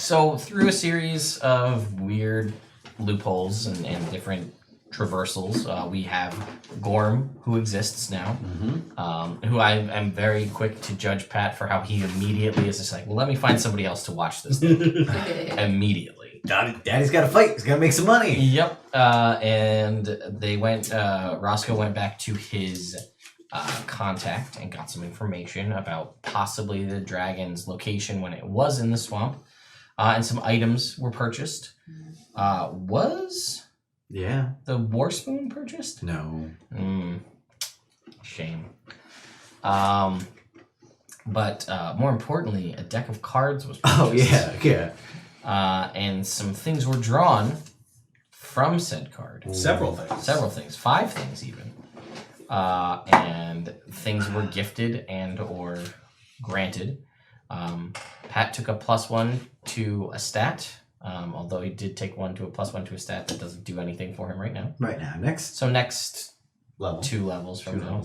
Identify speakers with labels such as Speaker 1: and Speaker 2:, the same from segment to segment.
Speaker 1: So through a series of weird loopholes and different traversals, we have Gorm, who exists now, who I am very quick to judge Pat for how he immediately is just like, well, let me find somebody else to watch this thing. Immediately.
Speaker 2: Daddy's got to fight. He's got to make some money.
Speaker 1: Yep. And they went, Roscoe went back to his contact and got some information about possibly the dragon's location when it was in the swamp. And some items were purchased. Was the War Spoon purchased?
Speaker 2: No.
Speaker 1: Shame. But more importantly, a deck of cards was purchased.
Speaker 2: Oh, yeah.
Speaker 1: And some things were drawn from said card.
Speaker 3: Several things.
Speaker 1: 5 things even. And things were gifted and or granted. Pat took a +1 to a stat, although he did take one to a +1 to a stat that doesn't do anything for him right now.
Speaker 2: Right now, next.
Speaker 1: So next
Speaker 2: level.
Speaker 1: 2 levels from now.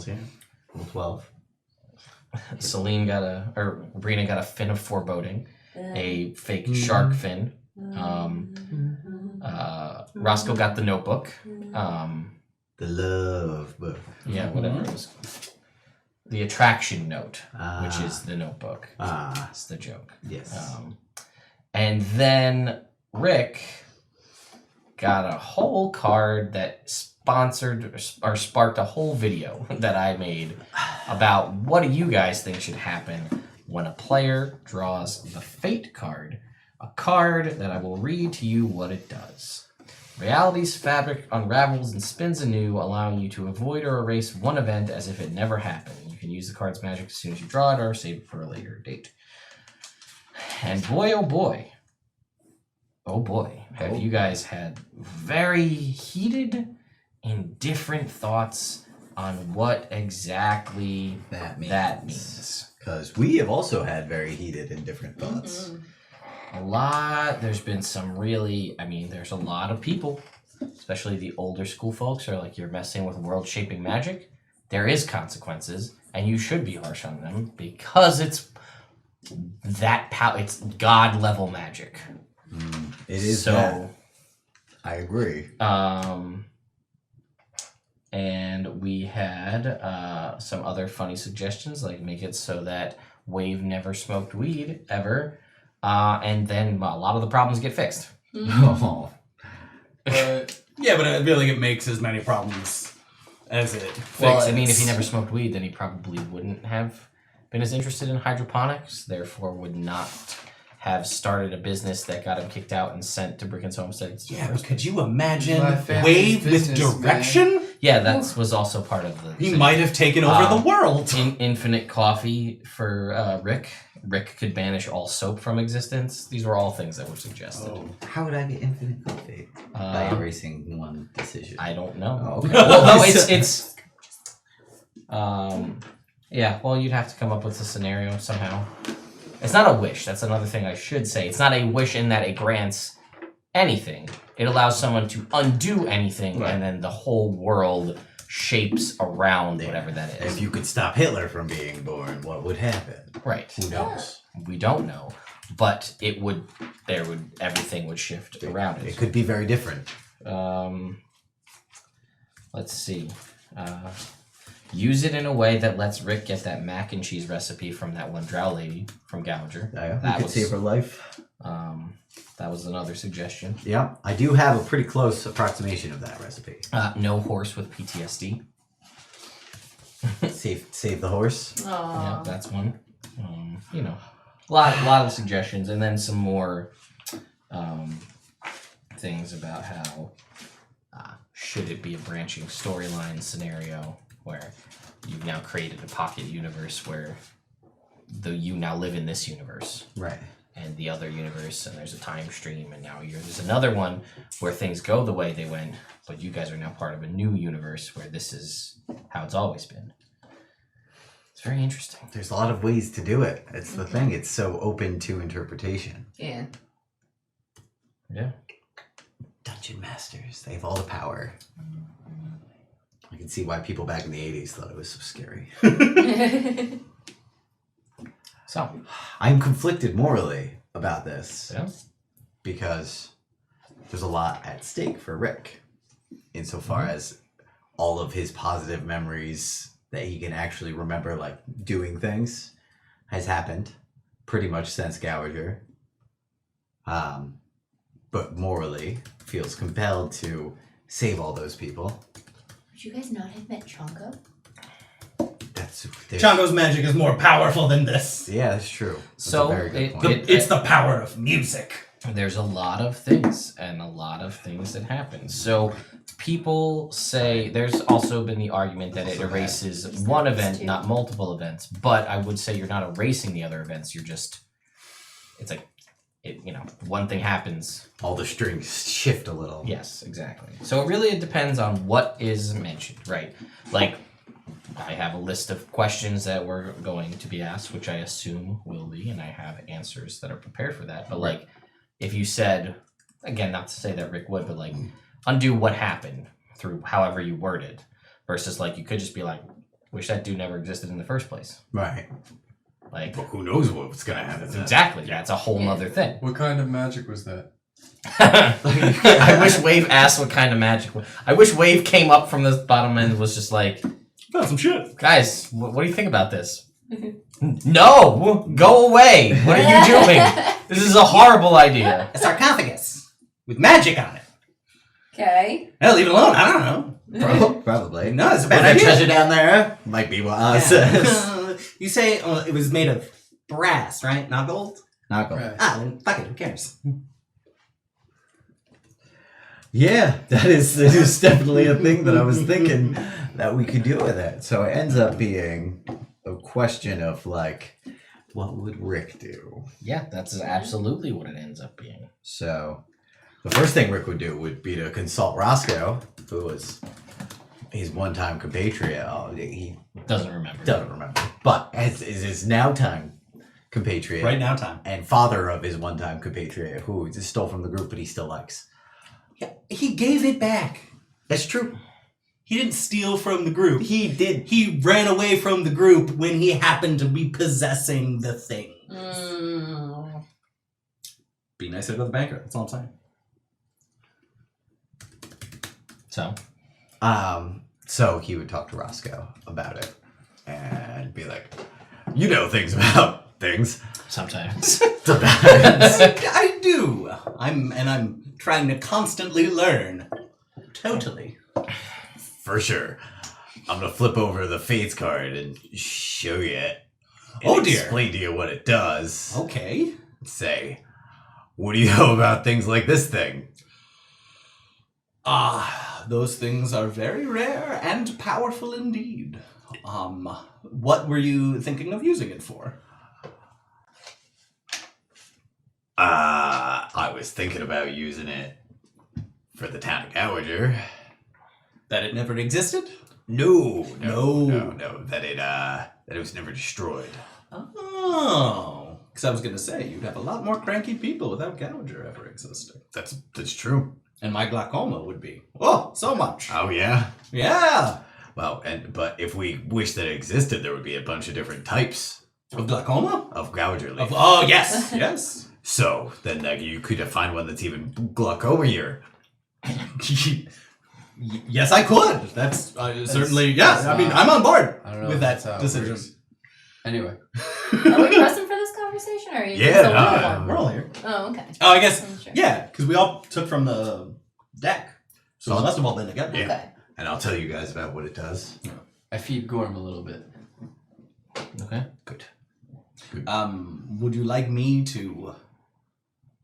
Speaker 2: 12.
Speaker 1: Celine Brina got a fin of foreboding, a fake shark fin. Roscoe got the notebook.
Speaker 2: The love book.
Speaker 1: Yeah, whatever it was. The attraction note, which is the notebook. It's the joke.
Speaker 2: Yes.
Speaker 1: And then Rick got a whole card that sparked a whole video that I made about what do you guys think should happen when a player draws the Fate card, a card that I will read to you what it does. Reality's fabric unravels and spins anew, allowing you to avoid or erase one event as if it never happened. You can use the card's magic as soon as you draw it or save it for a later date. And boy, oh boy, have you guys had very heated and different thoughts on what exactly that means.
Speaker 2: Because we have also had very heated and different thoughts.
Speaker 1: There's been some really, there's a lot of people, especially the older school folks, are like, you're messing with world-shaping magic. There is consequences, and you should be harsh on them because it's it's God-level magic.
Speaker 2: It is
Speaker 1: so.
Speaker 2: That. I agree.
Speaker 1: And we had some other funny suggestions, like make it so that Wave never smoked weed ever. And then a lot of the problems get fixed.
Speaker 2: Oh.
Speaker 3: But I feel like it makes as many problems as it fixes.
Speaker 1: Well, if he never smoked weed, then he probably wouldn't have been as interested in hydroponics, therefore would not have started a business that got him kicked out and sent to Bricken's Homestead.
Speaker 3: Yeah, but could you imagine Wave with direction?
Speaker 1: Man. Yeah, that was also part of the...
Speaker 3: He might have taken over the world.
Speaker 1: Infinite coffee for Rick. Rick could banish all soap from existence. These were all things that were suggested.
Speaker 2: Oh. How would I get infinite coffee? By erasing one decision.
Speaker 1: I don't know.
Speaker 2: Oh, okay.
Speaker 1: Well, no, it's... yeah, well, you'd have to come up with a scenario somehow. It's not a wish. That's another thing I should say. It's not a wish in that it grants anything. It allows someone to undo anything, and then the whole world shapes around whatever that is.
Speaker 2: If you could stop Hitler from being born, what would happen?
Speaker 1: Right.
Speaker 2: Who knows?
Speaker 1: We don't know. But everything would shift around it.
Speaker 2: It could be very different.
Speaker 1: Let's see. Use it in a way that lets Rick get that mac and cheese recipe from that one drow lady from Gouger.
Speaker 2: That would save her life.
Speaker 1: That was another suggestion.
Speaker 2: Yeah, I do have a pretty close approximation of that recipe.
Speaker 1: No horse with PTSD.
Speaker 2: Save the horse.
Speaker 4: Aww.
Speaker 1: Yeah, that's one. A lot of suggestions, and then some more things about how should it be a branching storyline scenario where you've now created a pocket universe where you now live in this universe.
Speaker 2: Right.
Speaker 1: And the other universe, and there's a time stream, and now there's another one where things go the way they went, but you guys are now part of a new universe where this is how it's always been. It's very interesting.
Speaker 2: There's a lot of ways to do it. It's the thing. It's so open to interpretation.
Speaker 4: Yeah.
Speaker 1: Yeah.
Speaker 2: Dungeon masters. They have all the power. I can see why people back in the 80s thought it was so scary.
Speaker 1: So,
Speaker 2: I'm conflicted morally about this.
Speaker 1: Yeah.
Speaker 2: because there's a lot at stake for Rick, insofar as all of his positive memories that he can actually remember, like doing things, has happened pretty much since Gouger. But morally feels compelled to save all those people.
Speaker 4: Would you guys not have met Chongo?
Speaker 3: Chongo's magic is more powerful than this.
Speaker 2: Yeah, that's true. That's
Speaker 1: So
Speaker 2: a very good point.
Speaker 3: It's the power of music.
Speaker 1: There's a lot of things and a lot of things that happen. So people say there's also been the argument that it erases one event, not multiple events. But I would say you're not erasing the other events. You're just, it's like, one thing happens.
Speaker 2: All the strings shift a little.
Speaker 1: Yes, exactly. So it depends on what is mentioned, right? Like, I have a list of questions that were going to be asked, which I assume will be, and I have answers that are prepared for that. But like, if you said, again, not to say that Rick would, but like, undo what happened through however you worded, versus like, you could just be like, wish that dude never existed in the first place.
Speaker 2: Right.
Speaker 1: Like,
Speaker 2: But who knows what's gonna happen?
Speaker 1: exactly. That's a whole nother thing.
Speaker 5: What kind of magic was that?
Speaker 1: I wish Wave asked what kind of magic. I wish Wave came up from the bottom and was just like,
Speaker 3: Found some shit.
Speaker 1: guys, what do you think about this? No, go away. What are you doing? This is a horrible idea.
Speaker 3: A sarcophagus with magic on it.
Speaker 4: Okay.
Speaker 3: Hell, leave it alone. I don't know.
Speaker 2: Probably.
Speaker 3: No, it's a
Speaker 2: Was
Speaker 3: bad
Speaker 2: that
Speaker 3: idea.
Speaker 2: treasure down there? Might be what Oz says.
Speaker 3: You say it was made of brass, right? Not gold?
Speaker 2: Not gold.
Speaker 5: Right.
Speaker 3: Ah, then fuck it. Who cares?
Speaker 2: Yeah, that is definitely a thing that I was thinking that we could do with it. So it ends up being a question of like, what would Rick do?
Speaker 1: Yeah, that's absolutely what it ends up being.
Speaker 2: So the first thing Rick would do would be to consult Roscoe, who was his one-time compatriot. Oh, he
Speaker 1: Doesn't remember.
Speaker 2: doesn't remember, but is his now-time compatriot,
Speaker 3: Right now, time.
Speaker 2: and father of his one-time compatriot, who he just stole from the group, but he still likes.
Speaker 3: Yeah, he gave it back.
Speaker 2: That's true.
Speaker 3: He didn't steal from the group.
Speaker 2: He did.
Speaker 3: He ran away from the group when he happened to be possessing the thing. Be nicer to the banker. That's all I'm saying.
Speaker 1: So,
Speaker 2: So he would talk to Roscoe about it and be like, you know things about things.
Speaker 1: sometimes.
Speaker 3: I do. I'm trying to constantly learn. Totally.
Speaker 2: For sure. I'm gonna flip over the Fates card and show you it. And
Speaker 3: Oh, dear.
Speaker 2: Explain to you what it does.
Speaker 3: Okay.
Speaker 2: Say, what do you know about things like this thing?
Speaker 3: Those things are very rare and powerful indeed. What were you thinking of using it for?
Speaker 2: I was thinking about using it for the town of Gouger.
Speaker 3: That it never existed?
Speaker 2: No.
Speaker 3: No.
Speaker 2: That it was never destroyed.
Speaker 3: Oh. Because I was going to say, you'd have a lot more cranky people without Gouger ever existing.
Speaker 2: That's true.
Speaker 3: And my glaucoma would be. Oh, so much.
Speaker 2: Oh yeah.
Speaker 3: Yeah.
Speaker 2: Well, but if we wish that it existed, there would be a bunch of different types
Speaker 3: Of glaucoma?
Speaker 2: of Gouger leaf.
Speaker 3: Oh, yes. Yes.
Speaker 2: So then you could find one that's even glaucoma-ier.
Speaker 3: Yes, I could. That's certainly, yes. I mean, I'm on board
Speaker 5: I don't know
Speaker 3: with
Speaker 5: if
Speaker 3: that
Speaker 5: that's how it
Speaker 3: decision.
Speaker 5: works. Anyway,
Speaker 4: Are we present for this conversation, or are you
Speaker 2: Yeah,
Speaker 4: still
Speaker 2: no,
Speaker 4: on one?
Speaker 3: We're all here.
Speaker 4: Oh, okay.
Speaker 3: Oh, I guess,
Speaker 4: Sure.
Speaker 3: yeah, because we all took from the deck. So we must have all been together.
Speaker 2: Yeah.
Speaker 4: Okay.
Speaker 2: And I'll tell you guys about what it does.
Speaker 5: I feed Gorm a little bit.
Speaker 1: Okay.
Speaker 2: Good.
Speaker 3: Would you like me to...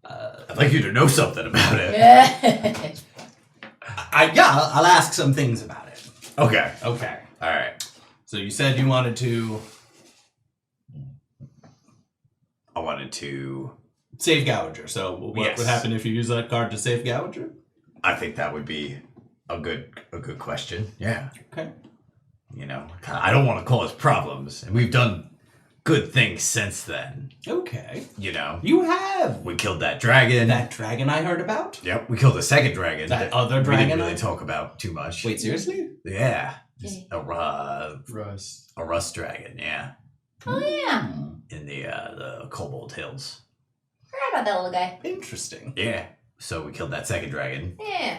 Speaker 2: I'd like you to know something about it.
Speaker 4: Yeah.
Speaker 3: I'll ask some things about it.
Speaker 2: Okay.
Speaker 3: Okay.
Speaker 2: All right.
Speaker 3: So you said you wanted to
Speaker 2: I wanted to.
Speaker 3: save Gouger. So what
Speaker 2: Yes.
Speaker 3: would happen if you use that card to save Gouger?
Speaker 2: I think that would be a good question. Yeah.
Speaker 3: Okay.
Speaker 2: You know, I don't want to cause problems, and we've done good things since then.
Speaker 3: Okay.
Speaker 2: You know,
Speaker 3: You have
Speaker 2: we killed that dragon.
Speaker 3: that dragon I heard about.
Speaker 2: Yep, we killed a second dragon.
Speaker 3: That other
Speaker 2: we
Speaker 3: dragon
Speaker 2: didn't really
Speaker 3: I-
Speaker 2: talk about too much.
Speaker 3: Wait, seriously?
Speaker 2: Yeah.
Speaker 4: Okay.
Speaker 5: Rust.
Speaker 2: A rust dragon. Yeah.
Speaker 4: Oh yeah.
Speaker 2: In the Kobold Hills.
Speaker 4: Forgot about that little guy.
Speaker 3: Interesting.
Speaker 2: Yeah. So we killed that second dragon.
Speaker 4: Yeah.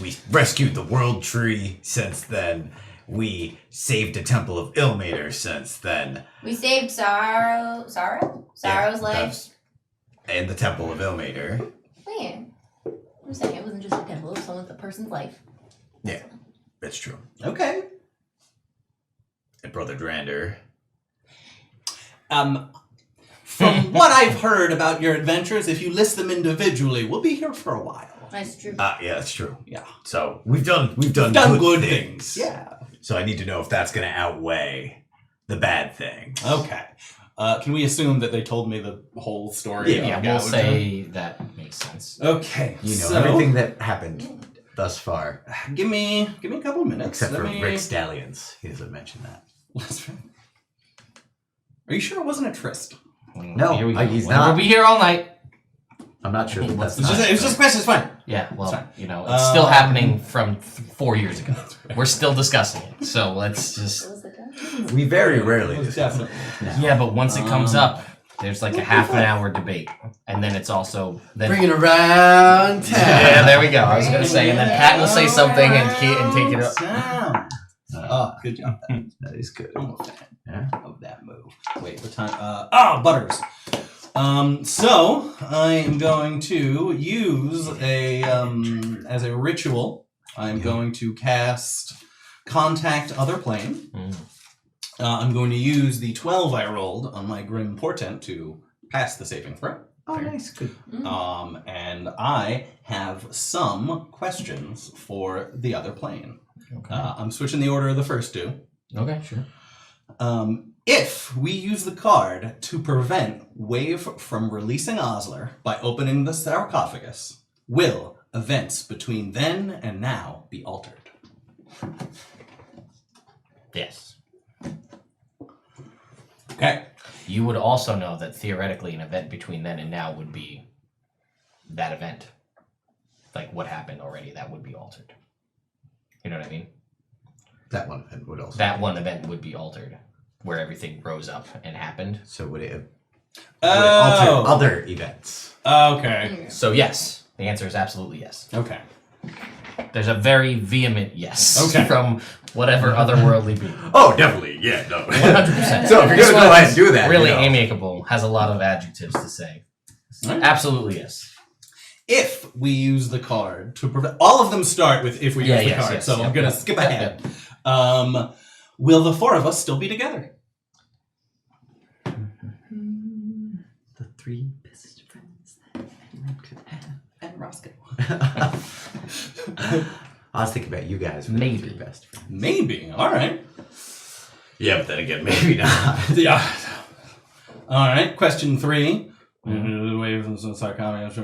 Speaker 2: We rescued the World Tree since then. We saved the Temple of Ilmater since then.
Speaker 4: We saved Sorrow's life.
Speaker 2: that's- And the Temple of Ilmater.
Speaker 4: Yeah. I'm saying it wasn't just a temple, it was someone's a person's life.
Speaker 2: Yeah, that's true.
Speaker 3: Okay.
Speaker 2: And Brother Drander.
Speaker 3: From what I've heard about your adventures, if you list them individually, we'll be here for a while.
Speaker 4: That's true.
Speaker 2: Yeah, that's true.
Speaker 3: Yeah.
Speaker 2: So we've done
Speaker 3: Good
Speaker 2: things.
Speaker 3: Yeah.
Speaker 2: So I need to know if that's going to outweigh the bad thing.
Speaker 3: Okay. Can we assume that they told me the whole story?
Speaker 2: Yeah,
Speaker 1: Yeah, we'll say that makes sense.
Speaker 3: Okay.
Speaker 2: You know
Speaker 3: so,
Speaker 2: everything that happened thus far,
Speaker 3: Give me a couple of minutes.
Speaker 2: except
Speaker 3: Let
Speaker 2: for
Speaker 3: me-
Speaker 2: Rick Stallions. He doesn't mention that.
Speaker 3: Are you sure it wasn't a tryst?
Speaker 2: No,
Speaker 1: here we go.
Speaker 2: he's
Speaker 1: We'll
Speaker 2: not.
Speaker 1: be here all night.
Speaker 2: I'm not sure that that's
Speaker 3: It's
Speaker 2: not.
Speaker 3: just a question. It's fine.
Speaker 1: Yeah, well,
Speaker 3: Sorry.
Speaker 1: you know, it's still happening from 4 years ago. We're still discussing it, so let's just.
Speaker 4: What was the guy?
Speaker 2: We very rarely
Speaker 3: Most
Speaker 2: discuss it.
Speaker 3: definitely.
Speaker 1: Yeah, but once it comes up, there's like a half an hour debate, and then it's also then.
Speaker 5: Bring it around town.
Speaker 1: Yeah, there we go. I was gonna say, and then Pat will say something and take it up.
Speaker 3: Sound. Oh, good job.
Speaker 2: That is good.
Speaker 3: I'm a fan
Speaker 2: Yeah.
Speaker 3: of that move. Wait, what time? Butters. So I am going to use as a ritual. I'm going to cast Contact Other Plane.
Speaker 1: Mm.
Speaker 3: I'm going to use the 12 I rolled on my Grim Portent to pass the saving throw.
Speaker 2: Oh, nice. Good.
Speaker 3: And I have some questions for the other plane.
Speaker 1: Okay.
Speaker 3: I'm switching the order of the first two.
Speaker 1: Okay, sure.
Speaker 3: If we use the card to prevent Wave from releasing Osler by opening the sarcophagus, will events between then and now be altered?
Speaker 1: Yes.
Speaker 3: Okay.
Speaker 1: You would also know that theoretically, an event between then and now would be that event, like what happened already. That would be altered. You know what I mean?
Speaker 2: That one event would also.
Speaker 1: That one event would be altered, where everything rose up and happened.
Speaker 2: So would it
Speaker 3: Oh.
Speaker 2: alter other events?
Speaker 3: Okay.
Speaker 1: So yes, the answer is absolutely yes.
Speaker 3: Okay.
Speaker 1: There's a very vehement yes
Speaker 3: Okay.
Speaker 1: from whatever otherworldly being.
Speaker 2: Oh, definitely. Yeah, no.
Speaker 1: 100%.
Speaker 2: So if you're
Speaker 1: This
Speaker 2: gonna go
Speaker 1: one
Speaker 2: ahead
Speaker 1: is
Speaker 2: and do that,
Speaker 1: really
Speaker 2: you know.
Speaker 1: amicable, has a lot of adjectives to say.
Speaker 3: Alright.
Speaker 1: Absolutely yes.
Speaker 3: If we use the card to prevent, all of them start with if we use the
Speaker 1: yes,
Speaker 3: card.
Speaker 1: yes,
Speaker 3: So I'm
Speaker 1: yep,
Speaker 3: gonna
Speaker 1: yep.
Speaker 3: skip
Speaker 1: Yep,
Speaker 3: ahead. Will the four of us still be together?
Speaker 2: The three best friends that anyone could have.
Speaker 3: And Roscoe.
Speaker 2: I was thinking about you guys. For
Speaker 1: Maybe.
Speaker 2: the three best friends.
Speaker 3: Maybe. All right.
Speaker 2: Yeah, but then again, maybe not.
Speaker 3: Yeah. All right. Question 3. Wave from the sarcophagus.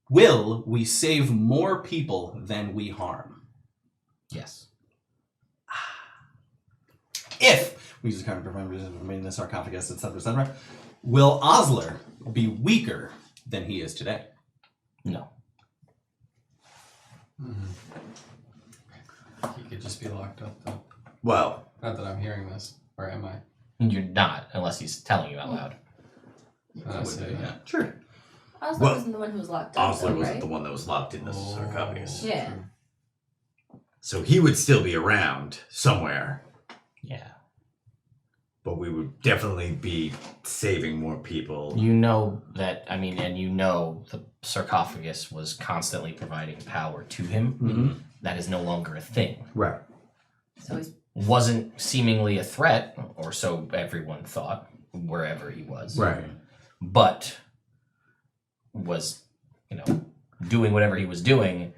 Speaker 3: Will we save more people than we harm?
Speaker 1: Yes.
Speaker 3: If we use the card to prevent remaining in the sarcophagus, etc., will Osler be weaker than he is today?
Speaker 1: No.
Speaker 5: He could just be locked up, though.
Speaker 2: Well,
Speaker 5: Not that I'm hearing this, or am I?
Speaker 1: You're not, unless he's telling you out loud.
Speaker 5: I say,
Speaker 3: Yeah.
Speaker 2: sure.
Speaker 4: Osler
Speaker 2: Well,
Speaker 4: wasn't the one who was locked up,
Speaker 2: Osler
Speaker 4: though,
Speaker 2: wasn't
Speaker 4: right?
Speaker 2: the one that was locked in the sarcophagus.
Speaker 4: Yeah.
Speaker 2: So he would still be around somewhere,
Speaker 1: Yeah.
Speaker 2: but we would definitely be saving more people.
Speaker 1: You know that, I mean, and you know the sarcophagus was constantly providing power to him.
Speaker 3: Mhm.
Speaker 1: That is no longer a thing.
Speaker 2: Right.
Speaker 4: So he's
Speaker 1: Wasn't seemingly a threat, or so everyone thought, wherever he was.
Speaker 2: Right.
Speaker 1: But was, doing whatever he was doing.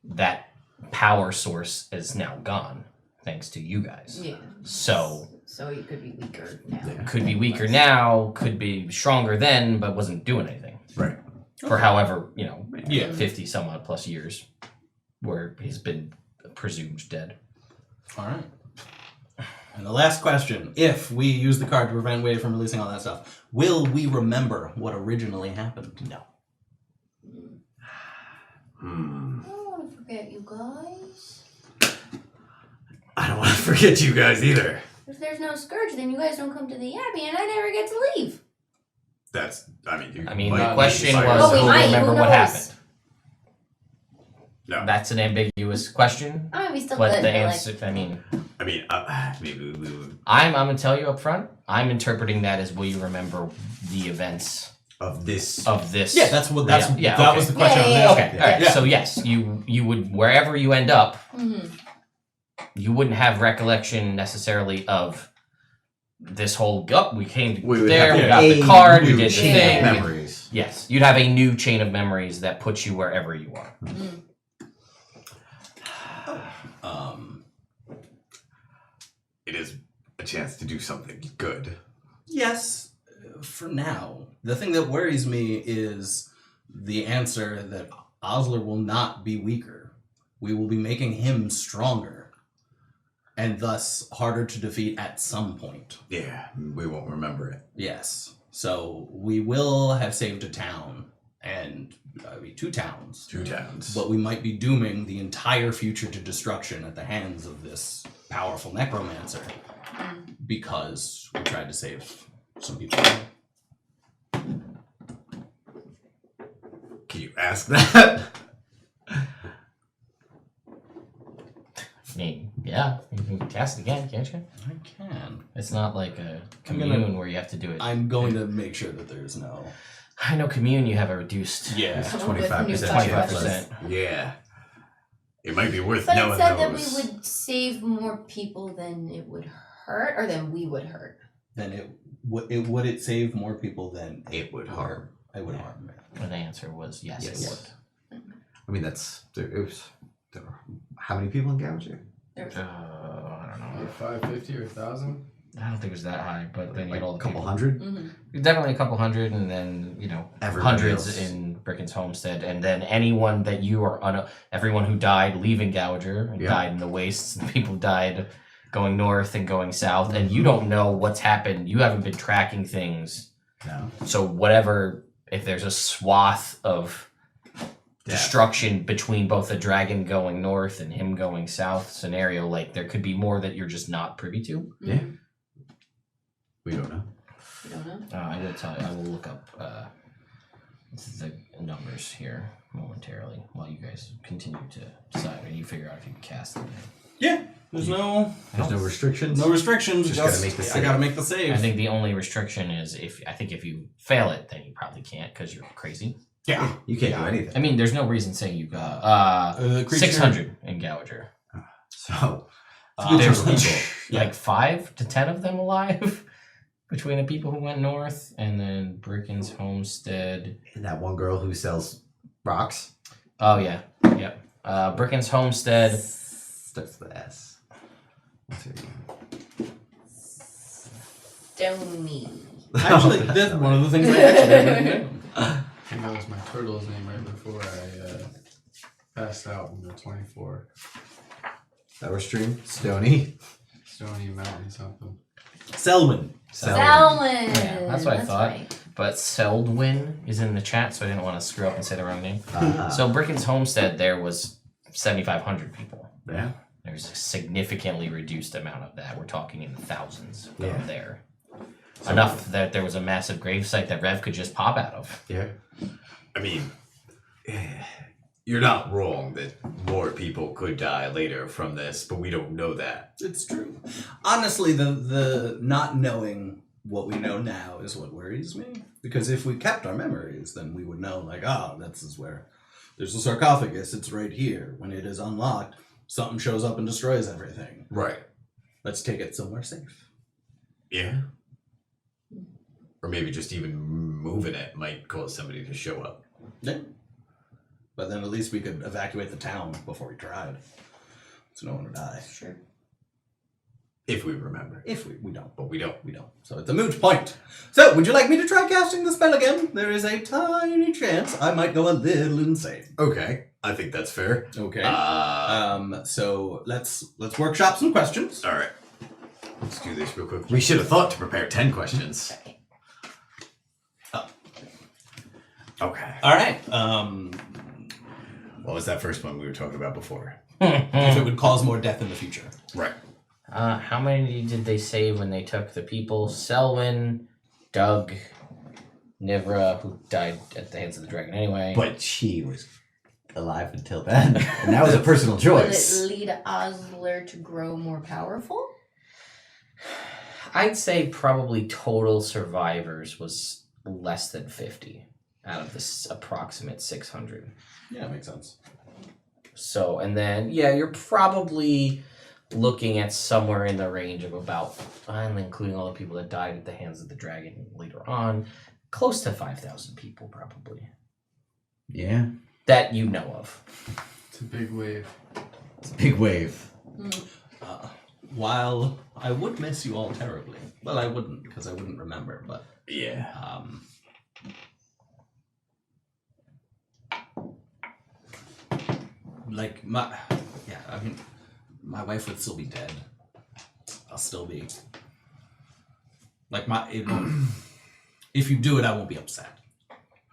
Speaker 1: That power source is now gone, thanks to you guys.
Speaker 4: yeah.
Speaker 1: So
Speaker 4: So he could be weaker now.
Speaker 2: Yeah.
Speaker 1: could be weaker now, could be stronger then, but wasn't doing anything.
Speaker 2: Right.
Speaker 1: For however,
Speaker 3: Yeah.
Speaker 1: 50 some odd plus years where he's been presumed dead.
Speaker 3: All right. And the last question. If we use the card to prevent Wade from releasing all that stuff, will we remember what originally happened?
Speaker 1: No.
Speaker 4: I don't want to forget you guys.
Speaker 2: I don't want to forget you guys either.
Speaker 4: If there's no scourge, then you guys don't come to the Abbey, and I never get to leave.
Speaker 1: I mean,
Speaker 5: Not
Speaker 1: the question
Speaker 5: necessarily.
Speaker 1: was,
Speaker 4: Oh, we
Speaker 1: who
Speaker 4: might,
Speaker 1: remember
Speaker 4: who
Speaker 1: what
Speaker 4: knows?
Speaker 1: happened?
Speaker 2: No.
Speaker 1: That's an ambiguous question.
Speaker 4: I mean, we still
Speaker 1: But
Speaker 4: could.
Speaker 1: the
Speaker 4: but,
Speaker 1: answer, I mean,
Speaker 2: Maybe we would
Speaker 1: I'm gonna tell you up front. I'm interpreting that as will you remember the events
Speaker 2: of this.
Speaker 1: of this?
Speaker 3: Yeah, that's what that's
Speaker 1: Yeah,
Speaker 3: that
Speaker 1: okay.
Speaker 3: was the question. I was
Speaker 4: Yeah,
Speaker 3: asking.
Speaker 1: Okay, all right.
Speaker 3: Yeah.
Speaker 1: So yes, you would wherever you end up,
Speaker 4: Mhm.
Speaker 1: you wouldn't have recollection necessarily of this whole. We came
Speaker 2: We would
Speaker 1: there.
Speaker 2: have
Speaker 1: We got
Speaker 2: a
Speaker 1: the card. We
Speaker 2: new
Speaker 1: did the
Speaker 2: chain of
Speaker 1: thing.
Speaker 2: memories.
Speaker 1: Yes, you'd have a new chain of memories that puts you wherever you are.
Speaker 4: Mm.
Speaker 2: It is a chance to do something good.
Speaker 3: Yes, for now. The thing that worries me is the answer that Osler will not be weaker. We will be making him stronger, and thus harder to defeat at some point.
Speaker 2: Yeah, we won't remember it.
Speaker 3: Yes. So we will have saved a town, and two towns.
Speaker 2: 2 towns.
Speaker 3: But we might be dooming the entire future to destruction at the hands of this powerful necromancer because we tried to save some people.
Speaker 2: Can you ask that?
Speaker 1: I mean, yeah, you can cast it again, can't you?
Speaker 3: I can.
Speaker 1: It's not like a
Speaker 3: I'm gonna-
Speaker 1: commune where you have to do it.
Speaker 3: I'm going to make sure that there's no.
Speaker 1: I know commune. You have a reduced.
Speaker 3: Yeah.
Speaker 4: With
Speaker 2: 25%
Speaker 4: new
Speaker 2: chance.
Speaker 1: 25%.
Speaker 2: Yeah. It might be worth
Speaker 4: But it
Speaker 2: knowing
Speaker 4: said that we
Speaker 2: those.
Speaker 4: would save more people than it would hurt, or than we would hurt.
Speaker 3: Then would it save more people than
Speaker 2: It would harm.
Speaker 3: It would harm.
Speaker 1: And the answer was yes,
Speaker 2: Yes.
Speaker 1: it would.
Speaker 2: I mean, there were, how many people in Gouger?
Speaker 1: I don't know.
Speaker 5: Like 550 or 1,000?
Speaker 1: I don't think it was that high, but then you
Speaker 2: Like
Speaker 1: had all
Speaker 2: a
Speaker 1: the
Speaker 2: couple
Speaker 1: people.
Speaker 2: hundred?
Speaker 4: Mm-hmm.
Speaker 1: Definitely a couple hundred, and then
Speaker 2: Everybody
Speaker 1: hundreds
Speaker 2: else.
Speaker 1: in Bricken's homestead, and then anyone that you are everyone who died leaving Gouger and
Speaker 2: Yeah.
Speaker 1: died in the wastes. And people died going north and going south, and you don't know what's happened. You haven't been tracking things,
Speaker 2: No.
Speaker 1: so whatever. If there's a swath of destruction between both the dragon going north and him going south scenario, like there could be more that you're just not privy to.
Speaker 2: Yeah. We don't know.
Speaker 4: You don't know.
Speaker 1: I will tell you. I will look up the numbers here momentarily while you guys continue to decide, and you figure out if you can cast it.
Speaker 3: Yeah. There's no
Speaker 2: There's no restrictions?
Speaker 3: restrictions.
Speaker 2: Just gotta make the
Speaker 3: I
Speaker 2: save.
Speaker 3: gotta make the save.
Speaker 1: I think the only restriction is if you fail it, then you probably can't because you're crazy.
Speaker 3: Yeah.
Speaker 2: You can't do
Speaker 1: I
Speaker 2: anything.
Speaker 1: mean, there's no reason saying you got
Speaker 3: Creature-
Speaker 1: 600 in Gouger.
Speaker 2: So,
Speaker 1: There's
Speaker 2: people.
Speaker 1: like 5 to 10 of them alive between the people who went north, and then Bricken's homestead.
Speaker 2: And that one girl who sells rocks
Speaker 1: Oh yeah, yep. Bricken's homestead.
Speaker 2: starts with the S. What's her name?
Speaker 4: Stony.
Speaker 3: Actually, that's one of the things I actually had written down.
Speaker 5: I think that was my turtle's name right before I passed out in the 24.
Speaker 2: That was stream. Stony.
Speaker 5: Stony Mountain something.
Speaker 3: Selwyn.
Speaker 4: Selwyn.
Speaker 1: Yeah, that's what I thought.
Speaker 4: Right.
Speaker 1: But Seldwin is in the chat, so I didn't want to screw up and say the wrong name.
Speaker 2: Ah.
Speaker 1: So Bricken's homestead, there was 7,500 people.
Speaker 2: Yeah.
Speaker 1: There's a significantly reduced amount of that. We're talking in the thousands
Speaker 2: Yeah.
Speaker 1: of there. Enough that there was a massive gravesite that Rev could just pop out of.
Speaker 2: Yeah. I mean, you're not wrong that more people could die later from this, but we don't know that.
Speaker 3: It's true. Honestly, the not knowing what we know now is what worries me. Because if we kept our memories, then we would know, like, this is where there's a sarcophagus. It's right here. When it is unlocked, something shows up and destroys everything.
Speaker 2: Right.
Speaker 3: Let's take it somewhere safe.
Speaker 2: Yeah. Or maybe just even moving it might cause somebody to show up.
Speaker 3: Yeah. But then at least we could evacuate the town before we tried. So no one would die.
Speaker 4: Sure.
Speaker 2: If we remember.
Speaker 3: If we don't.
Speaker 2: But we don't.
Speaker 3: We don't. So it's a moot point. So, would you like me to try casting the spell again? There is a tiny chance I might go a little insane.
Speaker 2: Okay. I think that's fair.
Speaker 3: Okay.
Speaker 2: Uh,
Speaker 3: So let's workshop some questions.
Speaker 2: all right. Let's do this real quick. We should have thought to prepare 10 questions. Okay.
Speaker 3: All right.
Speaker 2: What was that first one we were talking about before?
Speaker 3: If it would cause more death in the future.
Speaker 2: Right.
Speaker 1: How many did they save when they took the people? Selwyn, Doug, Nivra, who died at the hands of the dragon anyway.
Speaker 2: But she was alive until then, and that was a personal
Speaker 4: Will
Speaker 2: choice.
Speaker 4: it lead Osler to grow more powerful?
Speaker 1: I'd say probably total survivors was less than 50 out of this approximate 600.
Speaker 3: Yeah, that makes sense.
Speaker 1: So, and then, yeah, you're probably looking at somewhere in the range of about, and including all the people that died at the hands of the dragon later on, close to 5,000 people probably.
Speaker 2: Yeah,
Speaker 1: That you know of.
Speaker 5: It's a big wave.
Speaker 2: it's a big wave.
Speaker 3: While I would miss you all terribly, well, I wouldn't because I wouldn't remember, but
Speaker 2: Yeah.
Speaker 3: Like my wife would still be dead. I'll still be like if you do it, I won't be upset.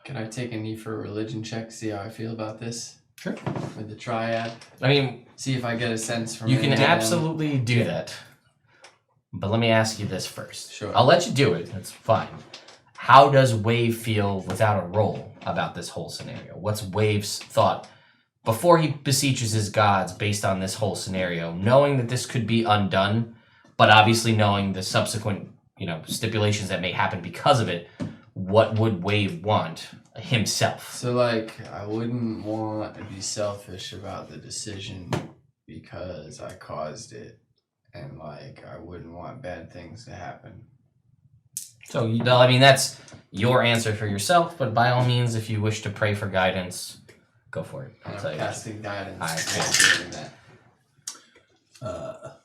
Speaker 5: Can I take a knee for a religion check, see how I feel about this?
Speaker 3: Sure.
Speaker 5: With the triad?
Speaker 1: I mean,
Speaker 5: See if I get a sense from
Speaker 1: you
Speaker 5: it.
Speaker 1: can absolutely do that. But let me ask you this first.
Speaker 5: Sure.
Speaker 1: I'll let you do it. That's fine. How does Wave feel without a roll about this whole scenario? What's Wave's thought before he beseeches his gods based on this whole scenario, knowing that this could be undone, but obviously knowing the subsequent, stipulations that may happen because of it? What would Wave want himself?
Speaker 5: So, like, I wouldn't want to be selfish about the decision because I caused it. And, like, I wouldn't want bad things to happen.
Speaker 1: So, that's your answer for yourself, but by all means, if you wish to pray for guidance, go for it. I'll
Speaker 5: And
Speaker 1: tell
Speaker 5: I'm
Speaker 1: you that.
Speaker 5: casting guidance.
Speaker 1: I-
Speaker 5: while doing that.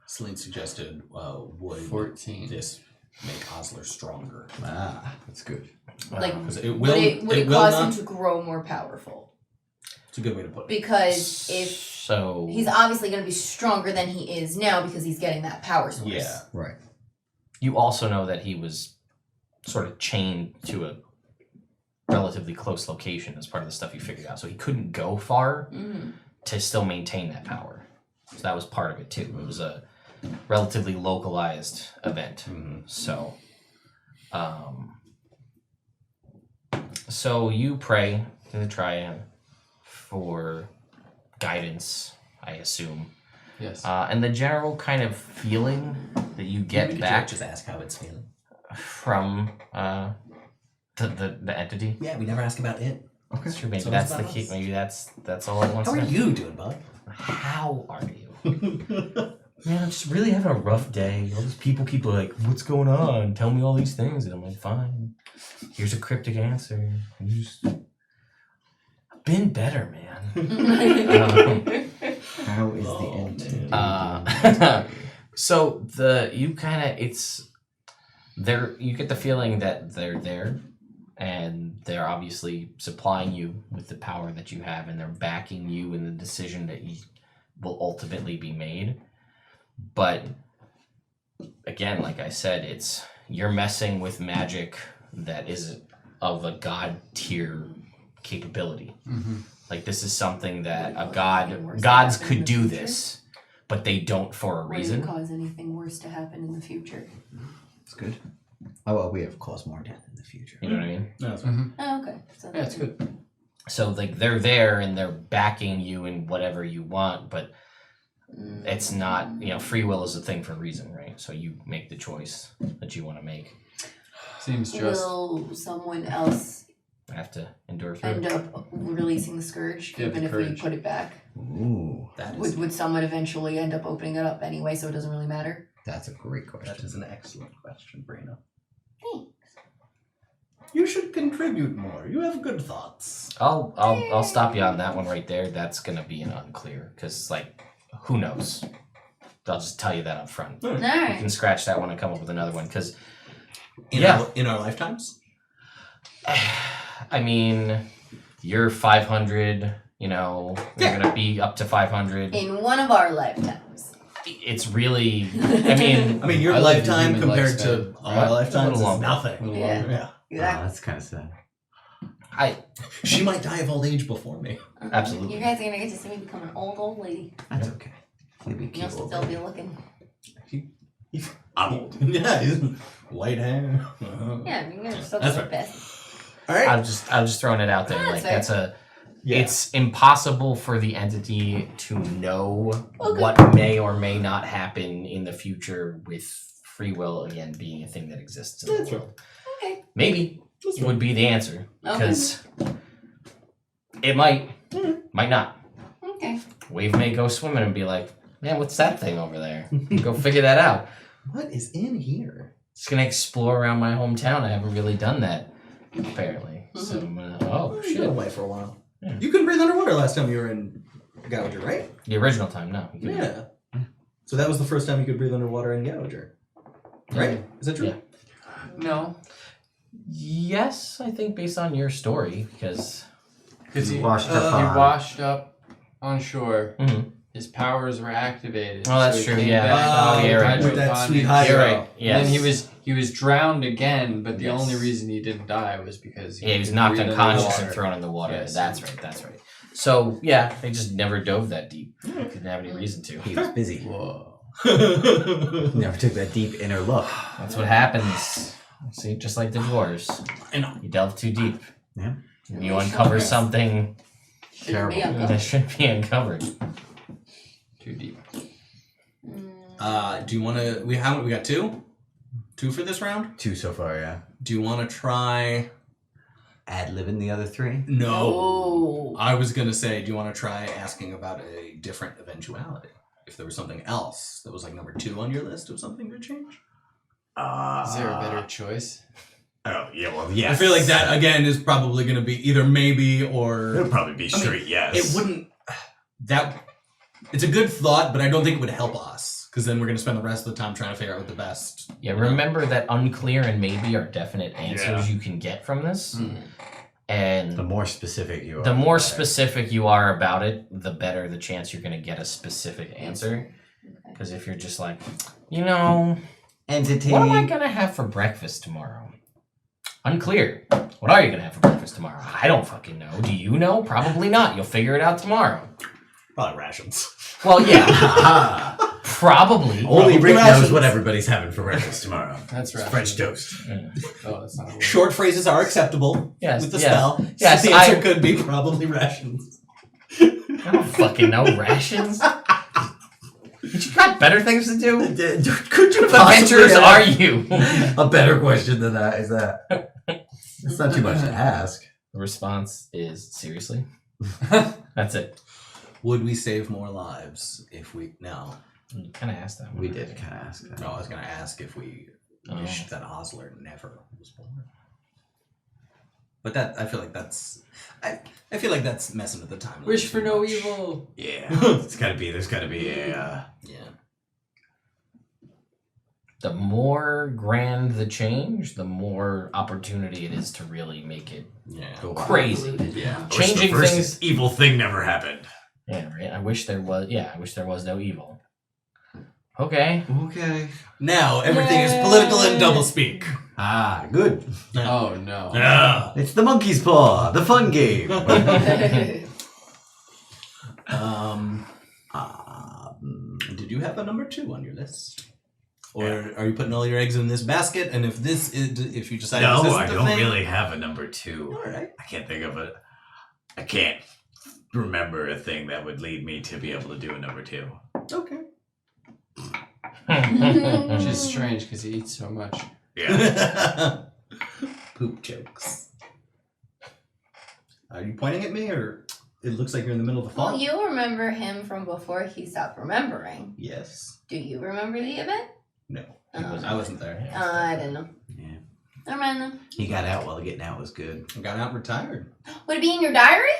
Speaker 3: Celine suggested, would
Speaker 5: 14.
Speaker 3: this make Osler stronger?
Speaker 2: Ah, that's good.
Speaker 4: Like,
Speaker 3: Because it will.
Speaker 4: would it
Speaker 3: will
Speaker 4: cause
Speaker 3: not.
Speaker 4: him to grow more powerful?
Speaker 3: It's a good way to put it.
Speaker 4: Because if
Speaker 1: So
Speaker 4: he's obviously going to be stronger than he is now because he's getting that power source.
Speaker 3: Yeah.
Speaker 2: Right.
Speaker 1: you also know that he was sort of chained to a relatively close location as part of the stuff you figured out. So he couldn't go far
Speaker 4: Mm-hmm.
Speaker 1: to still maintain that power. So that was part of it too. It was a relatively localized event.
Speaker 3: Mm-hmm.
Speaker 1: So you pray to the Triad for guidance, I assume.
Speaker 5: Yes.
Speaker 1: And the general kind of feeling that you get back
Speaker 3: Just ask how it's feeling.
Speaker 1: from the entity.
Speaker 3: Yeah, we never ask about it.
Speaker 2: Okay.
Speaker 1: Sure, maybe
Speaker 3: So
Speaker 1: that's
Speaker 3: it's
Speaker 1: the
Speaker 3: about
Speaker 1: key.
Speaker 3: us.
Speaker 1: Maybe that's all it wants
Speaker 3: How
Speaker 1: to
Speaker 3: are
Speaker 1: know.
Speaker 3: you doing, bud?
Speaker 1: How are you? Man, I'm just really having a rough day. All these people keep like, "What's going on? Tell me all these things," and I'm like, "Fine. Here's a cryptic answer. I've been better, man."
Speaker 2: How is the entity?
Speaker 1: So you get the feeling that they're there, and they're obviously supplying you with the power that you have, and they're backing you in the decision that will ultimately be made. But again, like I said, you're messing with magic that is of a god tier capability.
Speaker 5: Mm-hmm.
Speaker 1: Like this is something that
Speaker 4: Would it
Speaker 1: a
Speaker 4: cause anything
Speaker 1: god
Speaker 4: worse to
Speaker 1: gods
Speaker 4: happen
Speaker 1: could
Speaker 4: in the
Speaker 1: do
Speaker 4: future?
Speaker 1: this, but they don't for a
Speaker 4: Would it
Speaker 1: reason.
Speaker 4: cause anything worse to happen in the future?
Speaker 2: It's good. Oh, well, we have caused more death in the future.
Speaker 1: You know what I mean?
Speaker 3: No, that's
Speaker 5: Mm-hmm.
Speaker 4: Oh, okay. So
Speaker 5: Yeah, it's good.
Speaker 1: So like they're there and they're backing you in whatever you want, but it's not, free will is a thing for a reason, right? So you make the choice that you want to make.
Speaker 5: Seems just.
Speaker 4: Will someone else
Speaker 1: I have to endure through
Speaker 4: end
Speaker 1: it.
Speaker 4: up releasing the scourge,
Speaker 5: Yeah,
Speaker 4: even
Speaker 5: the
Speaker 4: if we
Speaker 5: courage.
Speaker 4: put it back?
Speaker 2: Ooh,
Speaker 3: that is
Speaker 4: Would someone eventually end up opening it up anyway, so it doesn't really matter?
Speaker 2: that's a great
Speaker 3: that
Speaker 2: question.
Speaker 3: is an excellent question, Brina.
Speaker 4: Thanks.
Speaker 3: You should contribute more. You have good thoughts.
Speaker 1: I'll stop you on that one right there. That's gonna be an unclear, because who knows? I'll just tell you that up front.
Speaker 4: All
Speaker 1: You
Speaker 4: right.
Speaker 1: can scratch that one and come up with another one, because
Speaker 3: In our lifetimes.
Speaker 1: I mean, you're 500. You're gonna be up to 500.
Speaker 4: In one of our lifetimes.
Speaker 1: It's really, I mean,
Speaker 3: your
Speaker 5: I like the
Speaker 3: lifetime
Speaker 5: human
Speaker 3: compared to
Speaker 5: lifespan,
Speaker 3: our
Speaker 1: right?
Speaker 3: lifetimes
Speaker 1: A little
Speaker 3: is
Speaker 1: longer.
Speaker 3: nothing.
Speaker 5: A little
Speaker 4: Yeah.
Speaker 5: longer.
Speaker 3: Yeah.
Speaker 2: Oh, that's kind of sad.
Speaker 3: She might die of old age before me.
Speaker 1: Absolutely.
Speaker 4: You guys are gonna get to see me become an old lady.
Speaker 2: That's okay. Maybe
Speaker 4: You'll
Speaker 2: keep
Speaker 4: still be looking.
Speaker 3: He
Speaker 2: I'm old.
Speaker 3: Yeah, he's white hair.
Speaker 4: Yeah, I mean, you're still
Speaker 3: That's
Speaker 4: the
Speaker 3: right.
Speaker 4: best.
Speaker 3: All right.
Speaker 1: I'm just throwing it out there.
Speaker 4: That's
Speaker 1: Like
Speaker 4: fair.
Speaker 1: that's a.
Speaker 3: Yeah.
Speaker 1: It's impossible for the entity to know
Speaker 4: Okay.
Speaker 1: what may or may not happen in the future with free will again being a thing that exists. In the
Speaker 3: That's
Speaker 1: world.
Speaker 4: Okay.
Speaker 1: Maybe would be the answer
Speaker 4: Okay.
Speaker 1: because it might, might not.
Speaker 4: Okay.
Speaker 1: Wave may go swimming and be like, "Man, what's that thing over there?" Go figure that out.
Speaker 3: What is in here?
Speaker 1: Just gonna explore around my hometown. I haven't really done that apparently. So I'm gonna, oh
Speaker 3: You've
Speaker 1: shit.
Speaker 3: been away for a while.
Speaker 1: Yeah.
Speaker 3: You couldn't breathe underwater last time you were in Gouger, right?
Speaker 1: The original time, no. we couldn't.
Speaker 3: Yeah. So that was the first time you could breathe underwater in Gouger, right? Is that true?
Speaker 1: Yeah.
Speaker 5: No,
Speaker 1: Yes, I think based on your story, because
Speaker 5: because he
Speaker 2: Washed up
Speaker 5: he
Speaker 2: on-
Speaker 5: washed up on shore.
Speaker 1: Mhm.
Speaker 5: His powers were activated.
Speaker 1: Oh, that's
Speaker 5: he
Speaker 1: true,
Speaker 5: came
Speaker 1: yeah.
Speaker 5: back
Speaker 1: Oh,
Speaker 5: to
Speaker 1: you're right.
Speaker 3: With that
Speaker 5: hydroponics.
Speaker 3: sweet hydro.
Speaker 1: you're right. Yes.
Speaker 5: And then he was drowned again, but the
Speaker 1: Yes.
Speaker 5: only reason he didn't die was because
Speaker 1: Yeah, he was
Speaker 5: could
Speaker 1: knocked
Speaker 5: breathe
Speaker 1: unconscious
Speaker 5: underwater.
Speaker 1: and thrown in the water.
Speaker 5: Yes.
Speaker 1: That's right. That's right. So yeah, they just never dove that deep. They didn't have any reason to.
Speaker 2: He was busy.
Speaker 5: Whoa.
Speaker 2: Never took that deep inner look.
Speaker 1: That's what happens. See, just like the dwarves,
Speaker 3: I know.
Speaker 1: you delve too deep.
Speaker 2: Yeah.
Speaker 1: And you uncover something
Speaker 4: Shouldn't be
Speaker 2: Terrible.
Speaker 1: that
Speaker 4: uncovered.
Speaker 1: should be uncovered.
Speaker 5: Too deep.
Speaker 3: Do you want to? We got two for this round.
Speaker 2: 2 so far, yeah.
Speaker 3: Do you want to try?
Speaker 2: Ad-libbing the other 3?
Speaker 3: No.
Speaker 4: Oh.
Speaker 3: I was gonna say, do you want to try asking about a different eventuality? If there was something else that was like number 2 on your list of something to change.
Speaker 5: Is there a better choice?
Speaker 2: Oh, yeah, well, yes.
Speaker 3: I feel like that again is probably gonna be either maybe or
Speaker 2: It'll probably be straight, yes.
Speaker 3: it wouldn't. That it's a good thought, but I don't think it would help us because then we're gonna spend the rest of the time trying to figure out what the best.
Speaker 1: Yeah, remember that unclear and maybe are definite answers you can get from this.
Speaker 5: Hmm.
Speaker 1: And
Speaker 2: The more specific you are.
Speaker 1: the more
Speaker 2: better.
Speaker 1: specific you are about it, the better the chance you're going to get a specific answer.
Speaker 4: Okay.
Speaker 1: Because if you're just like, you know,
Speaker 2: Entity.
Speaker 1: what am I going to have for breakfast tomorrow? Unclear. What are you going to have for breakfast tomorrow? I don't fucking know. Do you know? Probably not. You'll figure it out tomorrow.
Speaker 3: Probably rations.
Speaker 1: Well, yeah,
Speaker 2: Ah,
Speaker 1: probably.
Speaker 2: only Rick
Speaker 3: rations.
Speaker 2: knows what everybody's having for breakfast tomorrow.
Speaker 5: That's right.
Speaker 2: French toast.
Speaker 5: Oh, that's not a word.
Speaker 3: Short phrases are acceptable
Speaker 1: Yes,
Speaker 3: with the
Speaker 1: yes.
Speaker 3: spell.
Speaker 1: Yes,
Speaker 3: so the answer
Speaker 1: I-
Speaker 3: could be probably rations.
Speaker 1: I don't fucking know. Rations? You got better things to do?
Speaker 2: Could you
Speaker 1: What
Speaker 2: possibly
Speaker 1: adventurers
Speaker 2: have
Speaker 1: are you?
Speaker 2: a better question than that? Is that? It's not too much to ask.
Speaker 1: The response is, seriously? That's it.
Speaker 3: Would we save more lives if we? No.
Speaker 1: You kind of asked that one.
Speaker 2: We did kind of ask that.
Speaker 3: No, I was gonna ask if we wished that Osler never was born. But that I feel like that's I feel like that's messing with the timeline.
Speaker 5: Wish for
Speaker 3: too
Speaker 5: no
Speaker 3: much.
Speaker 5: evil.
Speaker 2: Yeah, it's gotta be. There's gotta be a.
Speaker 3: Yeah.
Speaker 1: The more grand the change, the more opportunity it is to really make it
Speaker 3: Yeah.
Speaker 1: crazy.
Speaker 3: Yeah.
Speaker 1: Changing things.
Speaker 2: Evil thing never happened.
Speaker 1: Yeah, right. I wish there was. Yeah, I wish there was no evil. Okay.
Speaker 2: Okay.
Speaker 3: Now everything is political and doublespeak.
Speaker 2: Ah, good.
Speaker 5: Oh no.
Speaker 3: Yeah.
Speaker 2: It's the monkey's paw, the fun game.
Speaker 3: Did you have a number 2 on your list? Or are you putting all your eggs in this basket? And if this is, if you decide
Speaker 2: No,
Speaker 3: this isn't
Speaker 2: I
Speaker 3: the
Speaker 2: don't
Speaker 3: thing,
Speaker 2: really have a number 2.
Speaker 3: all right.
Speaker 2: I can't think of it. I can't remember a thing that would lead me to be able to do a number 2.
Speaker 3: Okay.
Speaker 5: Which is strange because he eats so much.
Speaker 2: Yeah.
Speaker 3: Poop jokes. Are you pointing at me, or it looks like you're in the middle of the
Speaker 4: Well,
Speaker 3: thought?
Speaker 4: you remember him from before he stopped remembering.
Speaker 3: Yes.
Speaker 4: Do you remember the event?
Speaker 3: No.
Speaker 4: Oh.
Speaker 3: I wasn't there.
Speaker 4: I don't know.
Speaker 2: Yeah.
Speaker 4: Never mind then.
Speaker 2: He got out while getting out was good.
Speaker 3: I got out and retired.
Speaker 4: Would it be in your diary?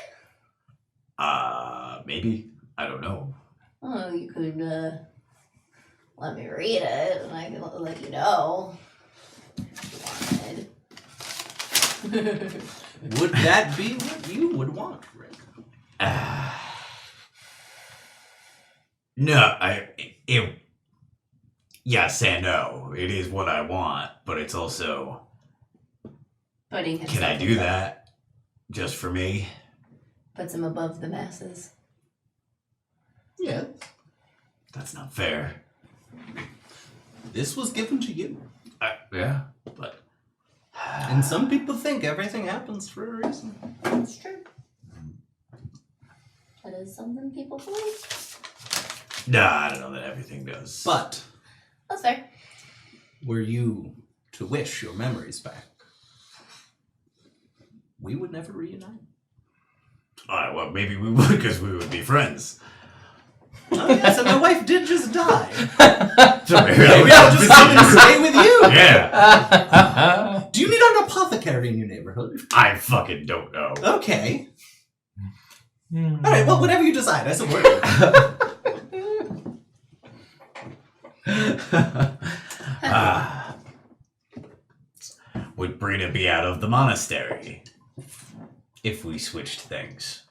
Speaker 2: Maybe. I don't know.
Speaker 4: Oh, you could let me read it, and I can let you know. If you wanted.
Speaker 3: Would that be what you would want, Rick?
Speaker 2: No, yes and no. It is what I want, but it's also,
Speaker 4: Putting
Speaker 2: can
Speaker 4: himself
Speaker 2: I do
Speaker 4: above-
Speaker 2: that just for me?
Speaker 4: Puts him above the masses.
Speaker 3: Yeah.
Speaker 2: That's not fair.
Speaker 3: This was given to you.
Speaker 2: Yeah, but
Speaker 3: And some people think everything happens for a reason.
Speaker 4: That's true. That is something people believe.
Speaker 2: nah, I don't know that everything does.
Speaker 3: But
Speaker 4: That's fair.
Speaker 3: were you to wish your memories back, we would never reunite.
Speaker 2: Well, maybe we would because we would be friends.
Speaker 3: Oh yes, and my wife did just die.
Speaker 2: So
Speaker 3: Maybe I'll just come and stay with you.
Speaker 2: Yeah,
Speaker 3: Do you need an apothecary in your neighborhood?
Speaker 2: I fucking don't know.
Speaker 3: Okay. All right. Well, whatever you decide, I support you.
Speaker 2: Would Brina be out of the monastery if we switched things?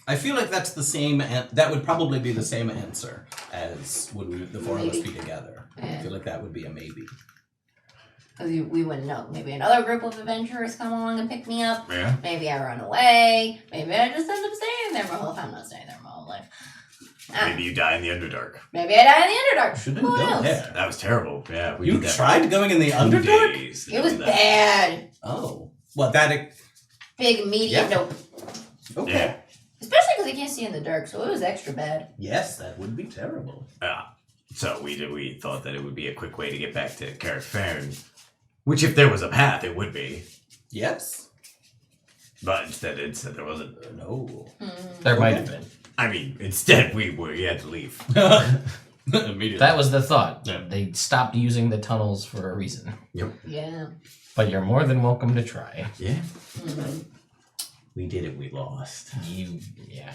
Speaker 3: I feel like that's the same. That would probably be the same answer as would the four of us be together. I
Speaker 4: Yeah.
Speaker 3: feel like that would be a maybe.
Speaker 4: Because we wouldn't know. Maybe another group of adventurers come along and pick me up.
Speaker 2: Yeah.
Speaker 4: Maybe I run away. Maybe I just end up staying there my whole time. I'm not staying there my whole life.
Speaker 2: Maybe you die in the Underdark.
Speaker 4: Maybe I die in the Underdark.
Speaker 3: Shouldn't
Speaker 4: Who
Speaker 3: go
Speaker 4: knows?
Speaker 3: there.
Speaker 2: That was terrible. Yeah, we
Speaker 3: You
Speaker 2: did that
Speaker 3: tried going in the
Speaker 2: for 2
Speaker 3: Underdark?
Speaker 2: days.
Speaker 4: It was
Speaker 2: That-
Speaker 4: bad.
Speaker 3: Oh, well, that.
Speaker 4: Big, medium,
Speaker 3: Yeah.
Speaker 4: nope.
Speaker 3: Okay.
Speaker 2: Yeah.
Speaker 4: Especially because you can't see in the dark, so it was extra bad.
Speaker 3: Yes, that would be terrible.
Speaker 2: So we thought that it would be a quick way to get back to Carrickfern, which if there was a path, it would be.
Speaker 3: Yes.
Speaker 2: But instead there wasn't.
Speaker 3: No.
Speaker 1: There might have been.
Speaker 2: I mean, instead we had to leave.
Speaker 3: Immediately.
Speaker 1: That was the thought.
Speaker 3: Yeah.
Speaker 1: They stopped using the tunnels for a reason.
Speaker 4: Yeah.
Speaker 1: But you're more than welcome to try.
Speaker 2: Yeah.
Speaker 4: Mhm.
Speaker 2: We did it. We lost.
Speaker 1: Yeah.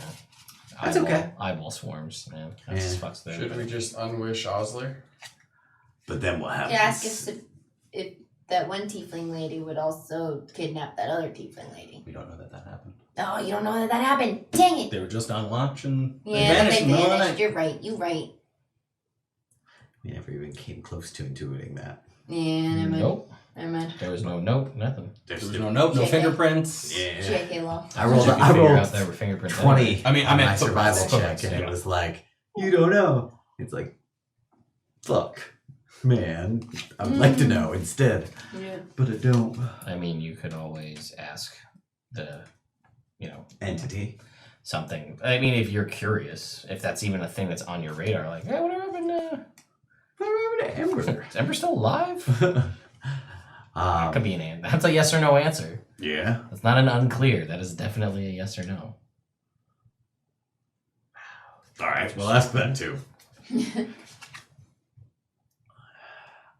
Speaker 2: That's okay.
Speaker 1: Eyeball swarms, man. That just fucks the.
Speaker 5: Should we just unwish Osler?
Speaker 2: But then what happens?
Speaker 4: Yeah, ask if that one tiefling lady would also kidnap that other tiefling lady.
Speaker 3: We don't know that happened.
Speaker 4: Oh, you don't know that happened. Dang it.
Speaker 3: They were just on watch and
Speaker 4: Yeah, then
Speaker 3: vanished
Speaker 4: they
Speaker 3: in the middle of the
Speaker 4: vanished.
Speaker 3: night.
Speaker 4: You're right. You're right.
Speaker 2: We never even came close to intuiting that.
Speaker 4: Yeah, never mind.
Speaker 1: Nope.
Speaker 4: Never mind.
Speaker 1: There was no note, nothing.
Speaker 3: There was no note, no
Speaker 4: JK.
Speaker 3: fingerprints.
Speaker 2: Yeah.
Speaker 4: JK law.
Speaker 2: I rolled.
Speaker 1: You could
Speaker 2: I
Speaker 1: figure
Speaker 2: rolled
Speaker 1: out there were fingerprints.
Speaker 2: 20.
Speaker 3: I mean, I
Speaker 2: on
Speaker 3: meant
Speaker 2: my
Speaker 3: footprints.
Speaker 2: survival check, and it was like, you don't know. It's like, look, man, I would like to know instead,
Speaker 4: Yeah.
Speaker 2: but I don't.
Speaker 1: I mean, you could always ask the,
Speaker 2: Entity.
Speaker 1: something. I mean, if you're curious, if that's even a thing that's on your radar, like, hey, whatever happened to
Speaker 2: Ember.
Speaker 1: Is Ember still alive? Could be an answer. That's a yes or no answer.
Speaker 2: Yeah.
Speaker 1: That's not an unclear. That is definitely a yes or no.
Speaker 2: All right, we'll ask that too.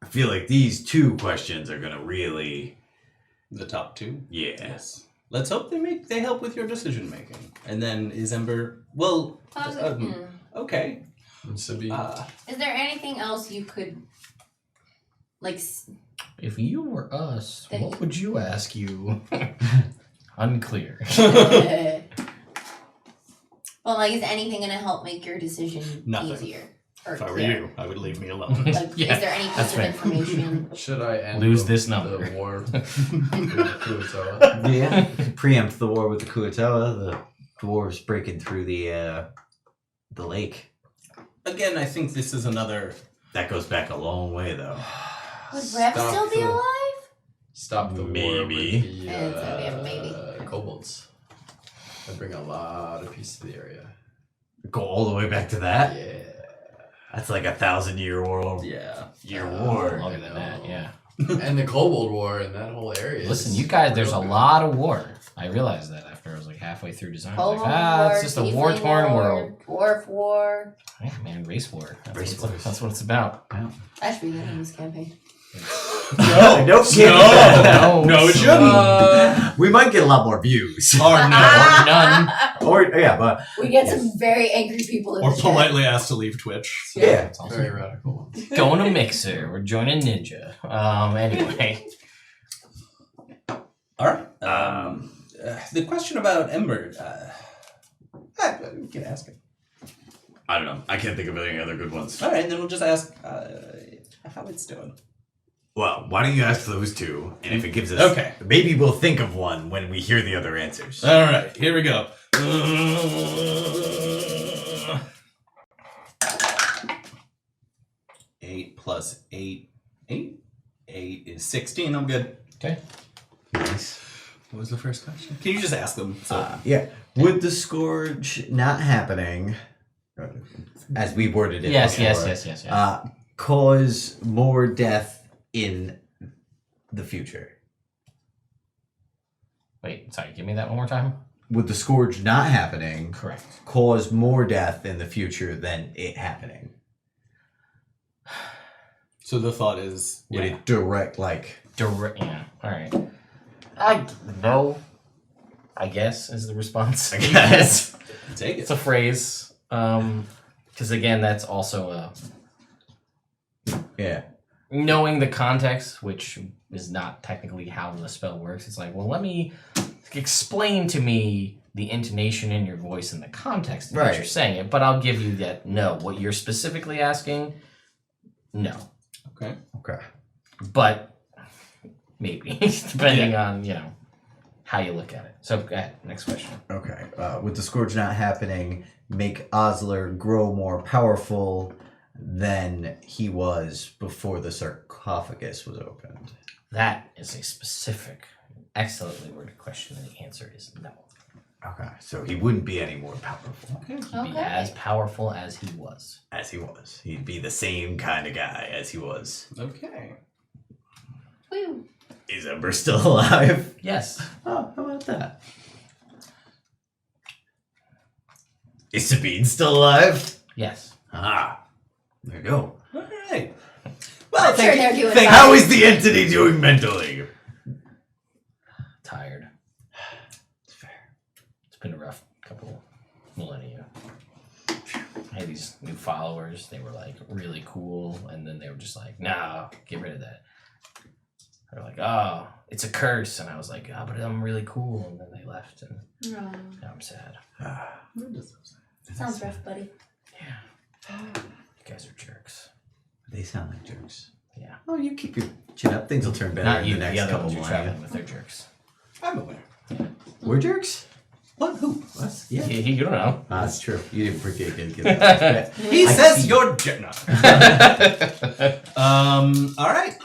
Speaker 2: I feel like these 2 questions are gonna really,
Speaker 3: The top 2.
Speaker 2: yeah.
Speaker 3: Yes. Let's hope they help with your decision making. And then is Ember okay.
Speaker 5: Sabine.
Speaker 4: Is there anything else you could, like,
Speaker 1: If you were us,
Speaker 4: Thank
Speaker 1: what would you ask you? Unclear.
Speaker 4: well, like, is anything going to help make your decision
Speaker 3: Nothing.
Speaker 4: easier? Or
Speaker 3: If I were
Speaker 4: clearer?
Speaker 3: you, I would leave me alone.
Speaker 4: Like,
Speaker 1: Yeah,
Speaker 4: is there any
Speaker 1: that's
Speaker 4: piece of
Speaker 1: fair.
Speaker 4: information?
Speaker 5: Should I end
Speaker 1: Lose
Speaker 5: the,
Speaker 1: this number.
Speaker 5: the war with Kuatoa?
Speaker 2: Yeah. Preempt the war with the Kuatoa. The dwarves breaking through the lake.
Speaker 3: Again, I think this is another.
Speaker 2: That goes back a long way, though.
Speaker 4: Would Rev
Speaker 5: Stop
Speaker 4: still be
Speaker 5: the-
Speaker 4: alive?
Speaker 5: Stop the war
Speaker 2: Maybe.
Speaker 5: with the
Speaker 4: It's gonna be a maybe.
Speaker 5: kobolds. I bring a lot of peace to the area.
Speaker 2: Go all the way back to that.
Speaker 5: Yeah.
Speaker 2: That's like 1,000-year war.
Speaker 3: Yeah.
Speaker 2: Year war.
Speaker 1: Longer than that, yeah.
Speaker 5: And the kobold war in that whole area.
Speaker 1: Listen,
Speaker 5: is
Speaker 1: you guys, there's a
Speaker 5: real good.
Speaker 1: lot of war. I realized that after I was like halfway through design. I was
Speaker 4: Kobold
Speaker 1: like, it's just a
Speaker 4: tiefling
Speaker 1: war-torn
Speaker 4: war,
Speaker 1: world.
Speaker 4: Dwarf war.
Speaker 1: Hey, man, race war.
Speaker 2: Race
Speaker 1: That's,
Speaker 2: wars.
Speaker 1: that's what it's about.
Speaker 4: That should be the end of this campaign.
Speaker 3: No,
Speaker 2: Nope.
Speaker 3: no, it shouldn't.
Speaker 2: We might get a lot more views.
Speaker 3: Or no.
Speaker 1: None.
Speaker 2: Or yeah, but
Speaker 4: We get some very angry people in
Speaker 3: Or
Speaker 4: the chat.
Speaker 3: politely asked to leave Twitch.
Speaker 2: yeah.
Speaker 1: It's awesome.
Speaker 5: Very radical.
Speaker 1: Going to Mixer. We're joining Ninja. Anyway.
Speaker 3: All right. The question about Ember. We can ask it.
Speaker 2: I don't know. I can't think of any other good ones.
Speaker 3: All right, then we'll just ask how it's doing.
Speaker 2: Well, why don't you ask those 2, and if it gives us,
Speaker 3: Okay.
Speaker 2: maybe we'll think of one when we hear the other answers.
Speaker 3: All right, here we go. 8 plus 8 8. 8 is 16. I'm good.
Speaker 1: Okay.
Speaker 2: Nice.
Speaker 3: What was the first question? Can you just ask them? So
Speaker 2: Yeah. Would the scourge not happening, as we worded it
Speaker 1: Yes,
Speaker 2: before,
Speaker 1: yes.
Speaker 2: cause more death in the future?
Speaker 1: Wait, sorry, give me that one more time.
Speaker 2: Would the scourge not happening
Speaker 1: Correct.
Speaker 2: cause more death in the future than it happening?
Speaker 3: So the thought is,
Speaker 2: Would it direct, like...
Speaker 1: Yeah, alright. No, I guess, is the response.
Speaker 2: I guess.
Speaker 3: take
Speaker 1: It's
Speaker 3: it.
Speaker 1: a phrase. Because again, that's also
Speaker 2: Yeah.
Speaker 1: knowing the context, which is not technically how the spell works. It's like, well, let me explain to me the intonation in your voice and the context in which
Speaker 2: Right.
Speaker 1: you're saying it, but I'll give you that no. What you're specifically asking, no.
Speaker 3: Okay.
Speaker 2: Okay.
Speaker 1: But maybe, depending on, how you look at it. So, go ahead, next question.
Speaker 2: Okay. With the scourge not happening, make Osler grow more powerful than he was before the sarcophagus was opened.
Speaker 1: That is a specific, excellently worded question, and the answer is no.
Speaker 2: Okay. So he wouldn't be any more powerful
Speaker 1: He'd be
Speaker 4: Okay.
Speaker 1: as powerful as he was.
Speaker 2: as he was. He'd be the same kind of guy as he was.
Speaker 3: Okay.
Speaker 4: Woo.
Speaker 2: Is Ember still alive?
Speaker 1: Yes.
Speaker 2: Oh, how about that? Is Sabine still alive?
Speaker 1: Yes.
Speaker 2: Ah, there you go.
Speaker 3: All right. Well,
Speaker 4: I'm sure they're doing
Speaker 3: thank-
Speaker 4: fine.
Speaker 2: How is the entity doing mentally?
Speaker 1: Tired.
Speaker 2: It's fair.
Speaker 1: It's been a rough couple millennia. I had these new followers. They were like really cool, and then they were just like, "Nah, get rid of that." They're like, "Oh, it's a curse," and I was like, "Ah, but I'm really cool," and then they left, and
Speaker 4: No.
Speaker 1: now I'm sad.
Speaker 2: Ah,
Speaker 4: Sounds rough, buddy.
Speaker 1: Yeah, you guys are jerks.
Speaker 2: they sound like jerks.
Speaker 1: Yeah,
Speaker 2: Oh, you keep your chin up. Things will turn better
Speaker 1: not
Speaker 2: in
Speaker 1: you.
Speaker 2: the next
Speaker 1: The other
Speaker 2: couple
Speaker 1: ones you're
Speaker 2: millennia.
Speaker 1: traveling with, they're jerks.
Speaker 3: I'm aware.
Speaker 2: We're jerks?
Speaker 3: What? Who?
Speaker 2: Us? Yeah.
Speaker 1: You don't know.
Speaker 2: That's true. You didn't predict it.
Speaker 3: He
Speaker 2: I
Speaker 3: says
Speaker 2: see.
Speaker 3: you're no. All right.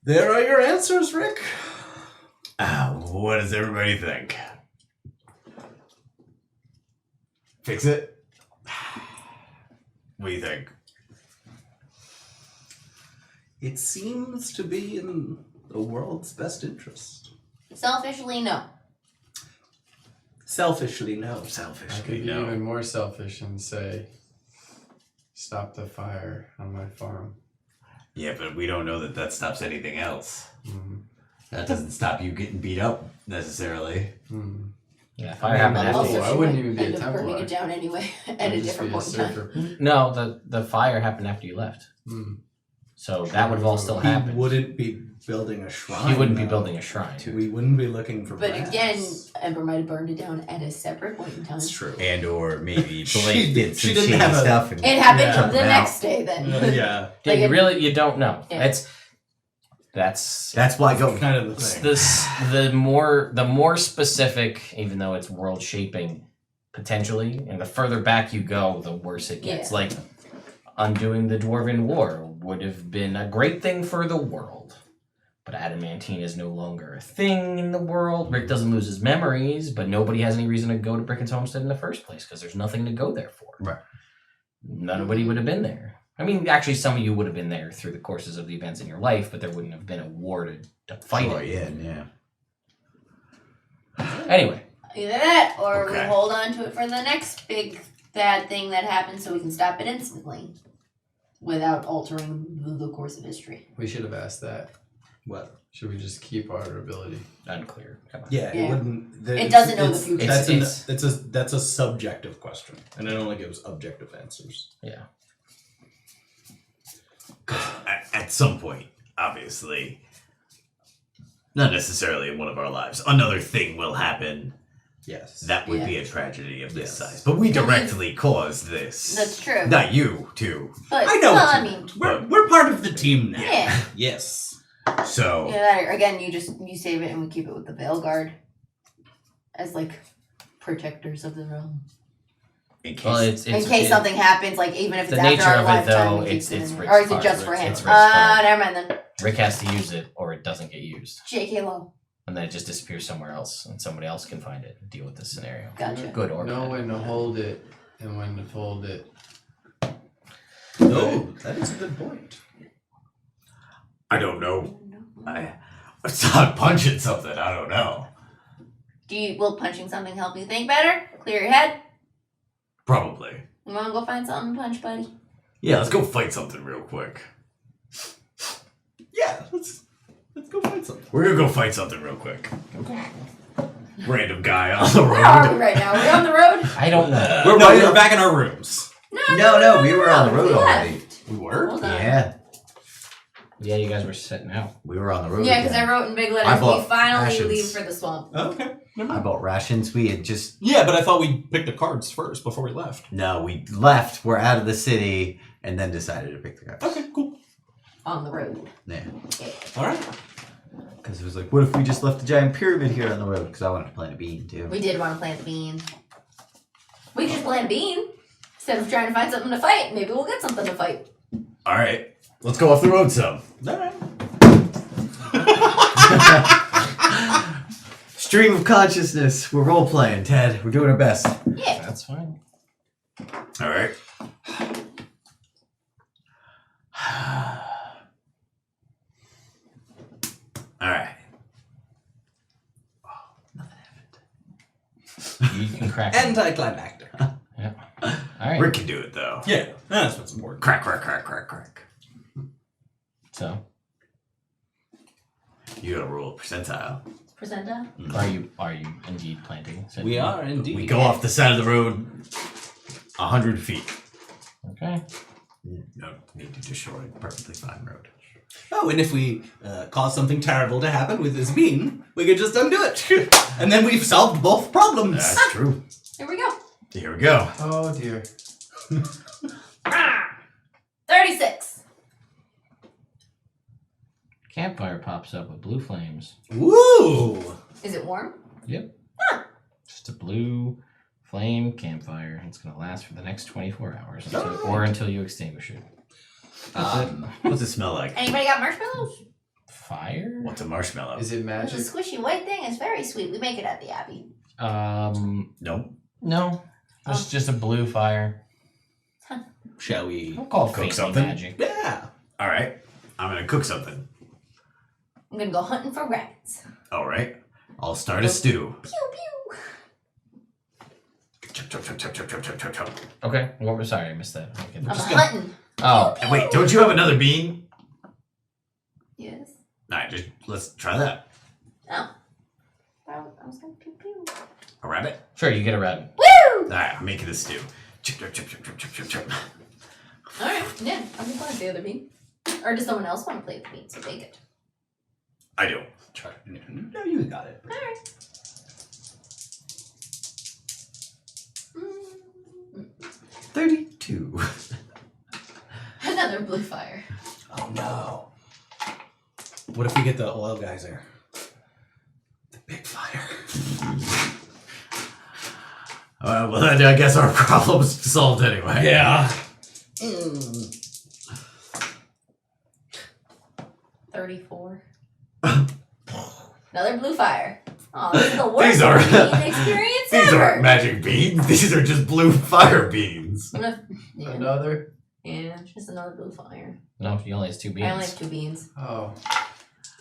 Speaker 3: There are your answers, Rick.
Speaker 2: What does everybody think? Fix it? What do you think?
Speaker 3: It seems to be in the world's best interest.
Speaker 4: Selfishly, no.
Speaker 3: Selfishly, no.
Speaker 5: I could
Speaker 2: Selfishly,
Speaker 5: be
Speaker 2: no.
Speaker 5: even more selfish and say, stop the fire on my farm.
Speaker 2: Yeah, but we don't know that that stops anything else.
Speaker 5: Mm.
Speaker 2: That doesn't stop you getting beat up necessarily.
Speaker 5: Mm.
Speaker 1: Yeah, fire happened
Speaker 5: Well,
Speaker 1: after
Speaker 4: Also,
Speaker 1: you.
Speaker 5: I
Speaker 4: she
Speaker 5: wouldn't
Speaker 4: might
Speaker 5: even be a
Speaker 4: end up burning
Speaker 5: Templar.
Speaker 4: it down anyway at
Speaker 5: I'd
Speaker 4: a
Speaker 5: just
Speaker 4: different
Speaker 5: be a
Speaker 4: point in time.
Speaker 5: surfer.
Speaker 1: No, the fire happened after you left.
Speaker 5: Mm.
Speaker 1: So that would have all still
Speaker 3: He
Speaker 1: happened.
Speaker 3: wouldn't be building a shrine.
Speaker 1: He wouldn't be
Speaker 3: though.
Speaker 1: building a shrine.
Speaker 3: We wouldn't be looking for
Speaker 4: But
Speaker 3: brass.
Speaker 4: again, Ember might have burned it down at a separate point in time.
Speaker 3: It's true.
Speaker 2: And or maybe
Speaker 3: She
Speaker 2: Blake did
Speaker 3: she
Speaker 2: some
Speaker 3: didn't
Speaker 2: shady
Speaker 3: have a-
Speaker 2: stuff. And
Speaker 4: It happened
Speaker 3: Yeah.
Speaker 4: the
Speaker 2: Out.
Speaker 4: next day then.
Speaker 3: Yeah.
Speaker 1: Yeah,
Speaker 4: Like
Speaker 1: you don't know.
Speaker 4: Yeah.
Speaker 1: That's
Speaker 2: That's why I go.
Speaker 3: Kind of the thing.
Speaker 1: the more specific, even though it's world shaping potentially, and the further back you go, the worse it gets.
Speaker 4: Yeah.
Speaker 1: Like undoing the Dwarven War would have been a great thing for the world. But adamantine is no longer a thing in the world. Rick doesn't lose his memories, but nobody has any reason to go to Bricken's homestead in the first place because there's nothing to go there for.
Speaker 2: Right.
Speaker 1: Nobody would have been there. I mean, actually, some of you would have been there through the courses of the events in your life, but there wouldn't have been a war to fight
Speaker 2: Oh,
Speaker 1: it.
Speaker 2: yeah.
Speaker 1: Anyway,
Speaker 4: Either that, or we
Speaker 2: Okay.
Speaker 4: hold on to it for the next big bad thing that happens so we can stop it instantly without altering the course of history.
Speaker 5: We should have asked that.
Speaker 3: What?
Speaker 5: Should we just keep our ability?
Speaker 1: unclear. Come on.
Speaker 3: Yeah,
Speaker 4: Yeah.
Speaker 3: it wouldn't.
Speaker 4: It doesn't know the future.
Speaker 3: That's a subjective question, and it only gives objective answers.
Speaker 1: Yeah.
Speaker 2: At some point, obviously, not necessarily in one of our lives, another thing will happen
Speaker 3: Yes.
Speaker 2: that would
Speaker 4: Yeah.
Speaker 2: be a tragedy of this
Speaker 3: Yes.
Speaker 2: size. But we directly caused this.
Speaker 4: That's true.
Speaker 2: Not you, too.
Speaker 4: But
Speaker 3: I know
Speaker 4: well,
Speaker 3: what
Speaker 4: I
Speaker 3: you
Speaker 4: mean,
Speaker 3: we're part of the team now.
Speaker 4: yeah.
Speaker 3: Yes.
Speaker 2: So,
Speaker 4: Yeah, that, or again, you save it and we keep it with the Veil Guard as like protectors of the realm.
Speaker 2: In case.
Speaker 1: Well, it's
Speaker 4: in case something happens, like even if it's
Speaker 1: the
Speaker 4: after
Speaker 1: nature
Speaker 4: our
Speaker 1: of it,
Speaker 4: lifetime,
Speaker 1: though,
Speaker 4: we
Speaker 1: it's
Speaker 4: keep it in there.
Speaker 1: Rick's
Speaker 4: Or is it
Speaker 1: card.
Speaker 4: just for him?
Speaker 1: It's Rick's card.
Speaker 4: Never mind then.
Speaker 1: Rick has to use it, or it doesn't get used,
Speaker 4: J.K. Low.
Speaker 1: and then it just disappears somewhere else, and somebody else can find it and deal with this scenario.
Speaker 4: Gotcha.
Speaker 1: Good or
Speaker 5: Know
Speaker 1: bad.
Speaker 5: when to hold it and when to fold it.
Speaker 3: Oh, that is a good point.
Speaker 2: I don't know. I start punching something. I don't know.
Speaker 4: Will punching something help you think better? Clear your head?
Speaker 2: Probably.
Speaker 4: You wanna go find something to punch, buddy?
Speaker 2: Yeah, let's go fight something real quick.
Speaker 3: Yeah, let's go find something.
Speaker 2: We're gonna go fight something real quick. Random guy on the
Speaker 4: Where are we
Speaker 2: road.
Speaker 4: right now? We're on the road?
Speaker 1: I don't know.
Speaker 2: We're
Speaker 3: No,
Speaker 2: right
Speaker 3: we're
Speaker 2: up-
Speaker 3: back in our rooms.
Speaker 2: No, we were on the road
Speaker 4: we
Speaker 2: already.
Speaker 4: left.
Speaker 3: We were?
Speaker 4: Hold on.
Speaker 2: Yeah,
Speaker 1: Yeah, you guys were setting out.
Speaker 2: we were on the road.
Speaker 4: Yeah, because I
Speaker 2: again.
Speaker 4: wrote in big
Speaker 2: I
Speaker 4: letters, we
Speaker 2: bought
Speaker 4: finally
Speaker 2: rations.
Speaker 4: leave for the swamp.
Speaker 3: Oh, okay. Never
Speaker 2: I
Speaker 3: mind.
Speaker 2: bought rations. We had just
Speaker 3: Yeah, but I thought we picked the cards first before we left.
Speaker 2: no. We left. We're out of the city, and then decided to pick the cards.
Speaker 3: Okay, cool.
Speaker 4: On the road.
Speaker 2: Yeah,
Speaker 3: All right.
Speaker 2: because it was like, what if we just left the giant pyramid here on the road? Because I wanted to plant a bean too.
Speaker 4: We did want to plant the bean. We could just plant a bean. Instead of trying to find something to fight, maybe we'll get something to fight.
Speaker 2: All right, let's go off the road some.
Speaker 3: All right.
Speaker 2: Stream of consciousness. We're role playing, Ted. We're doing our best.
Speaker 4: Yeah.
Speaker 1: That's fine.
Speaker 2: All right. All right.
Speaker 1: You can crack it.
Speaker 3: Anticlimactic.
Speaker 1: Yeah. All right.
Speaker 2: Rick can do it though.
Speaker 3: Yeah, that's what's important.
Speaker 2: Crack, crack, crack, crack, crack.
Speaker 1: So,
Speaker 2: You gotta roll a percentile.
Speaker 4: Percentile?
Speaker 1: are you indeed planting? Said
Speaker 3: We
Speaker 1: you.
Speaker 3: are indeed.
Speaker 2: We go off the side of the road 100 feet.
Speaker 1: Okay.
Speaker 2: No need to destroy a perfectly fine road.
Speaker 3: Oh, and if we cause something terrible to happen with this bean, we could just undo it. And then we've solved both problems.
Speaker 2: That's true.
Speaker 4: Here we go.
Speaker 2: Here we go.
Speaker 5: Oh dear.
Speaker 4: 36.
Speaker 1: Campfire pops up with blue flames.
Speaker 3: Woo!
Speaker 4: Is it warm?
Speaker 1: Yep. Just a blue flame campfire. It's gonna last for the next 24 hours, until you extinguish it.
Speaker 2: What's it smell like?
Speaker 4: Anybody got marshmallows?
Speaker 1: Fire?
Speaker 2: What's a marshmallow?
Speaker 5: Is it
Speaker 4: It's
Speaker 5: magic?
Speaker 4: a squishy white thing. It's very sweet. We make it at the Abbey.
Speaker 2: Nope.
Speaker 1: No. Just a blue fire.
Speaker 3: Shall we?
Speaker 1: Don't call it
Speaker 2: Cook
Speaker 1: faintly
Speaker 2: something?
Speaker 1: magic.
Speaker 3: Yeah.
Speaker 2: All right. I'm gonna cook something.
Speaker 4: I'm gonna go hunting for rabbits.
Speaker 2: All right. I'll start a stew.
Speaker 4: Pew pew.
Speaker 2: Chop, chop, chop, chop, chop, chop, chop, chop, chop.
Speaker 1: Okay. Well, sorry, I missed that. Okay.
Speaker 4: I'm
Speaker 3: just
Speaker 4: hunting.
Speaker 1: Oh,
Speaker 2: And wait, don't you have another bean?
Speaker 4: Yes.
Speaker 2: All right, let's try that.
Speaker 4: Oh. I was gonna pew pew.
Speaker 2: A rabbit?
Speaker 1: sure, you get a rabbit.
Speaker 4: Woo!
Speaker 2: All right, I'm making a stew. Chop, chop, chop, chop, chop, chop, chop, chop.
Speaker 4: Alright, yeah. I'm gonna play the other bean. Or does someone else want to play the bean? So take it.
Speaker 2: I do.
Speaker 3: Try. No, you got it.
Speaker 4: Alright.
Speaker 2: 32.
Speaker 4: Another blue fire.
Speaker 3: Oh no. What if we get the oil geyser? The big fire.
Speaker 2: Well, then I guess our problem's solved anyway.
Speaker 3: Yeah.
Speaker 4: 34. Another blue fire. Oh, this is the worst
Speaker 2: These are-
Speaker 4: bean experience
Speaker 2: These
Speaker 4: ever.
Speaker 2: aren't magic beans. These are just blue fire beans.
Speaker 4: I'm gonna, yeah,
Speaker 5: Another?
Speaker 4: yeah, just another blue fire.
Speaker 1: No, he only has 2 beans.
Speaker 4: I only have 2 beans.
Speaker 5: Oh.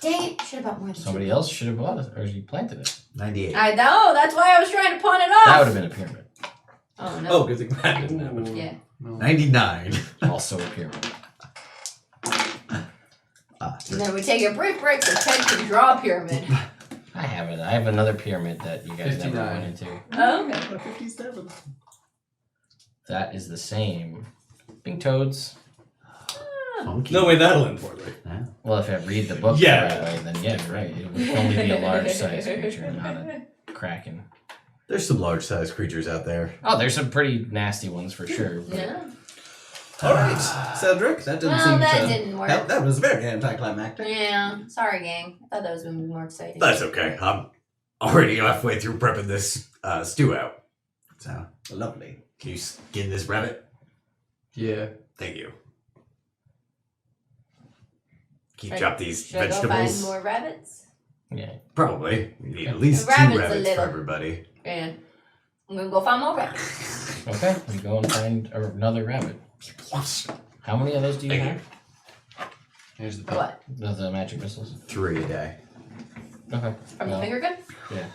Speaker 4: Dang it! Should have bought more than
Speaker 1: Somebody
Speaker 4: 2.
Speaker 1: else should have bought it, or you planted it.
Speaker 2: 98.
Speaker 4: I know. That's why I was trying to pawn it off.
Speaker 1: That would have been a pyramid.
Speaker 4: Oh no.
Speaker 3: Oh, good thing that didn't happen.
Speaker 4: Yeah.
Speaker 5: No.
Speaker 2: 99.
Speaker 1: Also a pyramid.
Speaker 4: And then we take a brief break so Ted can draw a pyramid.
Speaker 1: I have it. I have another pyramid that you guys never
Speaker 5: 59.
Speaker 1: went into.
Speaker 4: Oh, okay.
Speaker 3: 57.
Speaker 1: That is the same. Pink toads.
Speaker 2: Funky.
Speaker 3: No way that'll end poorly.
Speaker 1: Well, if I read the book
Speaker 3: Yeah.
Speaker 1: the right way, then yeah, you're right. It would only be a large-sized creature, not a kraken.
Speaker 2: There's some large-sized creatures out there.
Speaker 1: Oh, there's some pretty nasty ones for sure. But
Speaker 4: Yeah.
Speaker 3: All right, Cedric. That didn't
Speaker 4: Well,
Speaker 3: seem
Speaker 4: that
Speaker 3: to
Speaker 4: didn't work.
Speaker 3: help. That was very anticlimactic.
Speaker 4: Yeah. Sorry, gang. I thought that was gonna be more exciting.
Speaker 2: That's okay. I'm already halfway through prepping this stew out. So,
Speaker 3: Lovely.
Speaker 2: Can you skin this rabbit?
Speaker 5: Yeah.
Speaker 2: Thank you. Can you
Speaker 4: Right.
Speaker 2: drop these
Speaker 4: Should I go
Speaker 2: vegetables?
Speaker 4: find more rabbits?
Speaker 1: Yeah.
Speaker 2: Probably. We need at least
Speaker 4: The
Speaker 2: 2
Speaker 4: rabbit's a
Speaker 2: rabbits for
Speaker 4: little-
Speaker 2: everybody.
Speaker 4: And I'm gonna go find more rabbits.
Speaker 1: Okay, you go and find another rabbit. How many of those do you
Speaker 2: Thank
Speaker 1: have?
Speaker 5: Here's the pill.
Speaker 4: What?
Speaker 1: The magic missiles.
Speaker 2: 3 a day.
Speaker 1: Okay.
Speaker 4: From the
Speaker 1: Well,
Speaker 4: finger gun?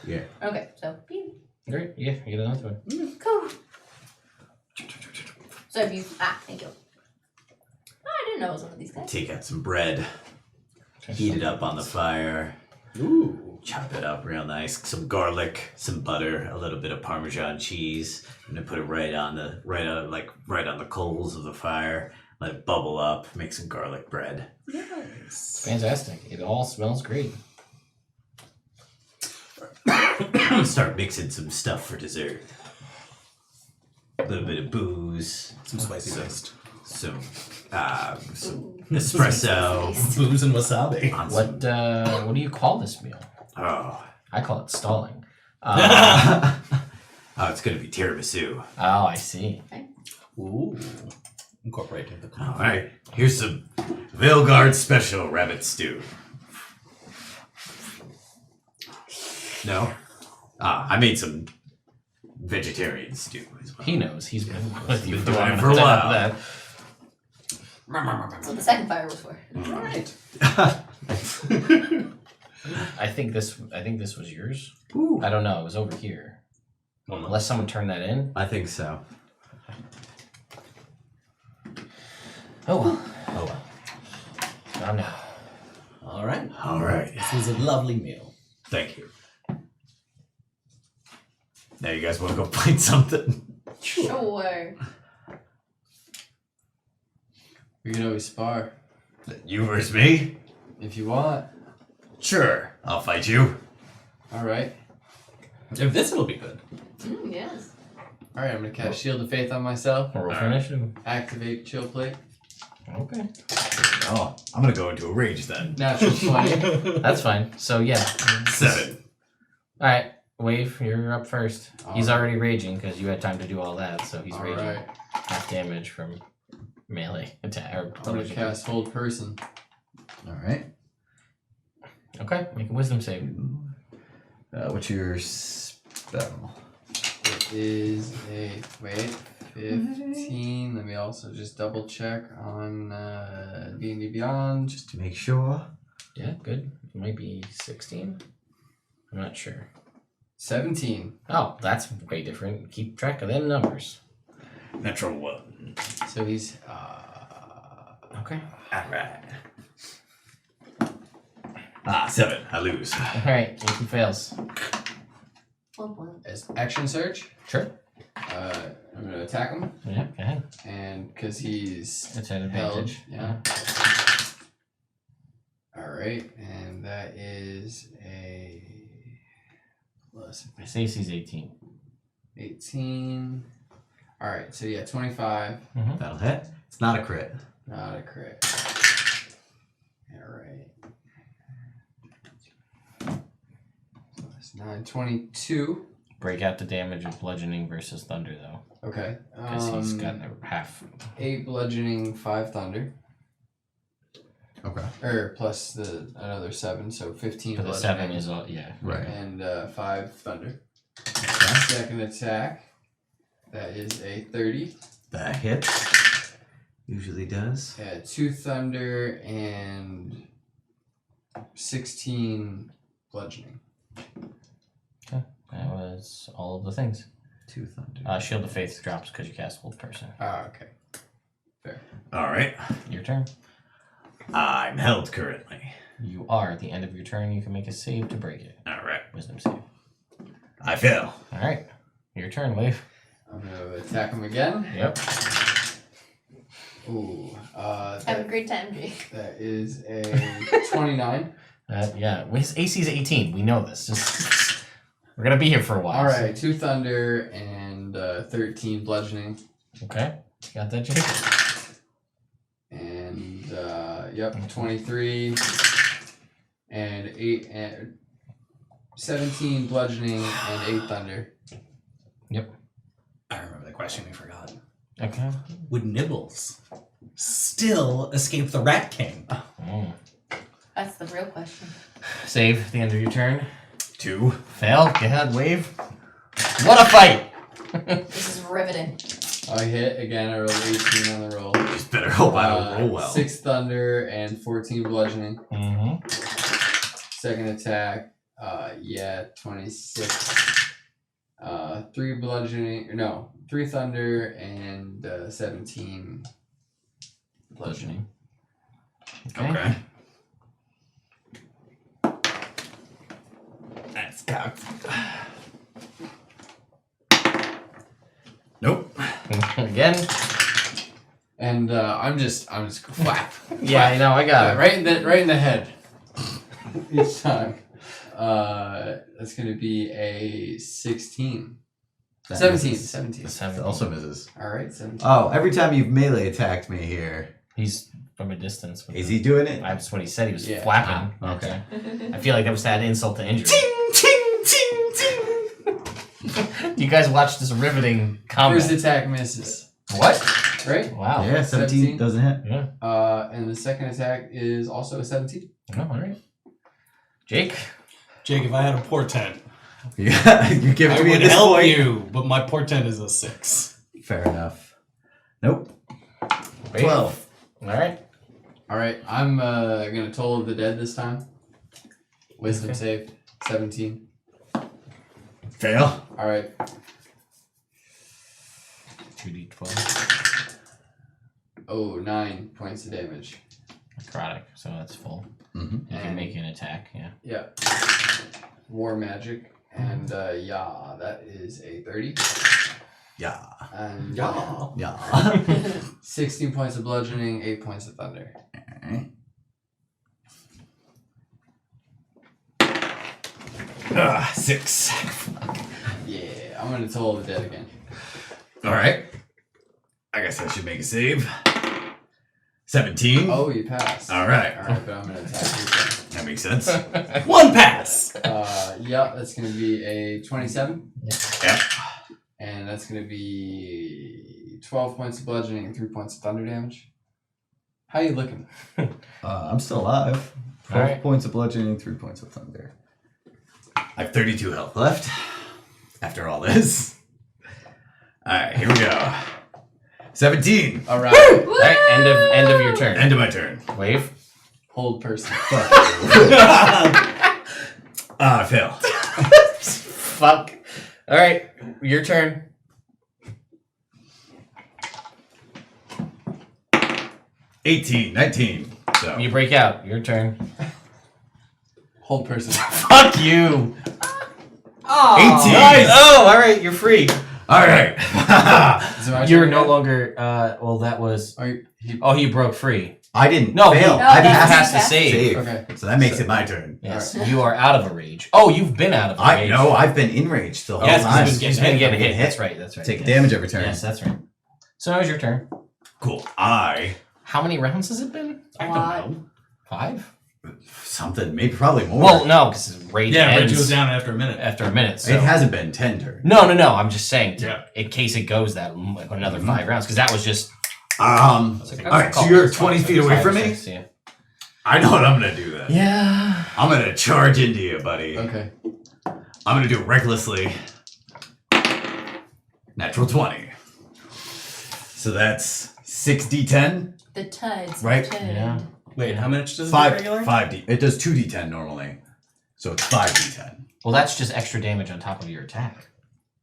Speaker 2: Yeah.
Speaker 4: Okay, so pew.
Speaker 1: Great. Yeah, you get another one.
Speaker 4: Cool. So if you thank you. Oh, I didn't know it was one of these guys.
Speaker 2: Take out some bread. Heat it up on the fire.
Speaker 3: Ooh.
Speaker 2: Chop it up real nice. Some garlic, some butter, a little bit of Parmesan cheese, and then put it right on the coals of the fire. Let it bubble up. Make some garlic bread.
Speaker 3: Nice.
Speaker 1: Fantastic. It all smells great.
Speaker 2: Start mixing some stuff for dessert. A little bit of booze,
Speaker 3: Some spicy paste.
Speaker 2: some espresso.
Speaker 3: Booze and wasabi.
Speaker 2: on some-
Speaker 1: What do you call this meal?
Speaker 2: Oh.
Speaker 1: I call it stalling.
Speaker 2: Oh, it's gonna be tiramisu.
Speaker 1: Oh, I see.
Speaker 3: Ooh. Incorporating the
Speaker 2: All right, here's some Veilguard special rabbit stew. No, I made some vegetarian stew as well.
Speaker 1: He knows. He's been with you
Speaker 2: Been
Speaker 1: for
Speaker 2: doing
Speaker 1: long
Speaker 2: it
Speaker 1: enough
Speaker 2: for a
Speaker 1: to have
Speaker 2: while.
Speaker 1: that.
Speaker 4: That's what the second fire was for.
Speaker 3: Alright.
Speaker 1: I think this was yours.
Speaker 2: Ooh.
Speaker 1: I don't know. It was over here. Unless someone turned that in.
Speaker 2: I think so.
Speaker 1: Oh well.
Speaker 2: Oh well.
Speaker 1: Calm down.
Speaker 3: Alright.
Speaker 2: All right.
Speaker 3: This was a lovely meal.
Speaker 2: Thank you. Now you guys want to go find something?
Speaker 4: Sure.
Speaker 5: We can always spar
Speaker 2: You versus me?
Speaker 5: if you want.
Speaker 2: Sure, I'll fight you.
Speaker 5: All right.
Speaker 3: If this will be good.
Speaker 4: Yes.
Speaker 5: All right. I'm gonna cast Shield of Faith on myself.
Speaker 1: Roll for initiative.
Speaker 5: Activate Chill Plate.
Speaker 1: Okay.
Speaker 2: Oh, I'm gonna go into a rage then.
Speaker 5: Natural 20.
Speaker 1: That's fine. So yeah.
Speaker 2: 7.
Speaker 1: All right. Wave, you're up first. He's
Speaker 5: All
Speaker 1: already raging because you had time to do all that, so he's
Speaker 5: All
Speaker 1: raging.
Speaker 5: right.
Speaker 1: Half damage from melee attack. Or
Speaker 5: I'm gonna cast Hold Person.
Speaker 2: All right.
Speaker 1: Okay, make a wisdom save.
Speaker 2: What's your spell?
Speaker 5: It is a 15. Let me also just double check on D&D Beyond.
Speaker 2: Just to make sure.
Speaker 1: Yeah, good. It might be 16. I'm not sure.
Speaker 5: 17.
Speaker 1: Oh, that's way different. Keep track of them numbers.
Speaker 2: Natural 1.
Speaker 5: So he's
Speaker 1: Okay.
Speaker 2: All right. 7. I lose.
Speaker 1: All right, Ethan fails.
Speaker 4: 1 point.
Speaker 5: as action surge.
Speaker 1: Sure.
Speaker 5: I'm gonna attack him,
Speaker 1: Yeah, go ahead.
Speaker 5: and because he's
Speaker 1: It's an
Speaker 5: held,
Speaker 1: advantage.
Speaker 5: yeah. All right, and that is a plus
Speaker 1: His AC's 18.
Speaker 5: 18. All right, so yeah, 25.
Speaker 2: That'll hit. It's not a crit.
Speaker 5: Not a crit. All right. Plus 9, 22.
Speaker 1: Break out the damage of bludgeoning versus thunder, though,
Speaker 5: Okay.
Speaker 1: because he's got a half.
Speaker 5: 8 bludgeoning, 5 thunder.
Speaker 2: Okay.
Speaker 5: Or plus another 7, so 15
Speaker 1: But the
Speaker 5: bludgeoning.
Speaker 1: 7 is all, yeah.
Speaker 2: Right.
Speaker 5: And 5 thunder. Second attack. That is a 30.
Speaker 2: That hits. Usually does.
Speaker 5: 2 thunder and 16 bludgeoning.
Speaker 1: That was all of the things.
Speaker 2: 2 thunder.
Speaker 1: Shield of Faith drops because you cast Hold Person.
Speaker 5: Ah, okay.
Speaker 2: All right.
Speaker 1: Your turn.
Speaker 2: I'm held currently.
Speaker 1: You are. At the end of your turn, you can make a save to break it.
Speaker 2: All right.
Speaker 1: Wisdom save.
Speaker 2: I fail.
Speaker 1: All right. Your turn, Wave.
Speaker 5: I'm gonna attack him again.
Speaker 1: Yep.
Speaker 5: Ooh.
Speaker 4: Have a great time, Jake.
Speaker 5: That is a 29.
Speaker 1: Yeah. His AC's 18. We know this. Just we're gonna be here for a while.
Speaker 5: All right, 2 thunder and 13 bludgeoning.
Speaker 1: Okay. Got that, Jake?
Speaker 5: And yep, 23 and 8 and 17 bludgeoning and 8 thunder.
Speaker 1: Yep.
Speaker 3: I remember the question we forgot.
Speaker 1: Okay.
Speaker 3: Would Nibbles still escape the Rat King?
Speaker 1: Mm.
Speaker 4: That's the real question.
Speaker 1: Save at the end of your turn.
Speaker 2: 2.
Speaker 1: Fail. Go ahead, wave. What a fight!
Speaker 4: This is riveting.
Speaker 5: I hit again. I rolled 18 on the roll.
Speaker 2: Just better hope I don't roll well.
Speaker 5: 6 thunder and 14 bludgeoning.
Speaker 1: Mm-hmm.
Speaker 5: Second attack, 26. 3 bludgeoning. No, 3 thunder and 17 bludgeoning.
Speaker 2: Okay.
Speaker 3: That's cocked.
Speaker 2: Nope.
Speaker 1: Again.
Speaker 5: And I'm just whap.
Speaker 1: Yeah, I know. I got it.
Speaker 5: Right in the head. Each time. That's gonna be a 16.
Speaker 2: That
Speaker 5: 17.
Speaker 2: misses.
Speaker 5: 17.
Speaker 2: That also misses.
Speaker 5: Alright, 17.
Speaker 2: Oh, every time you've melee attacked me here,
Speaker 1: He's from a distance. With
Speaker 2: is
Speaker 1: the-
Speaker 2: he doing it?
Speaker 1: That's what he said. He was
Speaker 5: Yeah.
Speaker 1: flapping.
Speaker 2: Okay.
Speaker 1: I feel like that was that insult to injury.
Speaker 2: Ting, ting, ting, ting.
Speaker 1: You guys watched this riveting combat.
Speaker 5: First attack misses.
Speaker 1: What?
Speaker 5: Right?
Speaker 1: Wow.
Speaker 2: Yeah, 17 doesn't hit.
Speaker 1: Yeah.
Speaker 5: And the second attack is also a 17.
Speaker 1: Oh, all right. Jake.
Speaker 3: Jake, if I had a portent,
Speaker 2: Yeah, you give it
Speaker 3: I
Speaker 2: to me
Speaker 3: would
Speaker 2: at this
Speaker 3: help
Speaker 2: point.
Speaker 3: you, but my portent is a 6.
Speaker 2: Fair enough. Nope.
Speaker 1: Wait.
Speaker 2: 12.
Speaker 1: All right.
Speaker 5: Alright, I'm gonna Toll of the Dead this time. Wisdom
Speaker 1: Okay.
Speaker 5: save, 17.
Speaker 2: Fail.
Speaker 5: Alright,
Speaker 1: 2d12.
Speaker 5: 9 points of damage.
Speaker 1: Necrotic, so that's full.
Speaker 2: Mm-hmm.
Speaker 1: You can make an attack, yeah.
Speaker 5: Yeah. War magic. And that is a 30.
Speaker 2: Yeah.
Speaker 5: And
Speaker 2: Yeah.
Speaker 5: 16 points of bludgeoning, 8 points of thunder.
Speaker 2: Alright. 6.
Speaker 5: Yeah, I'm gonna Toll of the Dead again.
Speaker 2: Alright. I guess I should make a save. 17.
Speaker 5: Oh, you passed.
Speaker 2: Alright.
Speaker 5: Alright, but I'm gonna attack you again.
Speaker 2: That makes sense.
Speaker 3: One pass!
Speaker 5: That's gonna be a 27.
Speaker 2: Yep.
Speaker 5: And that's gonna be 12 points of bludgeoning and 3 points of thunder damage. How you looking?
Speaker 2: I'm still alive. 12
Speaker 1: Alright.
Speaker 2: points of bludgeoning, 3 points of thunder. I have 32 health left after all this. Alright, here we go. 17.
Speaker 5: Alright.
Speaker 1: All right, end of your turn.
Speaker 2: End of my turn.
Speaker 1: Wave.
Speaker 5: Hold person.
Speaker 2: I fail.
Speaker 1: Fuck. All right, your turn.
Speaker 2: 18, 19. So
Speaker 1: You break out. Your turn.
Speaker 5: Hold person.
Speaker 1: Fuck you.
Speaker 2: 18.
Speaker 1: Nice. Oh, all right. You're free.
Speaker 2: All right.
Speaker 5: Is it my
Speaker 1: You're
Speaker 5: turn
Speaker 1: no
Speaker 5: again?
Speaker 1: longer. Well, that was. Oh, you broke free.
Speaker 2: I didn't
Speaker 1: No,
Speaker 2: fail.
Speaker 1: he
Speaker 2: I
Speaker 4: that's
Speaker 1: has
Speaker 2: passed
Speaker 1: to save.
Speaker 2: save.
Speaker 5: Okay.
Speaker 2: So that makes it my turn.
Speaker 1: Yes, you are out of a rage. Oh, you've been out of a
Speaker 2: I
Speaker 1: rage.
Speaker 2: know. I've been in rage the whole
Speaker 1: Yes,
Speaker 2: time.
Speaker 1: he's been getting hit.
Speaker 2: hit.
Speaker 1: That's right. That's right.
Speaker 2: Take
Speaker 1: yes.
Speaker 2: damage every turn.
Speaker 1: Yes, that's right. So now it's your turn.
Speaker 2: Cool.
Speaker 1: How many rounds has it been?
Speaker 4: A lot.
Speaker 1: 5?
Speaker 2: Something, maybe probably more.
Speaker 1: Well, no, because rage
Speaker 3: Yeah,
Speaker 1: ends
Speaker 3: Rage goes down after a minute.
Speaker 1: after a minute. So.
Speaker 2: It hasn't been 10 turns.
Speaker 1: No. I'm just saying,
Speaker 3: Yeah.
Speaker 1: in case it goes that another 5 rounds, because that was just.
Speaker 2: All right, so you're 20 feet away from me?
Speaker 1: 6, yeah.
Speaker 2: I know what I'm going to do then.
Speaker 1: Yeah.
Speaker 2: I'm going to charge into you, buddy.
Speaker 5: Okay.
Speaker 2: I'm going to do it recklessly. Natural 20. So that's 6d10.
Speaker 4: The tides
Speaker 2: Right.
Speaker 4: turned.
Speaker 1: Yeah.
Speaker 3: Wait, how much does it do regular?
Speaker 2: 5d. It does 2d10 normally. So it's 5d10.
Speaker 1: Well, that's just extra damage on top of your attack.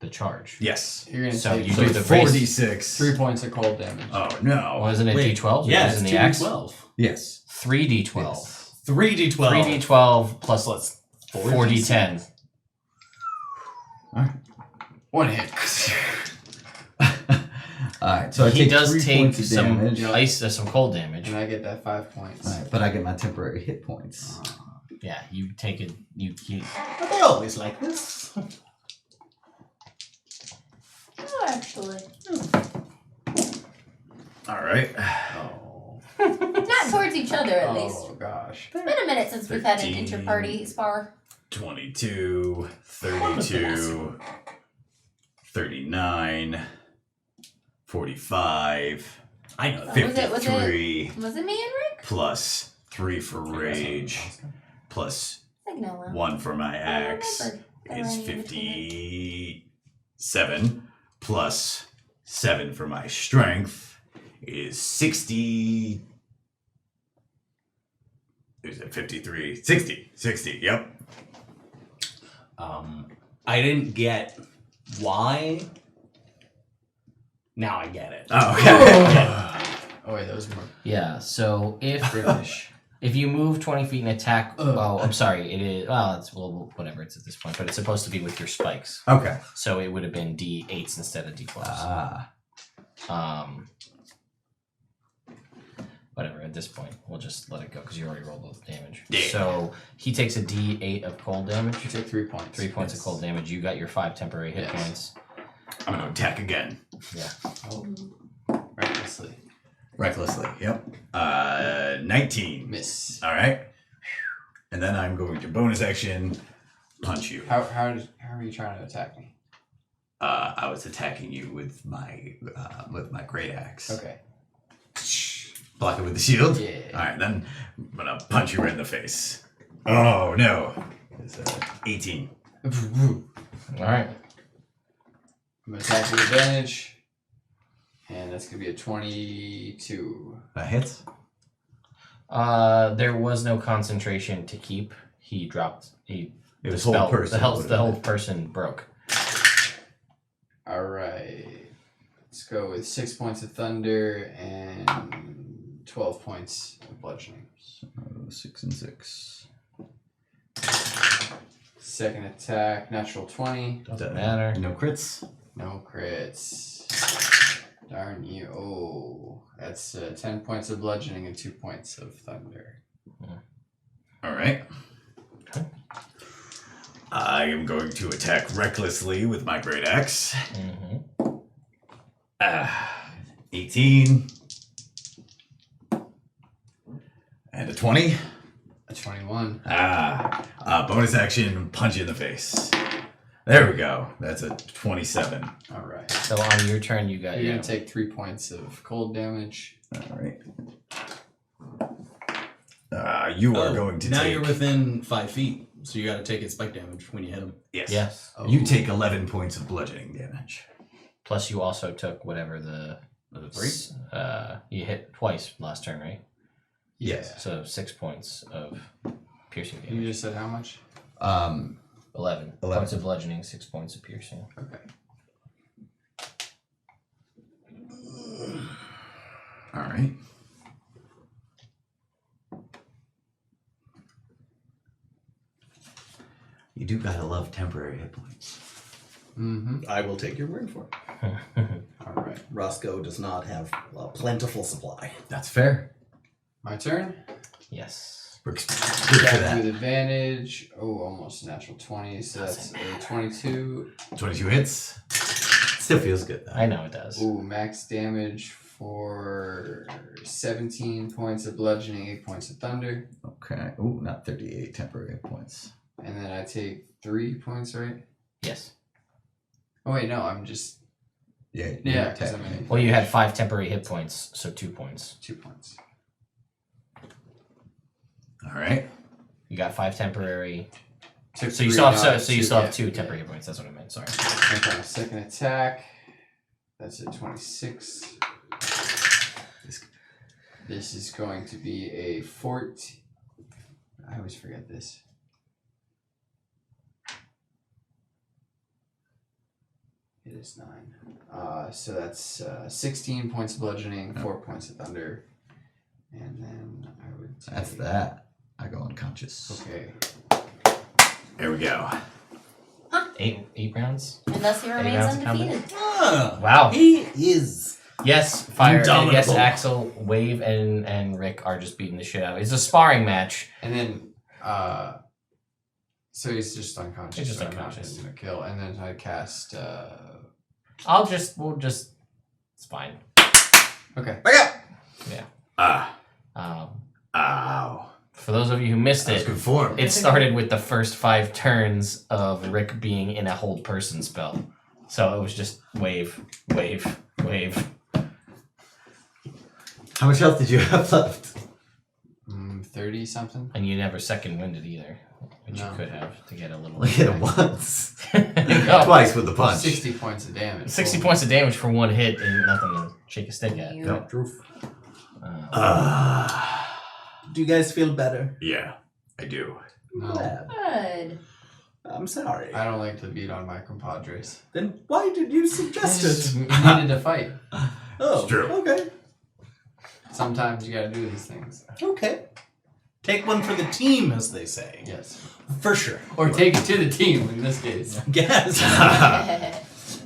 Speaker 1: The charge.
Speaker 2: Yes.
Speaker 5: You're gonna
Speaker 1: So
Speaker 5: take
Speaker 1: you
Speaker 2: So
Speaker 1: do
Speaker 2: it's
Speaker 1: the raise.
Speaker 2: 4d6.
Speaker 5: 3 points of cold damage.
Speaker 2: Oh, no.
Speaker 1: Wasn't it
Speaker 3: Wait,
Speaker 1: D12?
Speaker 3: Yeah,
Speaker 1: Using
Speaker 3: it's
Speaker 1: the axe?
Speaker 3: 2d12.
Speaker 2: Yes.
Speaker 1: 3d12.
Speaker 2: Yes.
Speaker 3: 3d12.
Speaker 1: 3d12 plus let's 4d10.
Speaker 5: One hit.
Speaker 2: Alright, so I
Speaker 1: He
Speaker 2: take
Speaker 1: does
Speaker 2: 3
Speaker 1: take
Speaker 2: points of
Speaker 1: some
Speaker 2: damage.
Speaker 1: some cold damage.
Speaker 5: And I get that 5 points.
Speaker 2: Alright, but I get my temporary hit points.
Speaker 1: Yeah, you take it. You
Speaker 3: But they always like this.
Speaker 4: Oh, actually.
Speaker 2: Alright.
Speaker 5: Oh.
Speaker 4: Not towards each other, at least.
Speaker 5: Oh gosh.
Speaker 4: It's been a minute since we've had an
Speaker 2: 13.
Speaker 4: inter-party spar.
Speaker 2: 22, 32, 39, 45,
Speaker 3: I know that.
Speaker 2: 53,
Speaker 4: Was it me and Rick?
Speaker 2: plus 3 for rage, plus
Speaker 4: I think no one.
Speaker 2: 1 for my axe is 57, plus 7 for my strength is 60. Is it 53? 60, yep.
Speaker 3: I didn't get why. Now I get it.
Speaker 2: Oh, okay.
Speaker 5: Oh wait, that was more
Speaker 1: Yeah, so
Speaker 5: British.
Speaker 1: if you move 20 feet and attack, I'm sorry, it is, it's, well, whatever it's at this point, but it's supposed to be with your spikes.
Speaker 2: Okay.
Speaker 1: So it would have been D8s instead of D12s. Whatever, at this point, we'll just let it go because you already rolled the damage.
Speaker 2: Yeah.
Speaker 1: So he takes a D8 of cold damage.
Speaker 5: You take 3 points.
Speaker 1: 3 points of cold damage. You got your 5 temporary hit
Speaker 5: Yes.
Speaker 1: points.
Speaker 2: I'm going to attack again.
Speaker 1: Yeah.
Speaker 5: Oh. Recklessly.
Speaker 2: Recklessly, yep. 19.
Speaker 5: Miss.
Speaker 2: All right. And then I'm going to bonus action punch you.
Speaker 5: How are you trying to attack me?
Speaker 2: I was attacking you with my great axe.
Speaker 5: Okay.
Speaker 2: Block it with the shield.
Speaker 5: Yeah.
Speaker 2: All right, then I'm gonna punch you right in the face. Oh no! It's 18.
Speaker 1: All right.
Speaker 5: I'm attacking with advantage. And that's gonna be a 22.
Speaker 2: That hits.
Speaker 1: There was no concentration to keep. He dropped.
Speaker 2: It
Speaker 1: The
Speaker 2: was
Speaker 1: spell.
Speaker 2: whole person.
Speaker 1: The whole person broke.
Speaker 5: Alright. Let's go with 6 points of thunder and 12 points of bludgeoning.
Speaker 2: 6 and 6.
Speaker 5: Second attack, natural 20.
Speaker 1: Doesn't matter.
Speaker 2: No crits.
Speaker 5: No crits. Darn you. Oh, that's 10 points of bludgeoning and 2 points of thunder.
Speaker 2: All right.
Speaker 1: Okay.
Speaker 2: I am going to attack recklessly with my great axe.
Speaker 1: Mm-hmm.
Speaker 2: 18. And a 20.
Speaker 5: A 21.
Speaker 2: Bonus action, punch you in the face. There we go. That's a 27.
Speaker 5: Alright.
Speaker 1: So on your turn, you got
Speaker 5: You're going to take 3 points of cold damage.
Speaker 2: All right. You are going to
Speaker 3: now
Speaker 2: take...
Speaker 3: you're within 5 feet, so you got to take his spike damage when you hit him.
Speaker 2: Yes.
Speaker 1: Yes.
Speaker 5: Oh.
Speaker 2: You take 11 points of bludgeoning damage.
Speaker 1: Plus, you also took whatever the
Speaker 3: 3.
Speaker 1: You hit twice last turn, right?
Speaker 5: Yeah.
Speaker 1: So 6 points of piercing
Speaker 5: You
Speaker 1: damage.
Speaker 5: just said how much?
Speaker 1: 11
Speaker 2: 11.
Speaker 1: points of bludgeoning, 6 points of piercing.
Speaker 5: Okay.
Speaker 2: All right. You do gotta love temporary hit points.
Speaker 5: Mm-hmm.
Speaker 3: I will take your word for it.
Speaker 5: Alright.
Speaker 3: Roscoe does not have a plentiful supply.
Speaker 2: That's fair.
Speaker 5: My turn.
Speaker 1: Yes.
Speaker 2: Good for
Speaker 5: Attack
Speaker 2: that.
Speaker 5: with advantage. Oh, almost a natural 20. So that's a 22.
Speaker 2: 22 hits. Still feels good though.
Speaker 1: I know it does.
Speaker 5: Ooh, max damage for 17 points of bludgeoning, 8 points of thunder.
Speaker 2: Okay. Ooh, not 38 temporary hit points.
Speaker 5: And then I take 3 points, right?
Speaker 1: Yes.
Speaker 5: Oh, wait, no, I'm just.
Speaker 2: Yeah.
Speaker 5: Yeah, because I'm in.
Speaker 1: Well, you had 5 temporary hit points, so 2 points.
Speaker 5: 2 points.
Speaker 2: All right.
Speaker 1: You got 5 temporary.
Speaker 5: Took
Speaker 1: So you
Speaker 5: 3,
Speaker 1: still have
Speaker 5: now I
Speaker 1: so you still have
Speaker 5: yeah,
Speaker 1: 2 temporary hit points. That's what I meant. Sorry.
Speaker 5: Okay, second attack. That's a 26. This is going to be a 14. I always forget this. It is 9. So that's 16 points of bludgeoning, 4 points of thunder. And then I would take...
Speaker 2: That's that. I go unconscious.
Speaker 5: Okay.
Speaker 2: There we go.
Speaker 1: 8 rounds.
Speaker 4: And thus he remains
Speaker 1: rounds of combat?
Speaker 4: undefeated.
Speaker 1: Wow.
Speaker 3: He is.
Speaker 1: Yes, Fire. And
Speaker 3: Indomitable.
Speaker 1: yes, Axel, Wave, and Rick are just beating the shit out of it. It's a sparring match.
Speaker 5: And then, so he's just unconscious.
Speaker 1: He's just
Speaker 5: so I'm
Speaker 1: unconscious.
Speaker 5: not gonna kill. And then I cast,
Speaker 1: We'll just, it's fine.
Speaker 5: okay.
Speaker 2: Ow.
Speaker 1: For those of you who missed
Speaker 2: That was
Speaker 1: it,
Speaker 2: good form.
Speaker 1: it started with the first 5 turns of Rick being in a hold person spell. So it was just wave, wave, wave.
Speaker 2: How much health did you have left?
Speaker 5: 30 something.
Speaker 1: And you never second winded either, which
Speaker 5: No.
Speaker 1: you could have to get a little.
Speaker 2: We hit him once.
Speaker 1: No.
Speaker 2: Twice with the punch.
Speaker 5: 60 points of damage.
Speaker 1: 60 points of damage for one hit ain't nothing to shake a stick at.
Speaker 4: Yeah.
Speaker 3: Truth.
Speaker 1: Uh,
Speaker 3: Do you guys feel better?
Speaker 2: Yeah, I do.
Speaker 5: No,
Speaker 4: Good.
Speaker 3: I'm sorry.
Speaker 5: I don't like to beat on my compadres.
Speaker 3: Then why did you suggest it?
Speaker 5: You needed to fight.
Speaker 3: Oh,
Speaker 2: It's true.
Speaker 3: Okay.
Speaker 5: Sometimes you gotta do these things.
Speaker 3: Okay. Take one for the team, as they say.
Speaker 5: Yes.
Speaker 3: For sure.
Speaker 5: Or take it to the team in this case.
Speaker 3: Yes.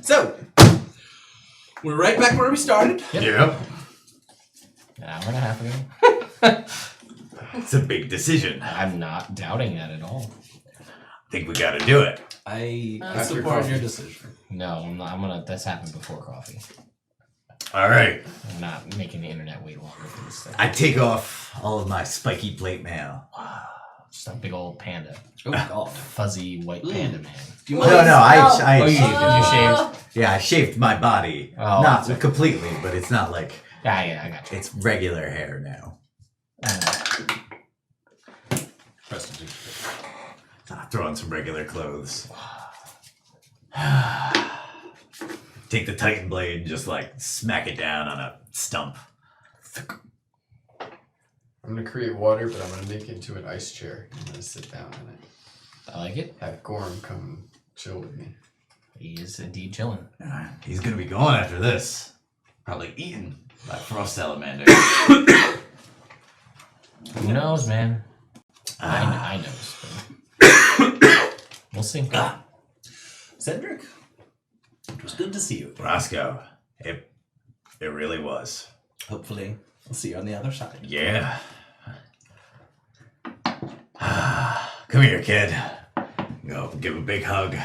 Speaker 3: So, we're right back where we started.
Speaker 2: Yep.
Speaker 1: an hour and a half ago.
Speaker 2: It's a big decision.
Speaker 1: I'm not doubting that at all.
Speaker 2: I think we gotta do it.
Speaker 3: I
Speaker 5: After
Speaker 3: support
Speaker 5: coffee.
Speaker 3: your decision.
Speaker 1: No, I'm not. I'm gonna. That's happened before coffee.
Speaker 2: All right.
Speaker 1: I'm not making the internet wait longer for this thing.
Speaker 2: I take off all of my spiky plate mail.
Speaker 1: Just a big old panda,
Speaker 3: Oh, God.
Speaker 1: fuzzy white panda man.
Speaker 3: Do you
Speaker 2: No,
Speaker 3: mind?
Speaker 2: I
Speaker 1: Oh, you
Speaker 2: shaved
Speaker 1: did.
Speaker 2: it.
Speaker 1: You shaved?
Speaker 2: Yeah, I shaved my body.
Speaker 1: Oh,
Speaker 2: Not
Speaker 1: that's
Speaker 2: completely, but it's not like
Speaker 1: Yeah, I got you.
Speaker 2: it's regular hair now.
Speaker 3: Prestidigitation.
Speaker 2: Throw on some regular clothes. Take the Titan blade and just like smack it down on a stump.
Speaker 5: I'm gonna create water, but I'm gonna make it into an ice chair. I'm gonna sit down in it.
Speaker 1: I like it.
Speaker 5: Have Gorm come chill with me.
Speaker 1: He is indeed chilling.
Speaker 2: He's gonna be going after this. Probably eaten by frost salamander.
Speaker 1: Who knows, man? I know. We'll see.
Speaker 3: Cedric, it was good to see you.
Speaker 2: Roscoe, it really was.
Speaker 3: Hopefully, we'll see you on the other side.
Speaker 2: Yeah. Come here, kid. Go give a big hug.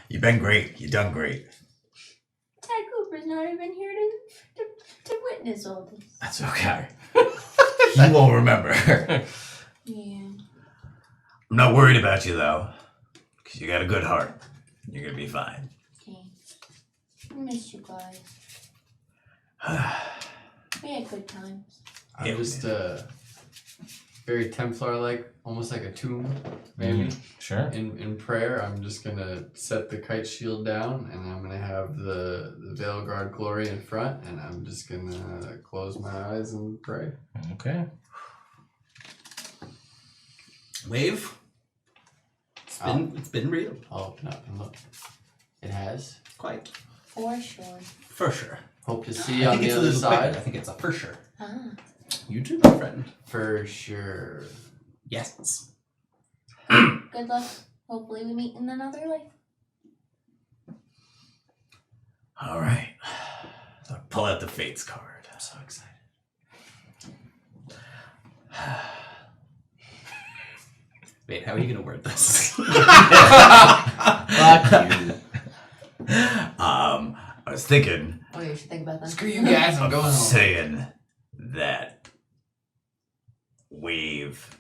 Speaker 2: You've been great. You done great.
Speaker 4: Ted Cooper's not even here to witness all this.
Speaker 2: That's okay. You won't remember.
Speaker 4: Yeah.
Speaker 2: I'm not worried about you though, because you got a good heart. You're gonna be fine.
Speaker 4: Okay. I miss you guys. We had good times.
Speaker 5: I'm
Speaker 2: Yeah,
Speaker 5: just very Templar-like, almost like a tomb, maybe.
Speaker 1: Sure.
Speaker 5: In prayer, I'm just gonna set the kite shield down, and I'm gonna have the Veil Guard Glory in front, and I'm just gonna close my eyes and pray.
Speaker 1: Okay.
Speaker 3: Wave. It's been real.
Speaker 5: I'll open up and look. It has.
Speaker 3: Quite.
Speaker 4: For sure.
Speaker 3: For sure.
Speaker 5: Hope to see you on the
Speaker 3: it's a
Speaker 5: other
Speaker 3: little quicker.
Speaker 5: side.
Speaker 3: I think it's a for sure.
Speaker 4: Ah.
Speaker 3: You too, my friend.
Speaker 5: For sure.
Speaker 3: Yes.
Speaker 4: Good luck. Hopefully we meet in another life.
Speaker 2: All right. So pull out the Fates card. I'm so excited.
Speaker 3: Wait, how are you gonna word this?
Speaker 1: Fuck you.
Speaker 2: I was thinking
Speaker 4: Oh, you should think about that.
Speaker 5: Screw you guys, I'm
Speaker 2: of
Speaker 5: going home.
Speaker 2: saying that Wave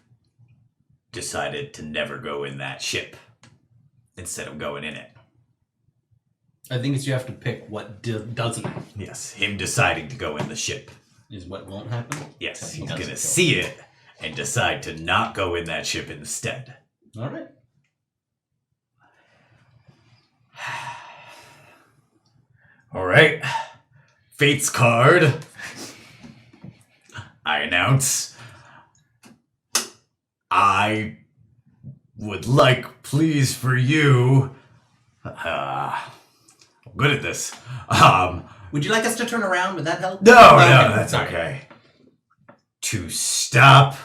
Speaker 2: decided to never go in that ship instead of going in it.
Speaker 3: I think it's you have to pick what doesn't
Speaker 2: Yes, him deciding to go in the ship.
Speaker 3: is what won't happen.
Speaker 2: Yes,
Speaker 1: So he
Speaker 2: he's
Speaker 1: doesn't
Speaker 2: gonna
Speaker 1: go.
Speaker 2: see it and decide to not go in that ship instead.
Speaker 3: All right.
Speaker 2: All right, Fate's card. I announce. I would like, please, for you. I'm good at this.
Speaker 3: Would you like us to turn around? Would that help?
Speaker 2: No,
Speaker 3: Okay,
Speaker 2: that's
Speaker 3: sorry.
Speaker 2: okay. To stop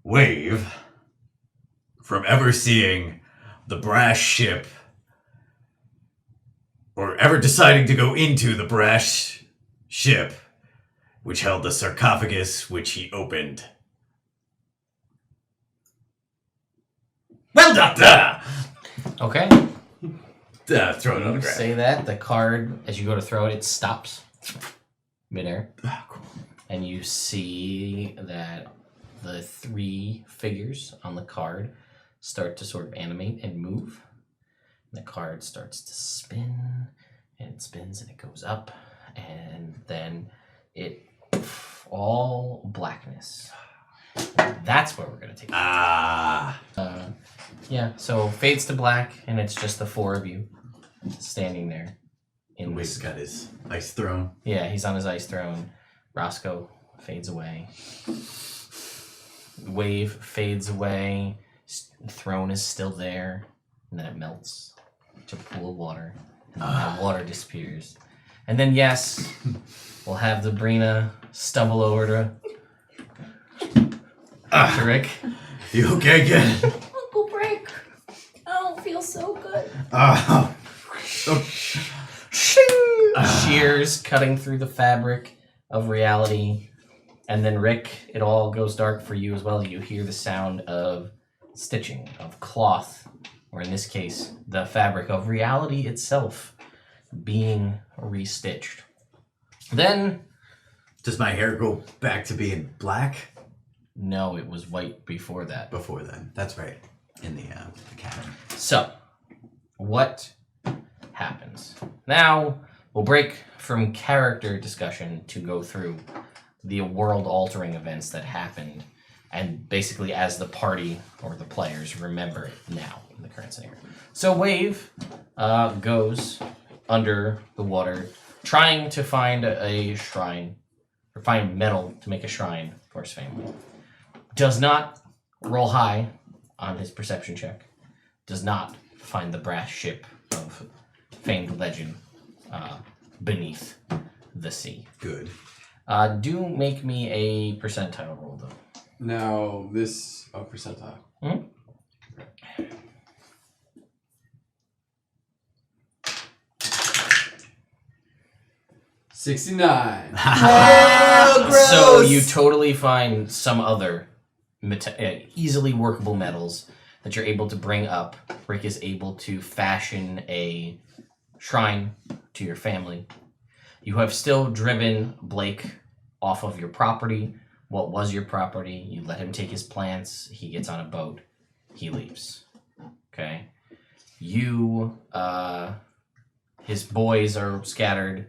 Speaker 2: Wave from ever seeing the brass ship or ever deciding to go into the brass ship which held the sarcophagus which he opened. Well done!
Speaker 1: Okay.
Speaker 2: Throw it on the
Speaker 1: You
Speaker 2: ground.
Speaker 1: say that, the card, as you go to throw it, it stops midair. And you see that the three figures on the card start to sort of animate and move. The card starts to spin, and it spins, and it goes up, and then all blackness. That's where we're gonna take it. Yeah, so fades to black, and it's just the four of you standing there.
Speaker 2: Wave's got his ice throne.
Speaker 1: Yeah, he's on his ice throne. Roscoe fades away. Wave fades away. Throne is still there, and then it melts to a pool of water, and then that water disappears. And then, yes, we'll have the Brina stumble over to Rick.
Speaker 2: You okay again?
Speaker 4: Uncle Brick. I don't feel so good.
Speaker 1: Shears cutting through the fabric of reality. And then, Rick, it all goes dark for you as well. You hear the sound of stitching, of cloth, or in this case, the fabric of reality itself being restitched. Then...
Speaker 2: Does my hair go back to being black?
Speaker 1: No, it was white before that.
Speaker 2: Before then. That's right. In the cabin.
Speaker 1: So, what happens? Now, we'll break from character discussion to go through the world-altering events that happened, and basically as the party, or the players, remember it now in the current scenario. So Wave goes under the water, trying to find a shrine, or find metal to make a shrine for his family. Does not roll high on his perception check. Does not find the brass ship of famed legend beneath the sea.
Speaker 2: Good.
Speaker 1: Do make me a percentile roll, though.
Speaker 5: Now, this... Oh, percentile.
Speaker 1: Hmm?
Speaker 5: 69.
Speaker 2: Oh,
Speaker 1: So you totally find some other easily workable metals that you're able to bring up. Rick is able to fashion a shrine to your family. You have still driven Blake off of your property. What was your property? You let him take his plants. He gets on a boat. He leaves. Okay? You, his boys are scattered.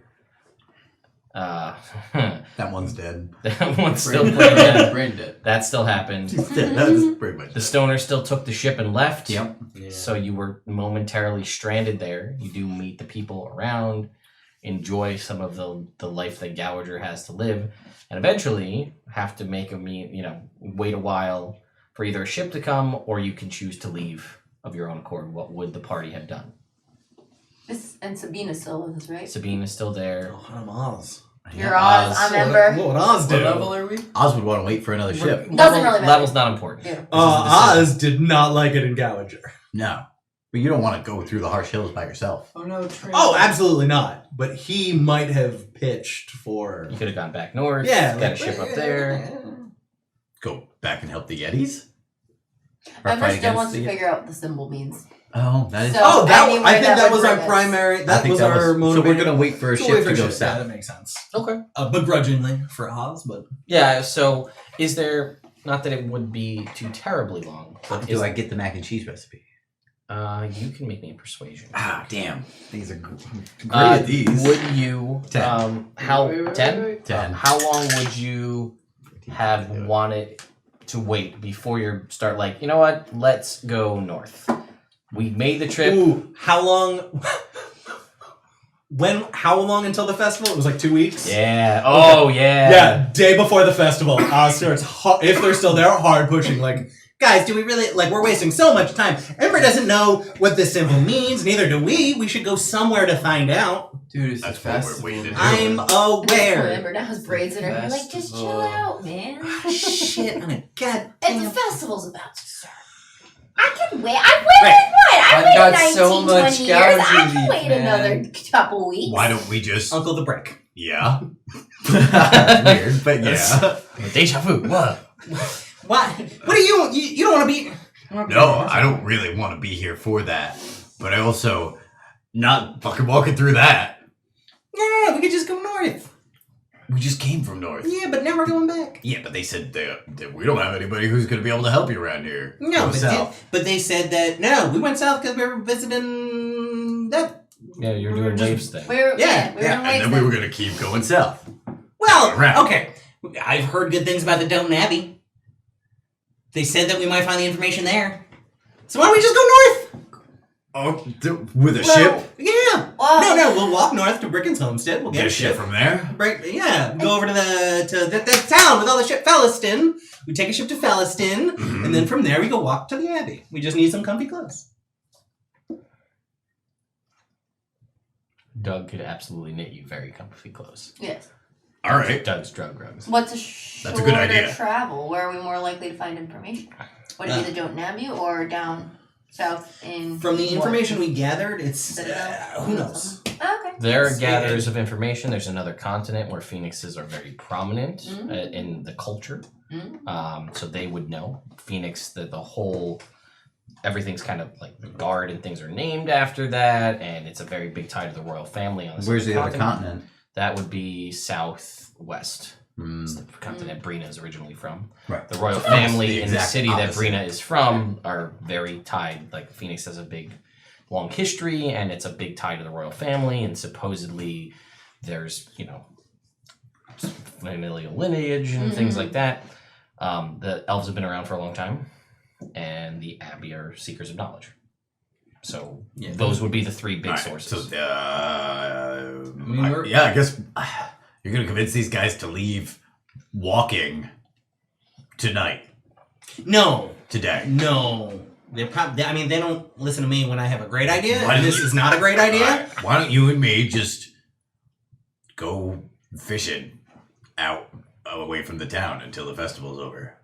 Speaker 2: That one's dead.
Speaker 1: That one's still pretty dead.
Speaker 5: Brain dead.
Speaker 1: That still happened.
Speaker 2: He's dead. That's pretty much
Speaker 1: The stoner still took the ship and left.
Speaker 2: Yep.
Speaker 3: Yeah.
Speaker 1: So you were momentarily stranded there. You do meet the people around, enjoy some of the life that Gouger has to live, and eventually have to make wait a while for either a ship to come, or you can choose to leave of your own accord. What would the party have done?
Speaker 4: And Sabina's still with us, right?
Speaker 1: Sabine is still there.
Speaker 3: Oh, I'm Oz.
Speaker 4: You're Oz, I'm Ember.
Speaker 3: What would Oz do?
Speaker 5: What level are we?
Speaker 2: Oz would want to wait for another ship.
Speaker 4: Doesn't really matter.
Speaker 1: Level's not important.
Speaker 4: Yeah.
Speaker 1: This is a decision.
Speaker 3: Oz did not like it in Gouger.
Speaker 2: No. But you don't want to go through the harsh hills by yourself.
Speaker 5: Oh no, train.
Speaker 3: Oh, absolutely not. But he might have pitched for...
Speaker 1: You could have gone back north.
Speaker 3: Yeah,
Speaker 1: got a ship up there.
Speaker 2: Go back and help the Yetis? Or
Speaker 4: Ember
Speaker 2: fight
Speaker 4: still
Speaker 2: against
Speaker 4: wants to
Speaker 2: the-
Speaker 4: figure out what the symbol means.
Speaker 2: Oh, that is...
Speaker 4: So-
Speaker 3: Oh,
Speaker 4: anywhere
Speaker 3: I think
Speaker 4: that
Speaker 3: that
Speaker 4: would
Speaker 3: was our
Speaker 4: bring us.
Speaker 3: primary...
Speaker 2: I
Speaker 3: That
Speaker 2: think
Speaker 3: was
Speaker 2: that
Speaker 3: our
Speaker 2: So we're
Speaker 3: motivating...
Speaker 2: going to wait for a
Speaker 3: So
Speaker 2: ship
Speaker 3: wait
Speaker 2: to
Speaker 3: for
Speaker 2: go
Speaker 3: ship. Yeah,
Speaker 2: south.
Speaker 3: that makes sense.
Speaker 1: Okay.
Speaker 3: Begrudgingly for Oz, but...
Speaker 1: Yeah, so is there... Not that it would be too terribly long, but
Speaker 2: Do I get the mac and cheese recipe?
Speaker 1: you can make me a persuasion.
Speaker 2: Ah, damn. These are great
Speaker 1: Uh,
Speaker 2: at these.
Speaker 1: Would you
Speaker 2: 10.
Speaker 1: how
Speaker 5: Wait,
Speaker 1: 10?
Speaker 2: 10.
Speaker 1: How long would you have wanted to wait before you start like, you know what, let's go north. We made the trip.
Speaker 3: Ooh, how long... How long until the festival? It was like 2 weeks?
Speaker 1: Yeah. Oh yeah.
Speaker 3: Yeah, day before the festival, Oz starts, if they're still there, hard pushing, like, guys, do we really, like, we're wasting so much time. Ember doesn't know what this symbol means, neither do we. We should go somewhere to find out.
Speaker 5: Dude, it's
Speaker 2: That's
Speaker 5: the
Speaker 2: what we're
Speaker 5: festival.
Speaker 2: waiting to do.
Speaker 3: I'm aware.
Speaker 4: Ember now has braids in her hair. Like, just chill
Speaker 5: Festival.
Speaker 4: out, man.
Speaker 3: Shit, on a
Speaker 4: And the
Speaker 3: goddamn...
Speaker 4: festival's about to start. I can wait. I've waited what?
Speaker 5: I've
Speaker 4: I've
Speaker 5: got
Speaker 4: waited
Speaker 5: so
Speaker 4: 19,
Speaker 5: much
Speaker 4: 20 years. I
Speaker 5: gouging
Speaker 4: can wait
Speaker 5: man.
Speaker 4: another couple weeks.
Speaker 2: Why don't we just...
Speaker 3: Uncle the Brick.
Speaker 2: Yeah. Weird, but yeah.
Speaker 1: Deja vu. What?
Speaker 3: What? What do you don't want to be...
Speaker 2: No, I don't really want to be here for that. But I also... Not fucking walking through that.
Speaker 3: No, we could just go north.
Speaker 2: We just came from north.
Speaker 3: Yeah, but now we're going back.
Speaker 2: Yeah, but they said that we don't have anybody who's going to be able to help you around here.
Speaker 3: No,
Speaker 2: Go south.
Speaker 3: but they said that, no, we went south because we were visiting
Speaker 1: Yeah, you're doing waves thing.
Speaker 4: We were
Speaker 3: Yeah,
Speaker 4: we were in waves
Speaker 2: And then we were gonna keep going south.
Speaker 3: Well,
Speaker 2: Right.
Speaker 3: okay. I've heard good things about the Downton Abbey. They said that we might find the information there. So why don't we just go north?
Speaker 2: Oh, with a ship?
Speaker 3: Yeah.
Speaker 4: Well,
Speaker 3: No, we'll walk north to Bricken's homestead. We'll
Speaker 2: Get
Speaker 3: get
Speaker 2: a ship from there?
Speaker 3: Right, yeah. Go over to the town with all the ship, Felliston. We take a ship to Felliston, and then from there we go walk to the Abbey. We just need some comfy clothes.
Speaker 1: Doug could absolutely knit you very comfy clothes.
Speaker 4: yes.
Speaker 2: All right.
Speaker 1: Doug's drug rugs.
Speaker 4: What's a
Speaker 2: That's a good
Speaker 4: shorter
Speaker 2: idea.
Speaker 4: travel? Where are we more likely to find information? Would it be the Downton Abbey or down south in?
Speaker 3: From the
Speaker 4: what?
Speaker 3: information we gathered, it's
Speaker 4: Citadel?
Speaker 3: who knows.
Speaker 4: Oh, okay.
Speaker 1: There are
Speaker 3: It's-
Speaker 1: gatherers of information. There's another continent where phoenixes are very prominent
Speaker 4: Mm.
Speaker 1: in the culture.
Speaker 4: Mm.
Speaker 1: So they would know. Phoenix, the whole, everything's kind of like the guard and things are named after that, and it's a very big tie to the royal family on the
Speaker 2: Where's the
Speaker 1: southern
Speaker 2: other continent?
Speaker 1: That would be southwest.
Speaker 2: Hmm.
Speaker 1: It's the continent Brina is originally from.
Speaker 2: Right.
Speaker 1: The royal family
Speaker 2: the
Speaker 1: in the
Speaker 2: exact
Speaker 1: city that
Speaker 2: opposite.
Speaker 1: Brina is from are very tied. Like Phoenix has a big, long history, and it's a big tie to the royal family. And supposedly, there's familial lineage and things like that. The elves have been around for a long time, and the Abbey are seekers of knowledge. So
Speaker 3: Yeah.
Speaker 1: those would be the three big
Speaker 2: All right,
Speaker 1: sources.
Speaker 2: So,
Speaker 3: we're-
Speaker 2: I guess you're gonna convince these guys to leave walking tonight,
Speaker 3: No.
Speaker 2: today.
Speaker 3: They they don't listen to me when I have a great idea.
Speaker 2: Why
Speaker 3: And
Speaker 2: don't
Speaker 3: this
Speaker 2: you-
Speaker 3: is not a great idea.
Speaker 2: All right, why don't you and me just go fishing out away from the town until the festival's over?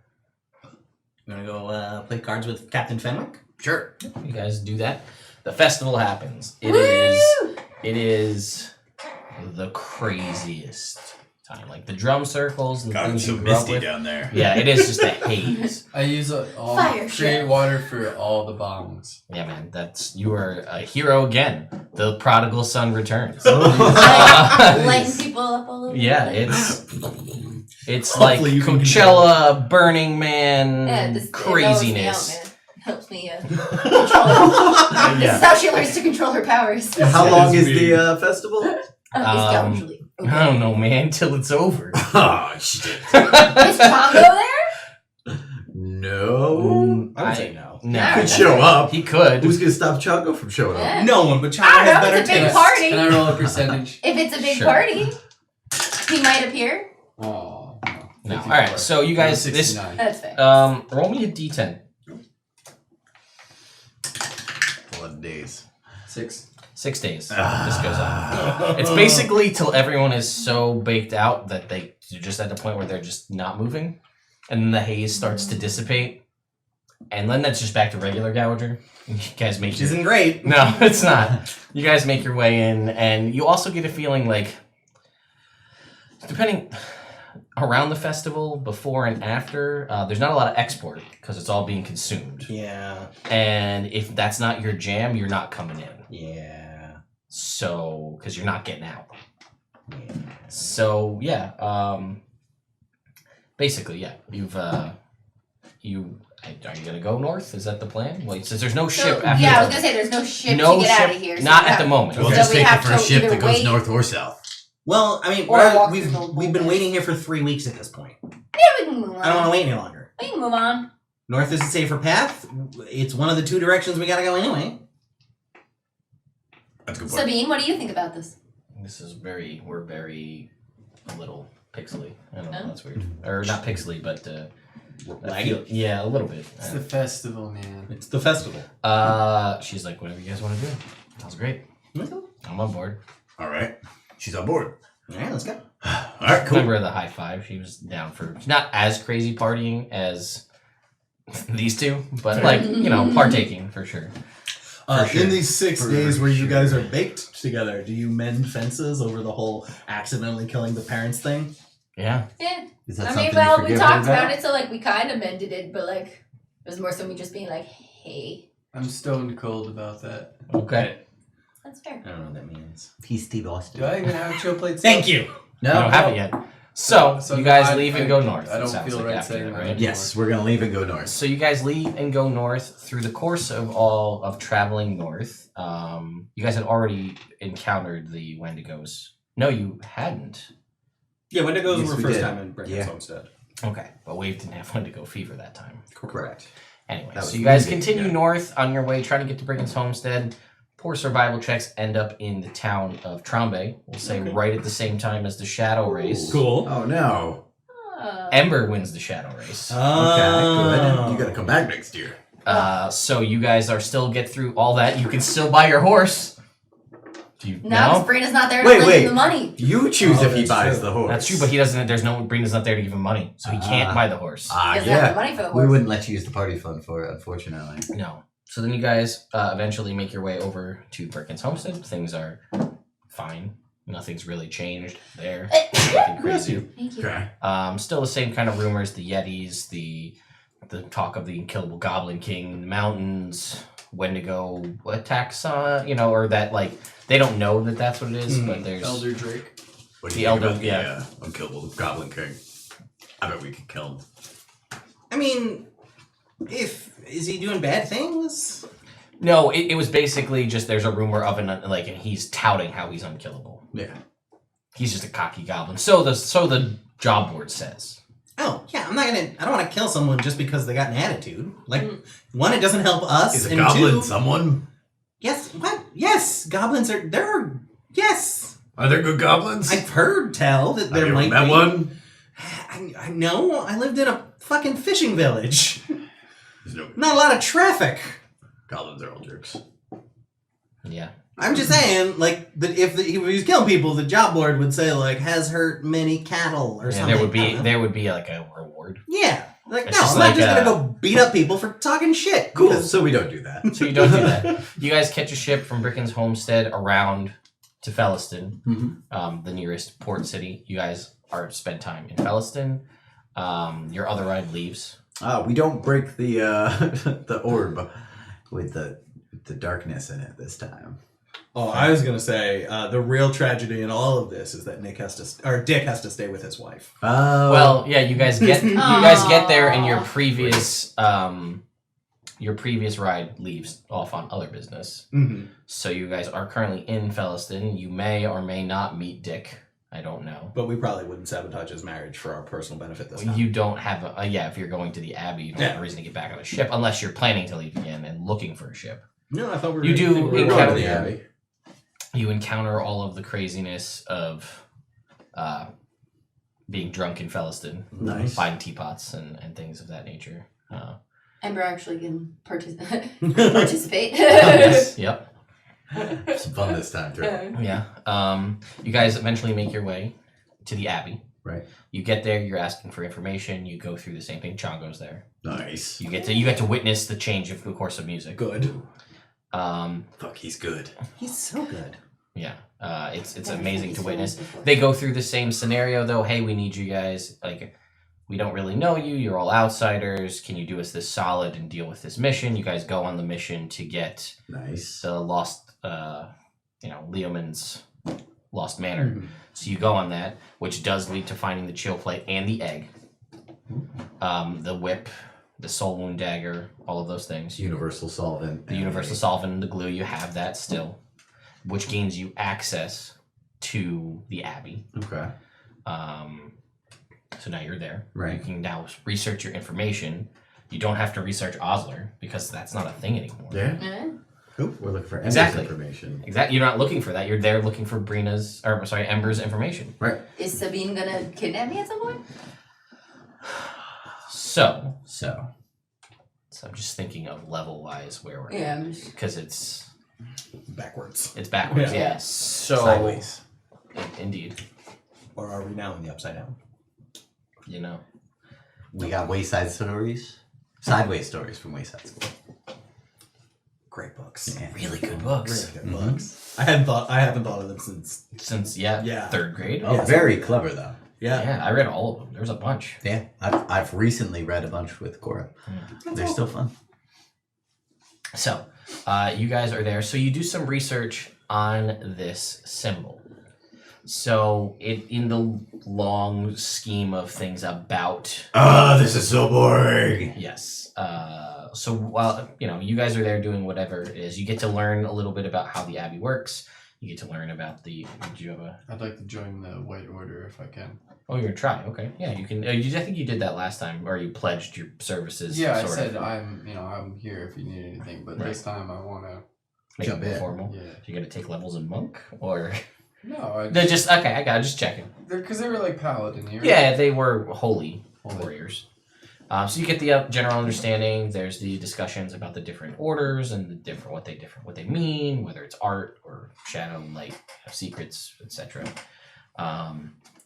Speaker 3: You wanna go play cards with Captain Fenwick?
Speaker 2: Sure.
Speaker 1: You guys do that. The festival happens. It is the craziest time. Like the drum circles and
Speaker 2: God, it's
Speaker 1: things
Speaker 2: so
Speaker 1: you grew up
Speaker 2: misty
Speaker 1: with.
Speaker 2: down there.
Speaker 1: Yeah, it is just a haze.
Speaker 5: I use all
Speaker 4: Fire
Speaker 5: create
Speaker 4: shit.
Speaker 5: water for all the bombs.
Speaker 1: Yeah, man, you are a hero again. The prodigal son returns.
Speaker 4: Lighting people up all over.
Speaker 1: Yeah,
Speaker 4: the place.
Speaker 1: it's like
Speaker 3: Hopefully you can
Speaker 1: Coachella, Burning Man
Speaker 4: It
Speaker 1: craziness.
Speaker 4: helps me control. This
Speaker 1: Yeah.
Speaker 4: is how she learns to control her powers.
Speaker 2: How
Speaker 5: That
Speaker 2: long
Speaker 5: is
Speaker 2: is the festival?
Speaker 4: Usually.
Speaker 1: I don't know, man, till it's over.
Speaker 2: Oh shit!
Speaker 4: Is Congo there?
Speaker 2: No.
Speaker 3: I would say no.
Speaker 1: No,
Speaker 4: Yeah,
Speaker 2: Could show up.
Speaker 1: he could.
Speaker 2: Who's gonna stop Chaco from showing up?
Speaker 4: Yeah.
Speaker 3: No one, but China
Speaker 4: I don't
Speaker 3: has
Speaker 4: know,
Speaker 3: better
Speaker 4: it's a big
Speaker 3: taste.
Speaker 4: party.
Speaker 5: Can I roll a percentage?
Speaker 4: If it's a big
Speaker 1: Sure.
Speaker 4: party, he might appear.
Speaker 5: Oh,
Speaker 1: No.
Speaker 5: 54.
Speaker 1: All right, so you guys, this
Speaker 5: 69.
Speaker 4: That's fair.
Speaker 1: roll me a d10.
Speaker 2: 11 days.
Speaker 5: 6.
Speaker 1: 6 days. This goes on. It's basically till everyone is so baked out that they're just at the point where they're just not moving, and then the haze starts to dissipate, and then that's just back to regular Gouger. You guys make
Speaker 3: Which
Speaker 1: your...
Speaker 3: isn't great.
Speaker 1: No, it's not. You guys make your way in, and you also get a feeling like, depending around the festival, before and after, there's not a lot of export because it's all being consumed.
Speaker 3: Yeah.
Speaker 1: And if that's not your jam, you're not coming in.
Speaker 3: Yeah.
Speaker 1: So, because you're not getting out. So yeah, basically yeah. You've are you gonna go north? Is that the plan? Wait, since there's no ship after.
Speaker 4: Yeah, I was gonna say there's no ship
Speaker 1: no
Speaker 4: to get
Speaker 1: ship,
Speaker 4: out of here. So
Speaker 1: not
Speaker 4: we
Speaker 1: at the
Speaker 4: have-
Speaker 1: moment.
Speaker 2: We'll
Speaker 4: So
Speaker 2: just
Speaker 4: we
Speaker 2: take
Speaker 4: have
Speaker 2: the first
Speaker 4: to
Speaker 2: ship
Speaker 4: either
Speaker 2: that goes
Speaker 4: wait-
Speaker 2: north or south.
Speaker 3: Well, I mean,
Speaker 4: Or walk through the
Speaker 3: we've been
Speaker 4: wilderness.
Speaker 3: waiting here for 3 weeks at this point.
Speaker 4: Yeah, we can move on.
Speaker 3: I don't want to wait any longer.
Speaker 4: We can move on.
Speaker 3: North is a safer path. It's one of the two directions we gotta go anyway.
Speaker 2: That's a good point.
Speaker 4: Sabine, what do you think about this?
Speaker 1: This is we're very a little pixely. I don't know.
Speaker 4: Oh.
Speaker 1: That's weird. Or not pixely, but I feel,
Speaker 3: Laggy.
Speaker 1: yeah, a little bit.
Speaker 5: It's the festival, man.
Speaker 3: It's the festival.
Speaker 1: She's like, whatever you guys want to do. Sounds great. I'm on board.
Speaker 2: All right. She's on board.
Speaker 3: All right, let's go.
Speaker 2: All right, cool.
Speaker 1: Remember the high five? She was down for not as crazy partying as these two, but like partaking for sure. For sure.
Speaker 3: In these 6
Speaker 2: For
Speaker 3: days where you
Speaker 2: sure.
Speaker 3: guys are baked together, do you mend fences over the whole accidentally killing the parents thing?
Speaker 1: Yeah.
Speaker 4: Yeah.
Speaker 2: Is that
Speaker 4: I
Speaker 2: something
Speaker 4: mean,
Speaker 2: you
Speaker 4: well, we
Speaker 2: forgive
Speaker 4: talked
Speaker 2: her
Speaker 4: about it, so like we kind of mended it, but like it was more so me just being like, hey,
Speaker 5: I'm stone cold about that.
Speaker 1: Okay.
Speaker 4: that's fair.
Speaker 3: I don't know what that means.
Speaker 2: He's Steve Austin.
Speaker 5: Do I even have chill plates?
Speaker 3: Thank you.
Speaker 1: I don't have it yet. So you guys leave and go
Speaker 5: I
Speaker 1: north.
Speaker 5: don't
Speaker 1: it sounds
Speaker 5: feel
Speaker 1: like
Speaker 5: right
Speaker 1: after
Speaker 5: saying
Speaker 1: that,
Speaker 5: that.
Speaker 1: right?
Speaker 2: Yes, we're gonna leave and go north.
Speaker 1: So you guys leave and go north. Through the course of all of traveling north, you guys had already encountered the Wendigos. No, you hadn't.
Speaker 3: Yeah, Wendigos
Speaker 2: Yes,
Speaker 3: were
Speaker 2: we
Speaker 3: first
Speaker 2: did.
Speaker 3: time in Brandon's
Speaker 2: Yeah.
Speaker 3: homestead.
Speaker 1: Okay, but Wave didn't have Wendigo fever that time.
Speaker 2: Correct.
Speaker 1: Anyway,
Speaker 2: That
Speaker 1: so
Speaker 2: was
Speaker 1: you guys
Speaker 2: leaving,
Speaker 1: continue
Speaker 2: yeah.
Speaker 1: north on your way, trying to get to Brigand's homestead. Poor survival checks end up in the town of Trombe. We'll say
Speaker 3: Okay.
Speaker 1: right at the same time as the Shadow Race.
Speaker 3: Cool.
Speaker 2: Oh no.
Speaker 1: Ember wins the Shadow Race.
Speaker 2: Okay, good. You gotta
Speaker 3: Oh.
Speaker 2: come back next year.
Speaker 1: So you guys are still get through all that. You can still buy your horse. Do you
Speaker 4: Now
Speaker 1: know?
Speaker 4: Brina's not there to
Speaker 2: Wait,
Speaker 4: lend
Speaker 2: wait.
Speaker 4: him the money.
Speaker 2: You choose
Speaker 3: Oh,
Speaker 2: if he
Speaker 3: that's
Speaker 2: buys
Speaker 3: true.
Speaker 2: the horse.
Speaker 1: That's true, but he doesn't. There's no Brina's not there to give him money, so he can't
Speaker 2: Ah.
Speaker 1: buy the horse.
Speaker 4: He
Speaker 2: Ah,
Speaker 4: doesn't have the
Speaker 2: yeah.
Speaker 4: money for the
Speaker 2: We
Speaker 4: horse.
Speaker 2: wouldn't let you use the party fund for it, unfortunately.
Speaker 1: No. So then you guys eventually make your way over to Bricken's homestead. Things are fine. Nothing's really changed there. Nothing crazy.
Speaker 4: Thank you.
Speaker 2: Okay.
Speaker 1: Still the same kind of rumors. The Yetis, the talk of the unkillable Goblin King in the mountains, Wendigo attacks, or that like they don't know that that's what it is, but there's
Speaker 5: Elder Drake.
Speaker 2: What do
Speaker 1: The
Speaker 2: you think
Speaker 1: elder-
Speaker 2: about
Speaker 1: yeah.
Speaker 2: the unkillable Goblin King? I bet we could kill him.
Speaker 3: I mean, is he doing bad things?
Speaker 1: no. It was basically just there's a rumor of and he's touting how he's unkillable.
Speaker 2: Yeah.
Speaker 1: He's just a cocky goblin. So the job board says.
Speaker 3: Oh, yeah, I don't want to kill someone just because they got an attitude. Like, one, it doesn't help us,
Speaker 2: Is a
Speaker 3: and
Speaker 2: goblin
Speaker 3: two,
Speaker 2: someone?
Speaker 3: yes, what? Yes, goblins yes.
Speaker 2: Are there good goblins?
Speaker 3: I've heard tell that there
Speaker 2: Have you
Speaker 3: might
Speaker 2: met
Speaker 3: be.
Speaker 2: one?
Speaker 3: I know, I lived in a fucking fishing village.
Speaker 2: There's no
Speaker 3: Not a lot of traffic.
Speaker 2: goblins are all jerks.
Speaker 1: Yeah.
Speaker 3: I'm just saying, like, that if he was killing people, the job board would say, like, has hurt many cattle or
Speaker 1: Yeah,
Speaker 3: something.
Speaker 1: there would be like a reward.
Speaker 3: Yeah. Like,
Speaker 1: It's
Speaker 3: no,
Speaker 1: just
Speaker 3: I'm not
Speaker 1: like,
Speaker 3: just gonna go beat up people for talking shit.
Speaker 2: Cool.
Speaker 3: because-
Speaker 2: So we don't do that.
Speaker 1: So you don't do that. You guys catch a ship from Bricken's homestead around to Felliston, the nearest port city. You guys spend time in Felliston. Your other ride leaves.
Speaker 2: We don't break the the orb with the darkness in it this time.
Speaker 3: Oh, I was gonna say the real tragedy in all of this is that Dick has to stay with his wife.
Speaker 2: Oh.
Speaker 1: Well, yeah, you guys get there, and your previous ride leaves off on other business.
Speaker 3: Mm-hmm.
Speaker 1: So you guys are currently in Felliston. You may or may not meet Dick. I don't know.
Speaker 3: But we probably wouldn't sabotage his marriage for our personal benefit this time.
Speaker 1: You don't have if you're going to the Abbey, you don't have a reason to get back on a ship unless you're planning to leave again and looking for a ship.
Speaker 3: No, I thought we were.
Speaker 1: You do
Speaker 3: we were
Speaker 2: We're
Speaker 1: encounter-
Speaker 2: going
Speaker 3: going
Speaker 2: to
Speaker 3: to
Speaker 2: the
Speaker 3: the
Speaker 2: Abbey.
Speaker 1: You encounter all of the craziness of being drunk in Felliston,
Speaker 2: Nice.
Speaker 1: buying teapots and things of that nature.
Speaker 4: Ember actually can participate.
Speaker 1: Yes, yep.
Speaker 2: Some fun this time too.
Speaker 1: Yeah. You guys eventually make your way to the Abbey.
Speaker 2: Right.
Speaker 1: You get there. You're asking for information. You go through the same thing. Chongo's there.
Speaker 2: Nice.
Speaker 1: You get to witness the change of the course of music.
Speaker 3: Good.
Speaker 2: Fuck, he's good.
Speaker 3: He's so good.
Speaker 1: Yeah. It's amazing to witness. They go through the same scenario though. Hey, we need you guys. Like, we don't really know you. You're all outsiders. Can you do us this solid and deal with this mission? You guys go on the mission to get
Speaker 2: Nice.
Speaker 1: the lost, Leoman's lost manor.
Speaker 3: Mhm.
Speaker 1: So you go on that, which does lead to finding the chill plate and the egg, the whip, the soul wound dagger, all of those things.
Speaker 2: Universal solvent.
Speaker 1: The universal solvent and the glue, you have that still, which gains you access to the Abbey.
Speaker 2: Okay.
Speaker 1: So now you're there.
Speaker 2: Right.
Speaker 1: You can now research your information. You don't have to research Osler because that's not a thing anymore.
Speaker 2: Yeah.
Speaker 4: Eh?
Speaker 2: We're looking for Ember's
Speaker 1: Exactly.
Speaker 2: information.
Speaker 1: Exactly. You're not looking for that. You're there looking for Ember's information.
Speaker 2: Right.
Speaker 4: Is Sabine gonna kidnap me at some point?
Speaker 1: So I'm just thinking of level wise where we're
Speaker 4: Yeah,
Speaker 1: at
Speaker 4: I'm just.
Speaker 1: because it's
Speaker 3: Backwards.
Speaker 1: backwards.
Speaker 3: Yeah.
Speaker 1: Yeah. So
Speaker 2: Sideways.
Speaker 1: Indeed.
Speaker 3: Or are we now in the upside down?
Speaker 1: You know.
Speaker 2: We got Wayside Stories. Sideways Stories from Wayside School.
Speaker 3: Great books.
Speaker 2: Yeah.
Speaker 1: Really good books.
Speaker 3: Really good books. I haven't thought of them since.
Speaker 1: Since
Speaker 3: Yeah.
Speaker 1: third grade.
Speaker 2: Oh,
Speaker 3: Yeah.
Speaker 2: very clever though.
Speaker 1: Yeah, I read all of them. There's a bunch.
Speaker 2: Yeah, I've recently read a bunch with Cora. They're still fun.
Speaker 1: So, you guys are there. So you do some research on this symbol. So, in the long scheme of things about
Speaker 2: This is so boring.
Speaker 1: yes, so while you guys are there doing whatever it is, you get to learn a little bit about how the Abbey works. You get to learn about the. Do you have a?
Speaker 5: I'd like to join the White Order if I can.
Speaker 1: Oh, you're gonna try. Okay, yeah, you can. I think you did that last time, or you pledged your services.
Speaker 5: Yeah, I
Speaker 1: sort
Speaker 5: said
Speaker 1: of.
Speaker 5: I'm here if you need anything, but this time I want to.
Speaker 1: Make
Speaker 2: Jump
Speaker 1: it more
Speaker 2: in.
Speaker 1: formal.
Speaker 5: Yeah.
Speaker 1: You're gonna take levels in monk, or
Speaker 5: No,
Speaker 1: they're just okay. I got just checking.
Speaker 5: because they were like paladin here.
Speaker 1: Yeah, they were holy warriors. So you get the general understanding. There's the discussions about the different orders and the what they mean, whether it's art or shadow, light, secrets, etc.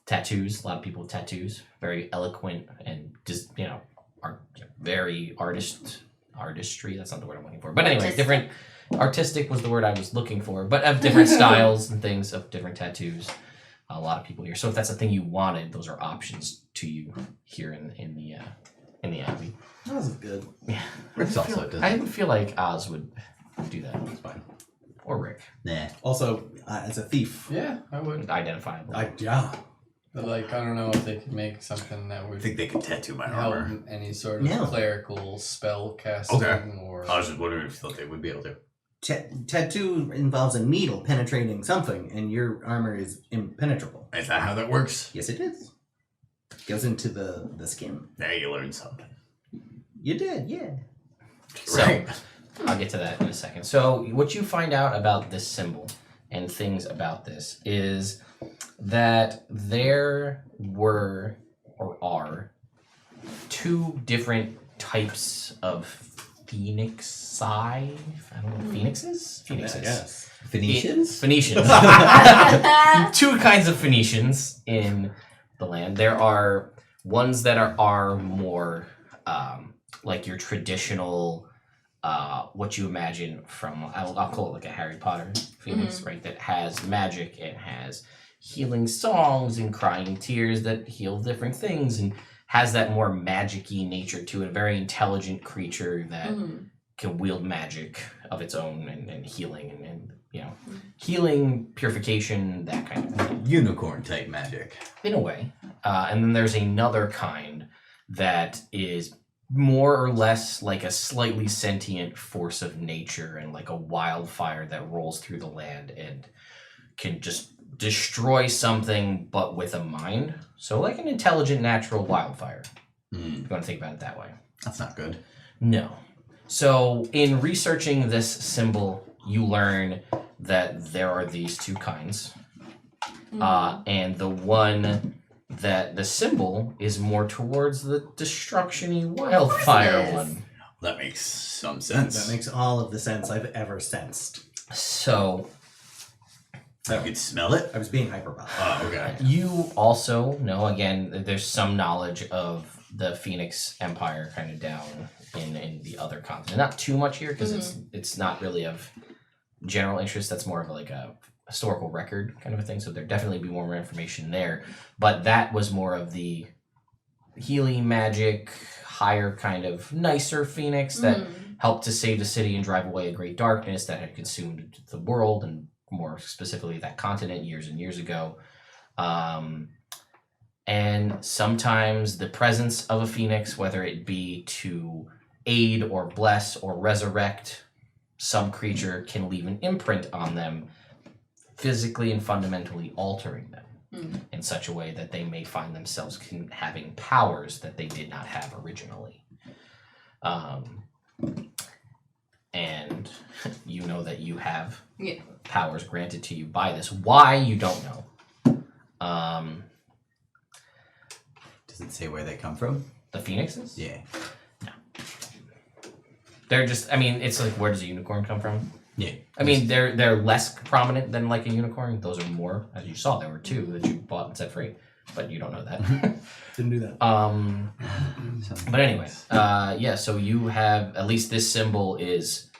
Speaker 1: Tattoos. A lot of people with tattoos, very eloquent and just are very artistry. That's not the word I'm looking for. But anyway, different. Artistic was the word I was looking for, but of different styles and things of different tattoos. A lot of people here. So if that's the thing you wanted, those are options to you here in the Abbey.
Speaker 3: That was good.
Speaker 1: Yeah,
Speaker 2: Rick's also
Speaker 1: I didn't feel like Oz would do that. It's fine. Or Rick.
Speaker 2: Nah.
Speaker 3: Also, as a thief,
Speaker 5: Yeah, I would.
Speaker 1: Identifiable.
Speaker 3: yeah.
Speaker 5: But like, I don't know if they could make something that
Speaker 2: I
Speaker 5: would
Speaker 2: think they could tattoo my
Speaker 5: help
Speaker 2: armor.
Speaker 5: any sort of
Speaker 3: No.
Speaker 5: clerical spell casting or.
Speaker 2: I was just wondering if you thought they would be able to.
Speaker 3: Tattoo involves a needle penetrating something, and your armor is impenetrable.
Speaker 2: Is that how that works?
Speaker 3: Yes, it is. Goes into the skin.
Speaker 2: Now you learned something.
Speaker 3: You did, yeah.
Speaker 1: So, I'll get to that in a second. So, what you find out about this symbol and things about this is that there were or are two different types of phoenixi. I don't know, phoenixes? Phoenixes.
Speaker 3: Yes.
Speaker 2: Phoenicians?
Speaker 1: Phoenicians. Two kinds of Phoenicians in the land. There are ones that are more like your traditional, what you imagine from, I'll call it like a Harry Potter Phoenix, right? That has magic and has healing songs and crying tears that heal different things and has that more magic-y nature to it. A very intelligent creature that can wield magic of its own and healing and healing, purification, that kind of thing.
Speaker 2: Unicorn type magic.
Speaker 1: In a way. And then there's another kind that is more or less like a slightly sentient force of nature and like a wildfire that rolls through the land and can just destroy something but with a mind. So like an intelligent natural wildfire. If you want to think about it that way.
Speaker 2: That's not good.
Speaker 1: No. So in researching this symbol, you learn that there are these two kinds. And the one that the symbol is more towards the destruction-y wildfire
Speaker 4: it is.
Speaker 1: one.
Speaker 2: That makes some sense.
Speaker 3: That makes all of the sense I've ever sensed.
Speaker 1: So
Speaker 2: You could smell it?
Speaker 3: I was being hyperbolic.
Speaker 2: Oh, okay.
Speaker 1: you also know, again, that there's some knowledge of the Phoenix Empire kind of down in the other continent. Not too much here because it's not really of general interest. That's more of like a historical record kind of a thing. So there'd definitely be more information there. But that was more of the healing magic, higher kind of nicer Phoenix that helped to save the city and drive away a great darkness that had consumed the world and more specifically that continent years and years ago. And sometimes the presence of a phoenix, whether it be to aid or bless or resurrect some creature, can leave an imprint on them, physically and fundamentally altering them in such a way that they may find themselves having powers that they did not have originally. And you know that you have powers granted to you by this. Why, you don't know.
Speaker 2: Does it say where they come from?
Speaker 1: The phoenixes?
Speaker 2: Yeah.
Speaker 1: They're just, I mean, it's like, where does a unicorn come from?
Speaker 2: Yeah.
Speaker 1: I mean, they're less prominent than like a unicorn. Those are more, as you saw, there were two that you bought and set free, but you don't know that.
Speaker 3: Didn't do that.
Speaker 1: But anyway, yeah, so you have, at least this symbol is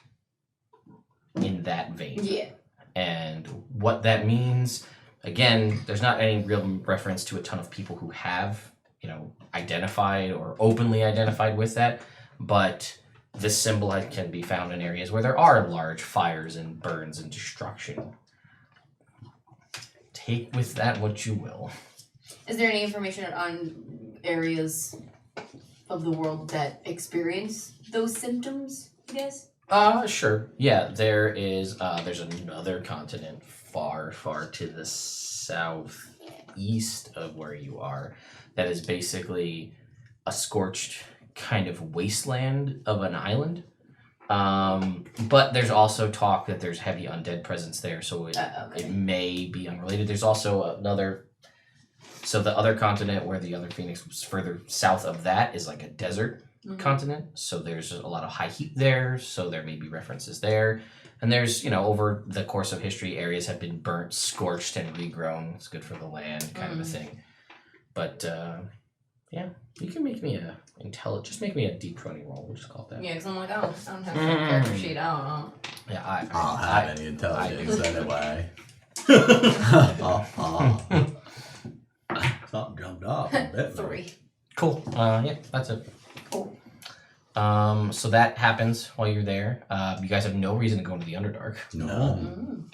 Speaker 1: in that vein.
Speaker 4: Yeah.
Speaker 1: And what that means, again, there's not any real reference to a ton of people who have, identified or openly identified with that, but this symbol can be found in areas where there are large fires and burns and destruction take with that what you will.
Speaker 4: Is there any information on areas of the world that experience those symptoms, you guys?
Speaker 1: Sure. Yeah, there's another continent far, far to the southeast of where you are that is basically a scorched kind of wasteland of an island. But there's also talk that there's heavy undead presence there, so it may be unrelated. There's also so the other continent where the other phoenix was further south of that is like a desert continent, so there's a lot of high heat there, so there may be references there. And there's, over the course of history, areas have been burnt, scorched, and regrown. It's good for the land, kind of a thing. But, yeah, you can make me just make me a D20 roll, we'll just call it that.
Speaker 4: Yeah, because I'm like, I don't have a character sheet, I don't know.
Speaker 1: Yeah,
Speaker 2: I don't have any intelligence anyway.
Speaker 3: Something jumped off. I bet.
Speaker 4: 3.
Speaker 1: Cool. Yeah, that's it.
Speaker 4: Cool.
Speaker 1: So that happens while you're there. You guys have no reason to go into the Underdark.
Speaker 2: No.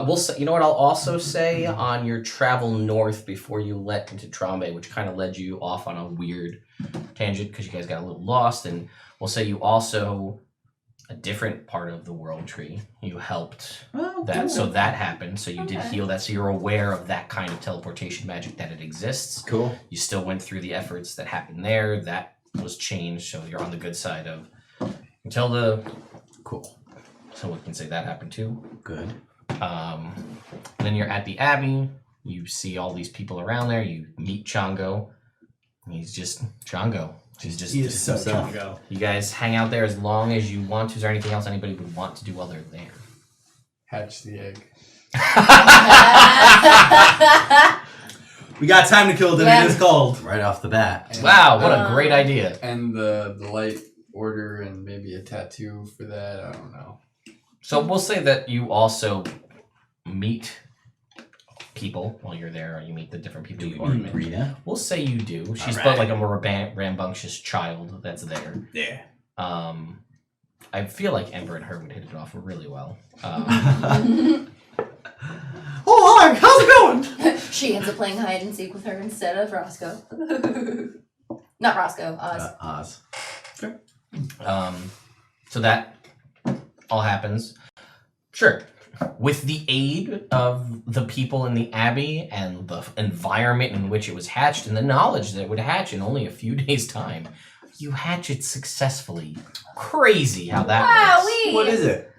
Speaker 1: We'll say, you know what I'll also say on your travel north before you let into Trombe, which kind of led you off on a weird tangent because you guys got a little lost, and we'll say you also, a different part of the world tree, you helped that, so that happened, so you did heal that, so you're aware of that kind of teleportation magic, that it exists.
Speaker 2: Cool.
Speaker 1: You still went through the efforts that happened there, that was changed, so you're on the good side of until the
Speaker 2: cool.
Speaker 1: So we can say that happened too.
Speaker 2: Good.
Speaker 1: Then you're at the Abbey. You see all these people around there. You meet Chongo. He's just Chongo.
Speaker 3: He is so
Speaker 2: himself.
Speaker 3: Chongo.
Speaker 1: You guys hang out there as long as you want to. Is there anything else anybody would want to do while they're there?
Speaker 5: Hatch the egg.
Speaker 3: We got time to kill. Then it is cold.
Speaker 2: Right off the bat.
Speaker 1: Wow, what a great idea.
Speaker 5: And the light order and maybe a tattoo for that. I don't know.
Speaker 1: So we'll say that you also meet people while you're there, or you meet the different people you already met.
Speaker 2: Rita?
Speaker 1: We'll say you do. She's
Speaker 2: All
Speaker 1: but
Speaker 2: right.
Speaker 1: like a more rambunctious child that's there.
Speaker 3: Yeah.
Speaker 1: I feel like Ember and her would hit it off really well.
Speaker 2: Oh, hi, how's it going?
Speaker 4: She ends up playing hide and seek with her instead of Roscoe. Not Roscoe, Oz.
Speaker 2: Oz.
Speaker 1: So that all happens. Sure. With the aid of the people in the Abbey and the environment in which it was hatched and the knowledge that it would hatch in only a few days' time, you hatch it successfully. Crazy how that works.
Speaker 4: Wowee!
Speaker 2: What is it?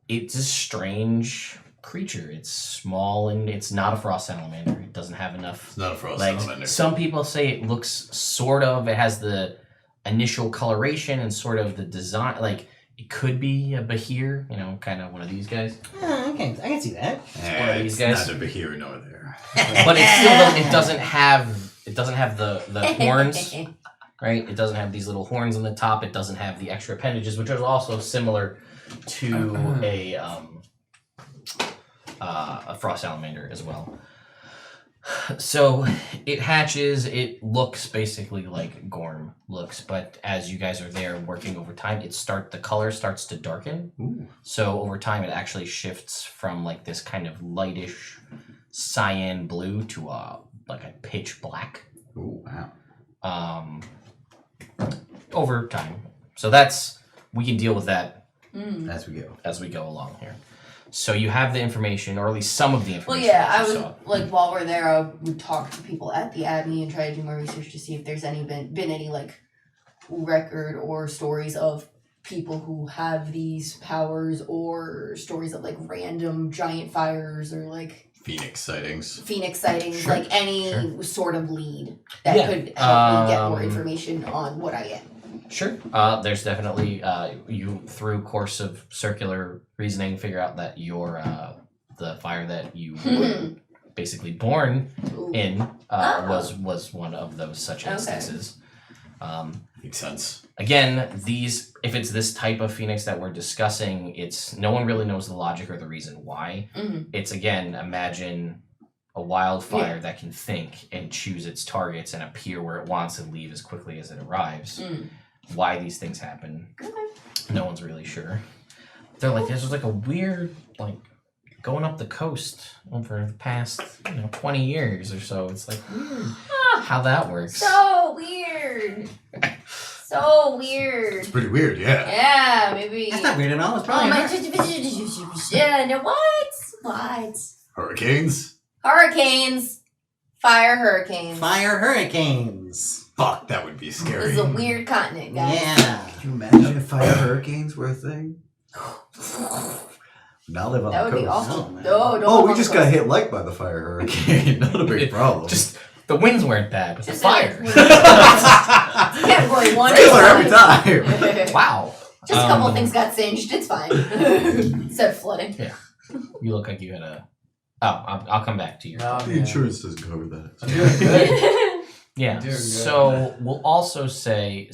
Speaker 1: It's a strange creature. It's small and it's not a frost salamander. It doesn't have enough
Speaker 2: It's not a frost
Speaker 1: legs.
Speaker 2: salamander.
Speaker 1: Some people say it looks sort of, it has the initial coloration and sort of the design, like it could be a Bahir, kind of one of these guys.
Speaker 3: I can see that.
Speaker 1: One of these guys.
Speaker 2: Neither here nor there.
Speaker 1: But it still it doesn't have the horns, right? It doesn't have these little horns on the top. It doesn't have the extra appendages, which are also similar to a frost salamander as well. So it hatches. It looks basically like Gorm looks, but as you guys are there working over time, the color starts to darken.
Speaker 2: Ooh.
Speaker 1: So over time, it actually shifts from like this kind of lightish cyan blue to like a pitch black.
Speaker 2: Ooh, wow.
Speaker 1: Over time. So we can deal with that
Speaker 2: As we go.
Speaker 1: as we go along here. So you have the information, or at least some of the
Speaker 4: Well,
Speaker 1: information.
Speaker 4: yeah,
Speaker 1: that
Speaker 4: I
Speaker 1: you
Speaker 4: was
Speaker 1: saw.
Speaker 4: like, while we're there, I would talk to people at the Abbey and try to do more research to see if there's been any like record or stories of people who have these powers, or stories of like random giant fires or like
Speaker 2: Phoenix sightings.
Speaker 4: Phoenix sightings,
Speaker 1: Sure,
Speaker 4: like any sort of lead that
Speaker 1: Yeah,
Speaker 4: could help me get more
Speaker 1: um,
Speaker 4: information on what I am.
Speaker 1: Sure. There's definitely you through course of circular reasoning figure out that you're the fire that you were basically born
Speaker 4: Ooh.
Speaker 1: in
Speaker 4: Oh.
Speaker 1: was one of those such
Speaker 4: Okay.
Speaker 1: instances.
Speaker 2: Makes sense.
Speaker 1: Again, if it's this type of phoenix that we're discussing, it's no one really knows the logic or the reason why.
Speaker 4: Mhm.
Speaker 1: It's again, imagine a wildfire that can think and choose its targets and appear where it wants and leave as quickly as it arrives.
Speaker 4: Mm.
Speaker 1: Why these things happen,
Speaker 4: Okay.
Speaker 1: no one's really sure. They're like, there's like a weird, like, going up the coast over the past 20 years or so. It's like weird how that works.
Speaker 4: So weird. So weird.
Speaker 2: It's pretty weird, yeah.
Speaker 4: Yeah, maybe.
Speaker 3: That's not weird at all. It's
Speaker 4: Oh
Speaker 3: probably
Speaker 4: my! Yeah, no, what?
Speaker 2: Hurricanes?
Speaker 4: Hurricanes. Fire hurricanes.
Speaker 3: fire hurricanes.
Speaker 2: Fuck, that would be
Speaker 4: This
Speaker 2: scary.
Speaker 4: is a weird continent, guys.
Speaker 3: Yeah.
Speaker 2: Can you imagine if fire hurricanes were a thing? Now live on
Speaker 4: That
Speaker 2: the
Speaker 4: would be
Speaker 2: coast.
Speaker 4: awful.
Speaker 3: Oh, man.
Speaker 4: No, don't.
Speaker 2: Oh, we
Speaker 4: live
Speaker 2: just
Speaker 4: on the
Speaker 2: got
Speaker 4: coast.
Speaker 2: hit like by the fire hurricane. Not a big problem.
Speaker 1: Just the winds weren't bad, but the
Speaker 4: Just
Speaker 1: fire.
Speaker 4: Category 1.
Speaker 2: Regular every
Speaker 4: is
Speaker 2: time.
Speaker 4: fine.
Speaker 1: Wow.
Speaker 4: Just a couple of things got singed. It's fine. Instead of flooding.
Speaker 1: You look like you had a. Oh, I'll come back to you.
Speaker 5: No,
Speaker 2: The insurance doesn't cover that.
Speaker 5: I'm doing good.
Speaker 1: Yeah.
Speaker 5: Doing good.
Speaker 1: So we'll also say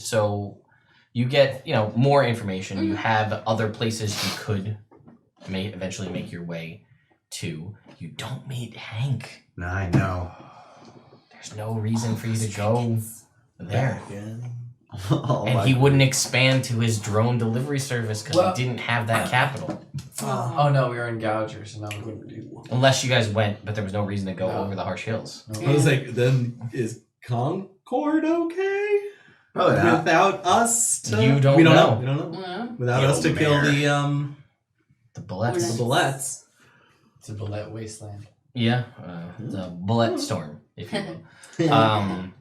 Speaker 1: you get more information. You
Speaker 4: Mhm.
Speaker 1: have other places you could eventually make your way to. You don't meet Hank.
Speaker 2: Nah, I know.
Speaker 1: There's no reason for you to go there.
Speaker 3: Yeah.
Speaker 2: Oh
Speaker 1: And
Speaker 2: my-
Speaker 1: he wouldn't expand to his drone delivery service because
Speaker 5: Well-
Speaker 1: he didn't have that capital.
Speaker 5: Oh no, we were in Gouger, so now we wouldn't do that.
Speaker 1: Unless you guys went, but there was no reason to go
Speaker 5: No.
Speaker 1: over the harsh hills.
Speaker 3: I was like, then is Concord okay?
Speaker 2: Probably not.
Speaker 3: Without us to...
Speaker 1: You don't
Speaker 3: we don't
Speaker 1: know.
Speaker 3: know. We don't know.
Speaker 4: Yeah.
Speaker 3: Without
Speaker 2: The
Speaker 3: us to
Speaker 2: old
Speaker 3: kill
Speaker 2: mayor.
Speaker 1: The bullets.
Speaker 3: the bullets.
Speaker 5: It's a bullet wasteland.
Speaker 1: Yeah, the bullet storm, if you will. Um,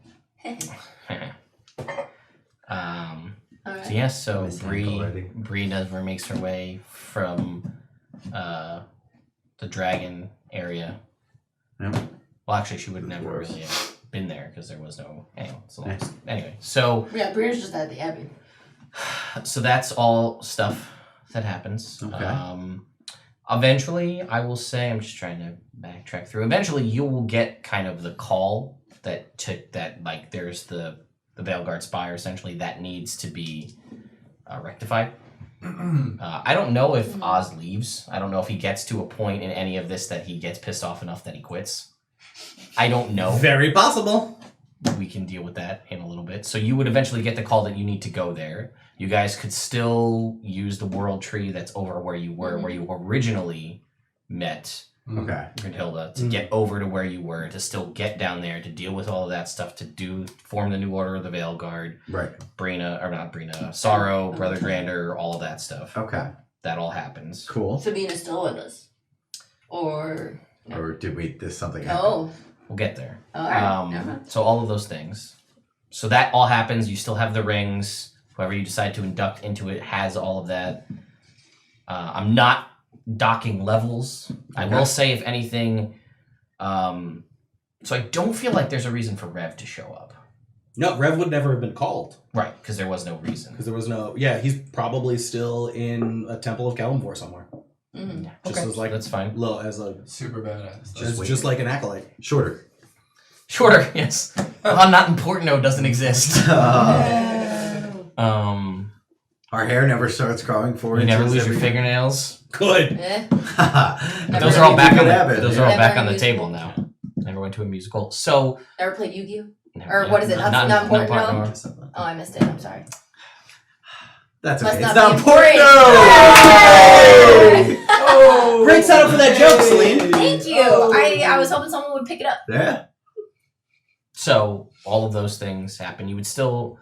Speaker 4: Alright.
Speaker 1: So yes, so
Speaker 2: Miss Hank already.
Speaker 1: Bree never makes her way from the dragon area.
Speaker 2: Yep.
Speaker 1: Well, actually, she would never really have been there because there was no. Anyway, so
Speaker 4: Yeah, Brianna's just at the Abbey.
Speaker 1: that's all stuff that happens.
Speaker 2: Okay.
Speaker 1: Eventually, I will say, I'm just trying to backtrack through. Eventually, you will get kind of the call that like there's the Veilguard Spire essentially that needs to be rectified. I don't know if Oz leaves. I don't know if he gets to a point in any of this that he gets pissed off enough that he quits. I don't know.
Speaker 3: Very possible.
Speaker 1: We can deal with that in a little bit. So you would eventually get the call that you need to go there. You guys could still use the world tree that's over where you were, where you originally met
Speaker 2: Okay.
Speaker 1: Gridhilda, to get over to where you were, to still get down there, to deal with all of that stuff, to form the new order of the Veil Guard,
Speaker 2: Right.
Speaker 1: Sorrow, Brother Grander, all of that stuff.
Speaker 2: Okay.
Speaker 1: That all happens.
Speaker 2: Cool.
Speaker 4: Sabina's still with us. Or.
Speaker 2: Or did we? Did something happen?
Speaker 4: Oh.
Speaker 1: We'll get there.
Speaker 4: Alright. Never mind.
Speaker 1: So all of those things. So that all happens. You still have the rings. Whoever you decide to induct into it has all of that. I'm not docking levels. I
Speaker 2: Okay.
Speaker 1: will say, if anything, so I don't feel like there's a reason for Rev to show up.
Speaker 3: No, Rev would never have been called.
Speaker 1: Right, because there was no reason.
Speaker 3: Because there was no... Yeah, he's probably still in a Temple of Kalimvor somewhere.
Speaker 4: Mm-hmm.
Speaker 3: Just
Speaker 1: Okay,
Speaker 3: as like...
Speaker 1: that's fine.
Speaker 3: Low, as a...
Speaker 5: Super badass.
Speaker 3: Just like an acolyte.
Speaker 2: Shorter.
Speaker 1: Shorter, yes. I'm not important. No, doesn't exist.
Speaker 2: Our hair never starts growing forward.
Speaker 1: You never lose your fingernails.
Speaker 3: Good.
Speaker 4: Eh.
Speaker 1: Those are all back on
Speaker 2: Habit.
Speaker 1: the, those are all
Speaker 4: Never
Speaker 1: back on the
Speaker 4: musical.
Speaker 1: table now. Never went to a musical. So
Speaker 4: Never played Yu-Gi-Oh?
Speaker 1: never-
Speaker 4: Or what is it? Not important,
Speaker 1: part
Speaker 4: no?
Speaker 1: nor-
Speaker 4: Oh, I missed it. I'm sorry.
Speaker 2: That's
Speaker 4: Must
Speaker 2: okay.
Speaker 4: not
Speaker 2: It's not
Speaker 4: be
Speaker 2: important.
Speaker 4: important.
Speaker 2: No! Oh!
Speaker 3: Great setup for that joke, Celine.
Speaker 4: Thank you. I was hoping someone would pick it up.
Speaker 2: Yeah.
Speaker 1: So all of those things happen. You would still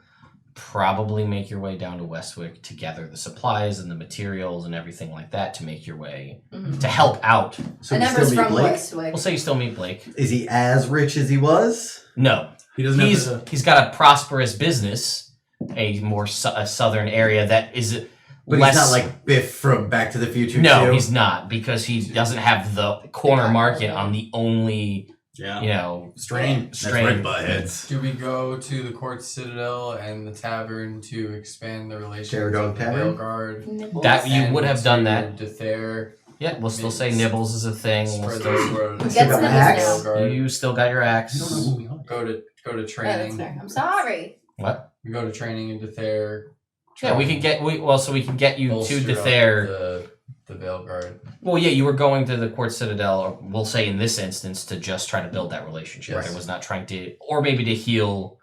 Speaker 1: probably make your way down to Westwick to gather the supplies and the materials and everything like that to make your way
Speaker 4: Mm-hmm.
Speaker 1: to help out.
Speaker 2: So
Speaker 4: I
Speaker 2: we
Speaker 4: never
Speaker 2: still meet
Speaker 4: from
Speaker 2: Blake.
Speaker 4: Westwick.
Speaker 1: We'll say you still meet Blake.
Speaker 2: Is he as rich as he was?
Speaker 1: No,
Speaker 3: He doesn't have
Speaker 1: he's got a prosperous business, a more a southern area that is
Speaker 2: But
Speaker 1: less.
Speaker 2: he's not like Biff from Back to the Future.
Speaker 1: no,
Speaker 2: too?
Speaker 1: he's not, because he doesn't have the corner market on the only
Speaker 3: Yeah. Strain.
Speaker 2: That's right, buttheads.
Speaker 5: Do we go to the Court Citadel and the tavern to expand the relations
Speaker 2: Terror
Speaker 5: of the
Speaker 2: Tavern?
Speaker 5: Veil Guard?
Speaker 4: Nibbles.
Speaker 1: That you
Speaker 5: And
Speaker 1: would have done
Speaker 5: to
Speaker 1: that.
Speaker 5: Dethair.
Speaker 1: Yeah, we'll still say Nibbles is a thing. We'll
Speaker 5: Spread
Speaker 1: still,
Speaker 5: those words.
Speaker 4: Who
Speaker 2: Still
Speaker 4: gets
Speaker 2: got
Speaker 4: Nibbles
Speaker 2: axe?
Speaker 4: now?
Speaker 5: Veil Guard.
Speaker 1: you still got your axe.
Speaker 5: Go to
Speaker 4: Yeah, that's
Speaker 5: training.
Speaker 4: fair. I'm sorry.
Speaker 1: What?
Speaker 5: We go to training in Dethair.
Speaker 1: Yeah, we can get so we can get you to
Speaker 5: bolster up
Speaker 1: Dethair.
Speaker 5: the Veil Guard.
Speaker 1: Well, yeah, you were going to the Court Citadel, or we'll say in this instance, to just try to build that relationship.
Speaker 2: Yes.
Speaker 1: It was not trying to, or maybe to heal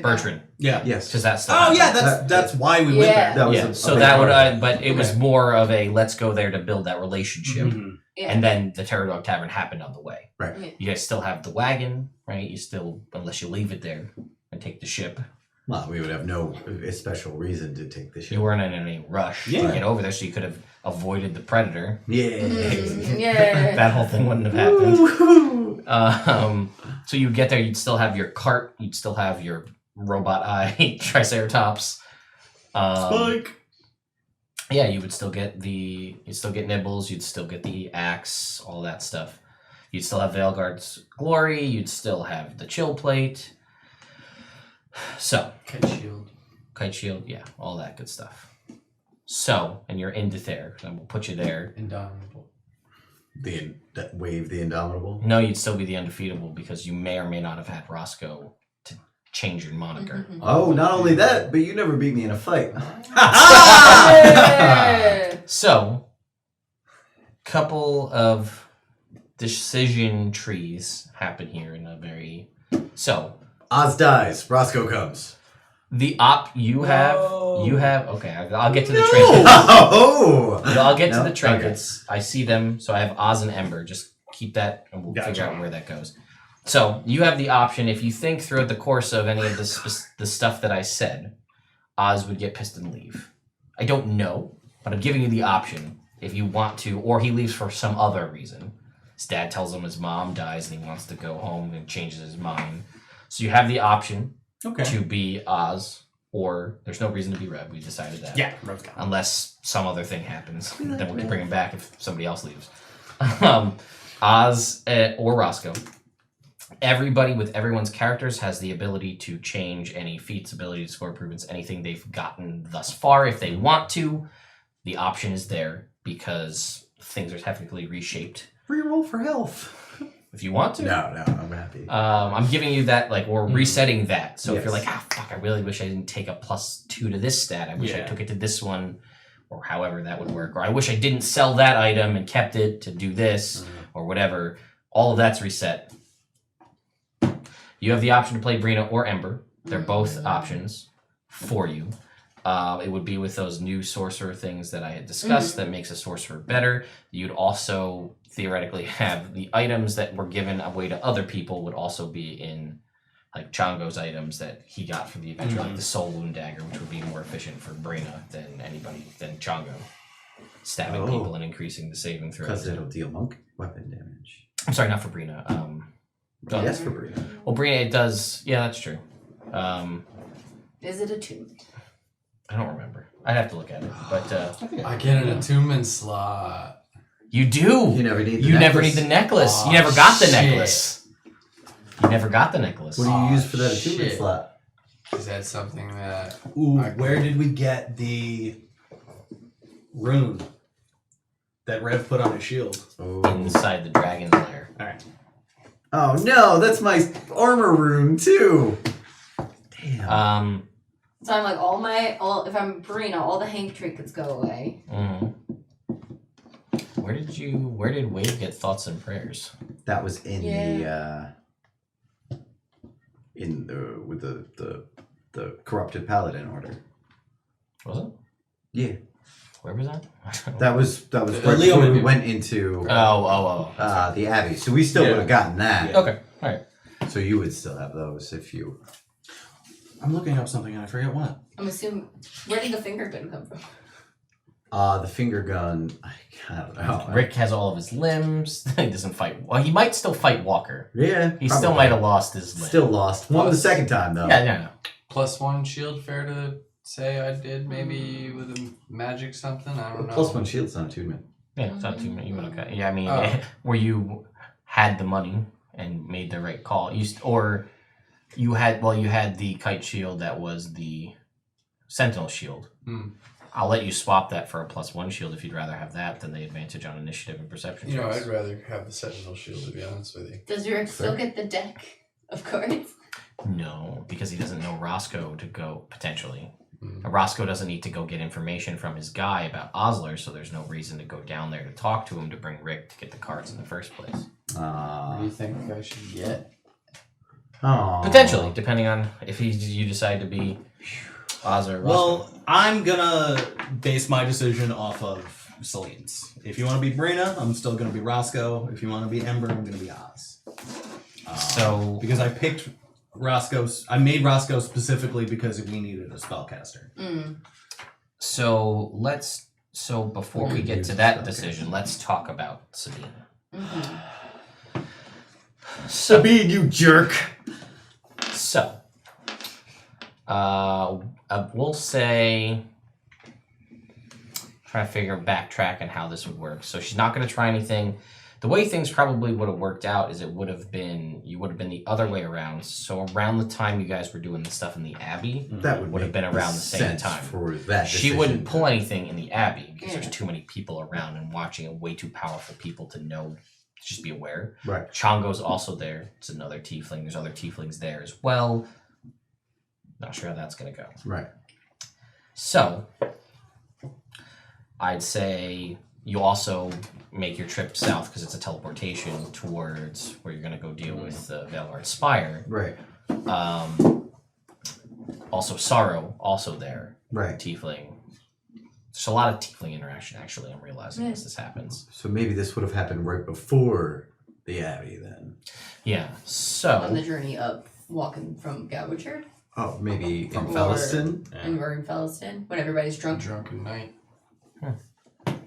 Speaker 1: Bertrand.
Speaker 3: Yeah.
Speaker 2: Yes.
Speaker 1: Because that's the
Speaker 3: Oh yeah, that's why we went there.
Speaker 2: That was
Speaker 1: yeah.
Speaker 2: a
Speaker 1: So
Speaker 2: big
Speaker 1: that would,
Speaker 2: part of it.
Speaker 1: but it was
Speaker 3: Okay.
Speaker 1: more of a let's go there to build that relationship,
Speaker 3: Mhm.
Speaker 4: Yeah.
Speaker 1: and then the Terror Dog Tavern happened on the way.
Speaker 2: Right.
Speaker 4: Yeah.
Speaker 1: You guys still have the wagon, right? You still, unless you leave it there and take the ship.
Speaker 2: Well, we would have no special reason to take the ship.
Speaker 1: You weren't in any rush to
Speaker 3: Yeah.
Speaker 1: get over there, so you could have avoided the predator.
Speaker 2: Yeah.
Speaker 4: Yeah.
Speaker 1: That whole thing wouldn't have happened.
Speaker 2: Woo-hoo.
Speaker 1: So you get there, you'd still have your cart, you'd still have your robot eye Triceratops.
Speaker 3: Spike.
Speaker 1: Yeah, you'd still get Nibbles, you'd still get the axe, all that stuff. You'd still have Veilguard's glory, you'd still have the chill plate. So, kite shield, yeah, all that good stuff. So, and you're in Dither, and we'll put you there.
Speaker 5: Indomitable.
Speaker 2: That wave the Indomitable.
Speaker 1: No, you'd still be the undefeatable because you may or may not have had Roscoe to change your moniker.
Speaker 4: Mhm.
Speaker 2: Oh, not only that, but you never beat me in a fight.
Speaker 4: Yeah.
Speaker 1: So, couple of decision trees happen here in a very. So,
Speaker 2: Oz dies. Roscoe comes.
Speaker 1: the op you have,
Speaker 3: No.
Speaker 1: okay, I'll get to the trinkets.
Speaker 2: Oh!
Speaker 1: I'll get to
Speaker 2: No?
Speaker 1: the trinkets. I see them, so I have Oz and Ember. Just keep that, and we'll
Speaker 3: Gotcha.
Speaker 1: figure out where that goes. So, you have the option, if you think throughout the course of any of the stuff that I said, Oz would get pissed and leave. I don't know, but I'm giving you the option if you want to, or he leaves for some other reason. His dad tells him his mom dies and he wants to go home and changes his mind. So you have the option
Speaker 3: Okay.
Speaker 1: to be Oz, or there's no reason to be Red. We decided that.
Speaker 3: Yeah. Red's gone.
Speaker 1: Unless some other thing happens, then we can bring him back if somebody else leaves. Oz or Roscoe. Everybody with everyone's characters has the ability to change any feats, abilities, score improvements, anything they've gotten thus far if they want to. The option is there because things are technically reshaped.
Speaker 2: Reroll for health.
Speaker 1: If you want to.
Speaker 2: No, I'm happy.
Speaker 1: I'm giving you that, like, we're resetting that. So if you're
Speaker 2: Yes.
Speaker 1: like, fuck, I really wish I didn't take a +2 to this stat. I wish I
Speaker 3: Yeah.
Speaker 1: took it to this one, or however that would work. Or I wish I didn't sell that item and kept it to do this, or whatever. All of that's reset. You have the option to play Brina or Ember. They're both options for you. It would be with those new sorcerer things that I had discussed that makes a sorcerer better. You'd also theoretically have the items that were given away to other people would also be in like Chongo's items that he got from the adventure, like the Soul Wound Dagger, which would be more efficient for Brina than Chongo. Stabbing people and increasing the saving
Speaker 2: Because
Speaker 1: throws.
Speaker 2: it'll deal monk weapon damage.
Speaker 1: I'm sorry, not for Brina.
Speaker 2: Yes, for Brina.
Speaker 1: Well, Brina, it does. Yeah, that's true.
Speaker 4: Is it attuned?
Speaker 1: I don't remember. I'd have to look at it. But
Speaker 5: I get an attunement slot.
Speaker 1: you do.
Speaker 2: You never need the
Speaker 1: You never
Speaker 2: necklace.
Speaker 1: need the necklace.
Speaker 5: Aw,
Speaker 1: You never got the
Speaker 5: shit.
Speaker 1: necklace. You never got the necklace.
Speaker 2: What do you
Speaker 5: Aw,
Speaker 2: use for that attunement
Speaker 5: shit.
Speaker 2: slot?
Speaker 5: Is that something that
Speaker 3: Ooh, where did we get the rune that Rev put on his shield?
Speaker 2: Oh.
Speaker 1: Inside the dragon's lair.
Speaker 3: All right.
Speaker 2: Oh no, that's my armor rune too. Damn.
Speaker 4: So I'm like, if I'm Brina, all the Hank trinkets go away.
Speaker 1: Mhm. Where did Wade get thoughts and prayers?
Speaker 2: That was in
Speaker 4: Yeah.
Speaker 2: with the corrupted paladin order.
Speaker 1: Was it?
Speaker 2: Yeah.
Speaker 1: Where was that?
Speaker 2: That was
Speaker 3: The
Speaker 2: right
Speaker 3: Leo
Speaker 2: before we
Speaker 3: movie.
Speaker 2: went into
Speaker 1: Oh.
Speaker 2: the abbey. So we still
Speaker 3: Yeah.
Speaker 2: would have gotten that.
Speaker 1: Okay. All right.
Speaker 2: So you would still have those if you.
Speaker 3: I'm looking up something and I forget what.
Speaker 4: I'm assuming, where did the finger gun come from?
Speaker 2: The finger gun. I don't know.
Speaker 1: Rick has all of his limbs. He doesn't fight. Well, he might still fight Walker.
Speaker 2: Yeah.
Speaker 1: He still
Speaker 2: probably.
Speaker 1: might have lost his limb.
Speaker 2: Still lost. Won the
Speaker 5: Plus-
Speaker 2: second time though.
Speaker 1: Yeah.
Speaker 5: +1 shield fair to say I did maybe with a magic something? I don't know.
Speaker 2: +1 shield's not attunement.
Speaker 1: Yeah, it's not too many. You went okay. Yeah, I mean,
Speaker 5: Oh.
Speaker 1: where you had the money and made the right call, you had the kite shield that was the sentinel shield.
Speaker 5: Hmm.
Speaker 1: I'll let you swap that for a +1 shield if you'd rather have that than the advantage on initiative and perception.
Speaker 5: You know,
Speaker 1: checks.
Speaker 5: I'd rather have the sentinel shield to be honest with you.
Speaker 4: Does Rick still get the deck of cards?
Speaker 1: No, because he doesn't know Roscoe to go potentially.
Speaker 5: Hmm.
Speaker 1: Roscoe doesn't need to go get information from his guy about Osler, so there's no reason to go down there to talk to him to bring Rick to get the cards in the first place.
Speaker 5: What do you think I should get?
Speaker 2: Oh.
Speaker 1: Potentially, depending on if you decide to be Oz or Roscoe.
Speaker 3: Well, I'm gonna base my decision off of Celine's. If you want to be Brina, I'm still gonna be Roscoe. If you want to be Ember, I'm gonna be Oz.
Speaker 1: So
Speaker 3: Because I picked Roscoe's, I made Roscoe specifically because we needed a spellcaster.
Speaker 1: So before we get to that decision, let's talk about Sabine.
Speaker 2: Sabine, you jerk.
Speaker 1: So, we'll say, try to backtrack on how this would work. So she's not going to try anything. The way things probably would have worked out is you would have been the other way around. So around the time you guys were doing the stuff in the Abbey,
Speaker 2: That
Speaker 1: would have been around the same
Speaker 2: sense
Speaker 1: time.
Speaker 2: for that.
Speaker 1: She
Speaker 2: decision.
Speaker 1: wouldn't pull anything in the Abbey because
Speaker 4: Yeah.
Speaker 1: there's too many people around and watching it, way too powerful people to know. Just be aware.
Speaker 2: Right.
Speaker 1: Chongo's also there. It's another tiefling. There's other tieflings there as well. Not sure how that's going to go.
Speaker 2: Right.
Speaker 1: So, I'd say you also make your trip south because it's a teleportation towards where you're going to go deal with the Veilguard Spire.
Speaker 2: Right.
Speaker 1: Also, Sorrow, also there.
Speaker 2: Right.
Speaker 1: Tiefling. There's a lot of tiefling interaction, actually, I'm realizing as this happens.
Speaker 2: So maybe this would have happened right before the Abbey then.
Speaker 1: Yeah, so...
Speaker 4: On the journey of walking from Gowitchard
Speaker 2: Oh, maybe in
Speaker 4: Or-
Speaker 2: Felliston?
Speaker 4: and we're in Felliston when everybody's drunk.
Speaker 5: Drunken night.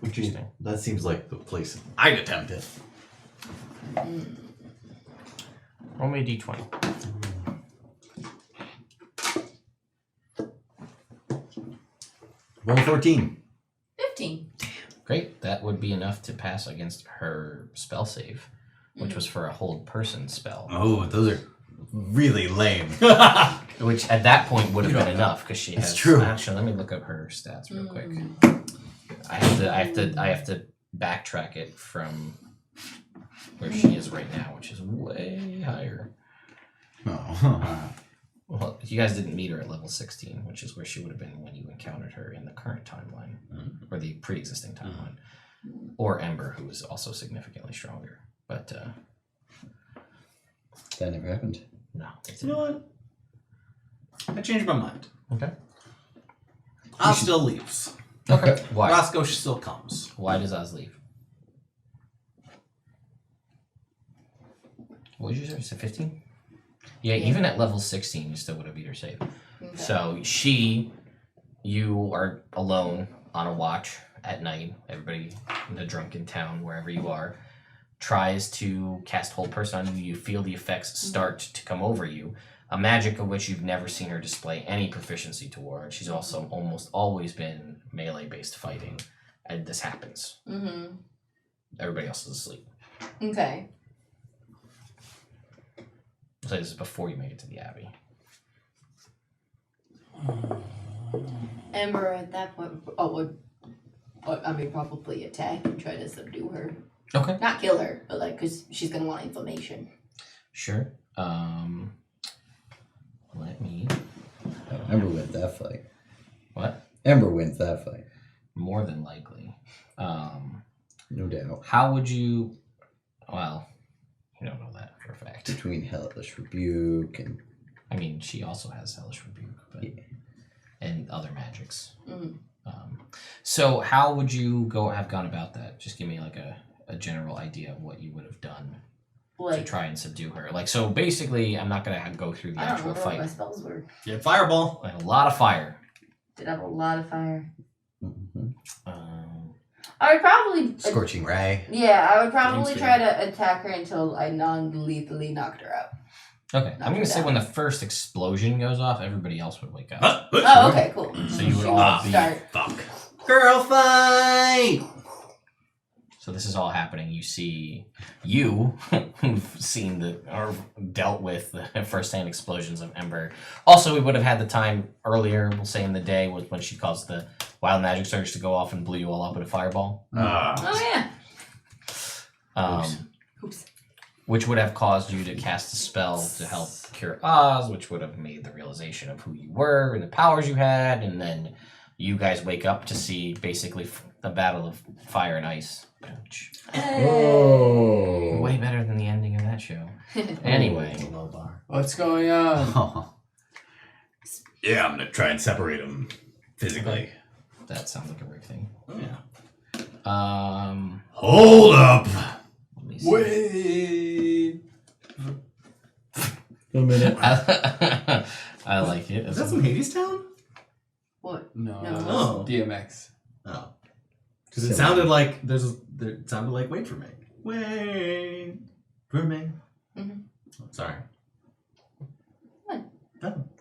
Speaker 1: Interesting.
Speaker 2: That seems like the place I'd attempt it.
Speaker 1: Roll me a d20.
Speaker 2: Roll 14.
Speaker 4: 15.
Speaker 1: Great, that would be enough to pass against her spell save, which was for a hold person spell.
Speaker 2: Oh, those are really lame.
Speaker 1: Which at that point would have been enough because she
Speaker 2: It's
Speaker 1: has.
Speaker 2: true.
Speaker 1: Actually, let me look up her stats real quick. I have to backtrack it from where she is right now, which is way higher.
Speaker 2: Oh.
Speaker 1: Well, you guys didn't meet her at level 16, which is where she would have been when you encountered her in the current timeline, or the pre-existing timeline, or Ember, who is also significantly stronger. But
Speaker 6: That never happened.
Speaker 1: no,
Speaker 3: You know what? I changed my mind.
Speaker 1: Okay.
Speaker 3: Oz still leaves.
Speaker 1: Okay. Why?
Speaker 3: Roscoe still comes.
Speaker 1: Why does Oz leave? What did you say? You said 15? Yeah, even at level 16, you still would have beat her save.
Speaker 4: Okay.
Speaker 1: So you are alone on a watch at night. Everybody in the drunken town, wherever you are, tries to cast Hold Person on you. You feel the effects start to come over you. A magic of which you've never seen her display any proficiency toward. She's also almost always been melee-based fighting, and this happens.
Speaker 4: Mm-hmm.
Speaker 1: Everybody else is asleep.
Speaker 4: Okay.
Speaker 1: So this is before you make it to the Abbey.
Speaker 4: Ember at that point would probably attack and try to subdue her.
Speaker 1: Okay.
Speaker 4: Not kill her, but like, because she's going to want inflammation.
Speaker 1: Sure. Let me...
Speaker 6: Ember wins that fight.
Speaker 1: What?
Speaker 6: Ember wins that fight.
Speaker 1: More than likely.
Speaker 6: No doubt.
Speaker 1: How would you... Well, you don't know that for a fact.
Speaker 6: Between Hellish Rebuke and...
Speaker 1: I mean, she also has Hellish Rebuke, but, and other magics.
Speaker 4: Mm.
Speaker 1: So how would you have gone about that? Just give me like a general idea of what you would have done to
Speaker 4: Like,
Speaker 1: try and subdue her. Like, so basically, I'm not going to go through the
Speaker 4: I don't
Speaker 1: actual
Speaker 4: remember what my
Speaker 1: fight.
Speaker 4: spells were.
Speaker 3: Yeah, fireball.
Speaker 1: Like, a lot of fire.
Speaker 4: Did have a lot of fire.
Speaker 1: Um,
Speaker 4: I would probably...
Speaker 2: Scorching Ray.
Speaker 4: Yeah, I would probably
Speaker 5: Thanks,
Speaker 4: try to attack her until I non-lethally knocked her out.
Speaker 1: okay, I'm going to say
Speaker 4: down.
Speaker 1: when the first explosion goes off, everybody else would wake up.
Speaker 4: Oh, okay, cool.
Speaker 1: So you would
Speaker 4: She
Speaker 1: all
Speaker 4: would
Speaker 1: be...
Speaker 4: start.
Speaker 2: Fuck.
Speaker 3: Girl fight!
Speaker 1: So this is all happening. You see, who've seen or dealt with the first-hand explosions of Ember. Also, we would have had the time earlier, we'll say in the day, was when she caused the wild magic surge to go off and blew you all up with a fireball.
Speaker 4: Oh, yeah. Oops.
Speaker 1: Which would have caused you to cast a spell to help cure Oz, which would have made the realization of who you were and the powers you had, and then you guys wake up to see basically the battle of fire and ice. Ouch.
Speaker 6: Oh.
Speaker 1: Way better than the ending of that show. Anyway.
Speaker 3: It's a low bar.
Speaker 5: What's going on?
Speaker 2: Oh. Yeah, I'm gonna try and separate them physically.
Speaker 1: That sounds like a Rick thing.
Speaker 3: Oh, yeah.
Speaker 2: Hold up!
Speaker 1: Let me see.
Speaker 5: Wait.
Speaker 6: A minute.
Speaker 1: I like it.
Speaker 3: Is that some Hades Town?
Speaker 4: What?
Speaker 5: No,
Speaker 4: No.
Speaker 3: Oh.
Speaker 5: DMX.
Speaker 3: Oh. Because it sounded like it sounded like wait for me. Wait for me.
Speaker 4: Mhm.
Speaker 3: Sorry.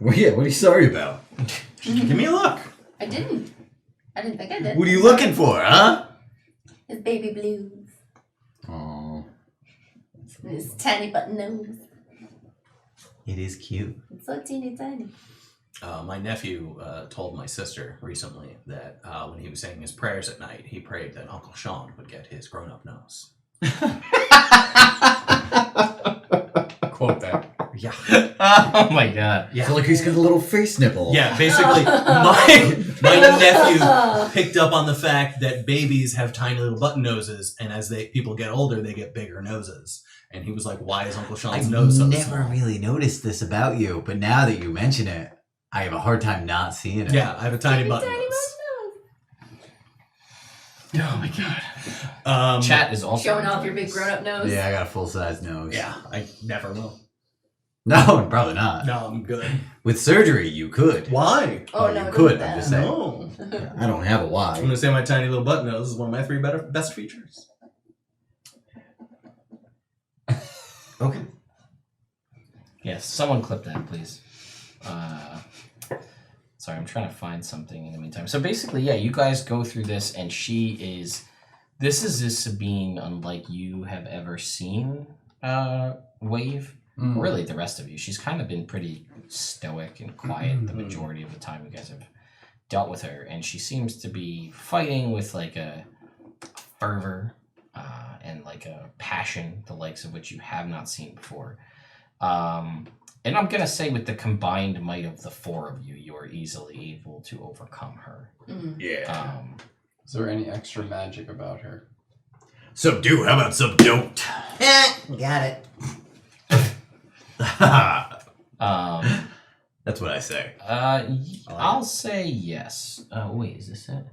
Speaker 6: Well, yeah, what are you sorry about?
Speaker 3: Give me a look.
Speaker 4: I didn't. I didn't think I did.
Speaker 2: What are you looking for, huh?
Speaker 4: His baby blues.
Speaker 6: Oh.
Speaker 4: His tiny button nose.
Speaker 2: It is cute.
Speaker 4: It's so teeny tiny.
Speaker 3: My nephew told my sister recently that when he was saying his prayers at night, he prayed that Uncle Sean would get his grown-up nose.
Speaker 5: Quote that.
Speaker 3: Yeah.
Speaker 1: Oh my god.
Speaker 6: I feel like he's got a little face nipple.
Speaker 3: Yeah, basically, my nephew picked up on the fact that babies have tiny little button noses, and as people get older, they get bigger noses. And he was like, "Why is Uncle Sean's
Speaker 2: I've
Speaker 3: nose so
Speaker 2: never
Speaker 3: small?"
Speaker 2: really noticed this about you, but now that you mention it, I have a hard time not seeing it.
Speaker 3: Yeah, I have a tiny button
Speaker 4: tiny
Speaker 3: nose.
Speaker 1: Oh my god. Chat is also
Speaker 4: Showing off your
Speaker 1: enjoying
Speaker 4: big
Speaker 1: this.
Speaker 4: grown-up nose.
Speaker 2: Yeah, I got a full-size nose.
Speaker 3: Yeah, I never will.
Speaker 2: No, probably not.
Speaker 3: No, I'm good.
Speaker 2: With surgery, you could.
Speaker 3: Why?
Speaker 4: Oh,
Speaker 2: Oh,
Speaker 4: no,
Speaker 2: you
Speaker 4: don't
Speaker 2: could,
Speaker 4: do
Speaker 2: I'm
Speaker 4: that.
Speaker 2: just saying.
Speaker 3: No.
Speaker 6: I don't have a
Speaker 3: I'm
Speaker 6: why.
Speaker 3: gonna say my tiny little button nose is one of my three best features.
Speaker 2: Okay.
Speaker 1: Yes, someone clip that, please. Sorry, I'm trying to find something in the meantime. So basically, yeah, you guys go through this, and this is this Sabine unlike you have ever seen Wave. Really, the rest of you. She's kind of been pretty stoic and quiet the majority of the time you guys have dealt with her, and she seems to be fighting with like a fervor and like a passion, the likes of which you have not seen before. And I'm gonna say, with the combined might of the four of you, you are easily able to overcome her.
Speaker 2: Yeah.
Speaker 5: Is there any extra magic about her?
Speaker 2: Subdue, how about subdon't?
Speaker 3: Got it.
Speaker 2: That's what I say.
Speaker 1: I'll say yes. Wait, is this it?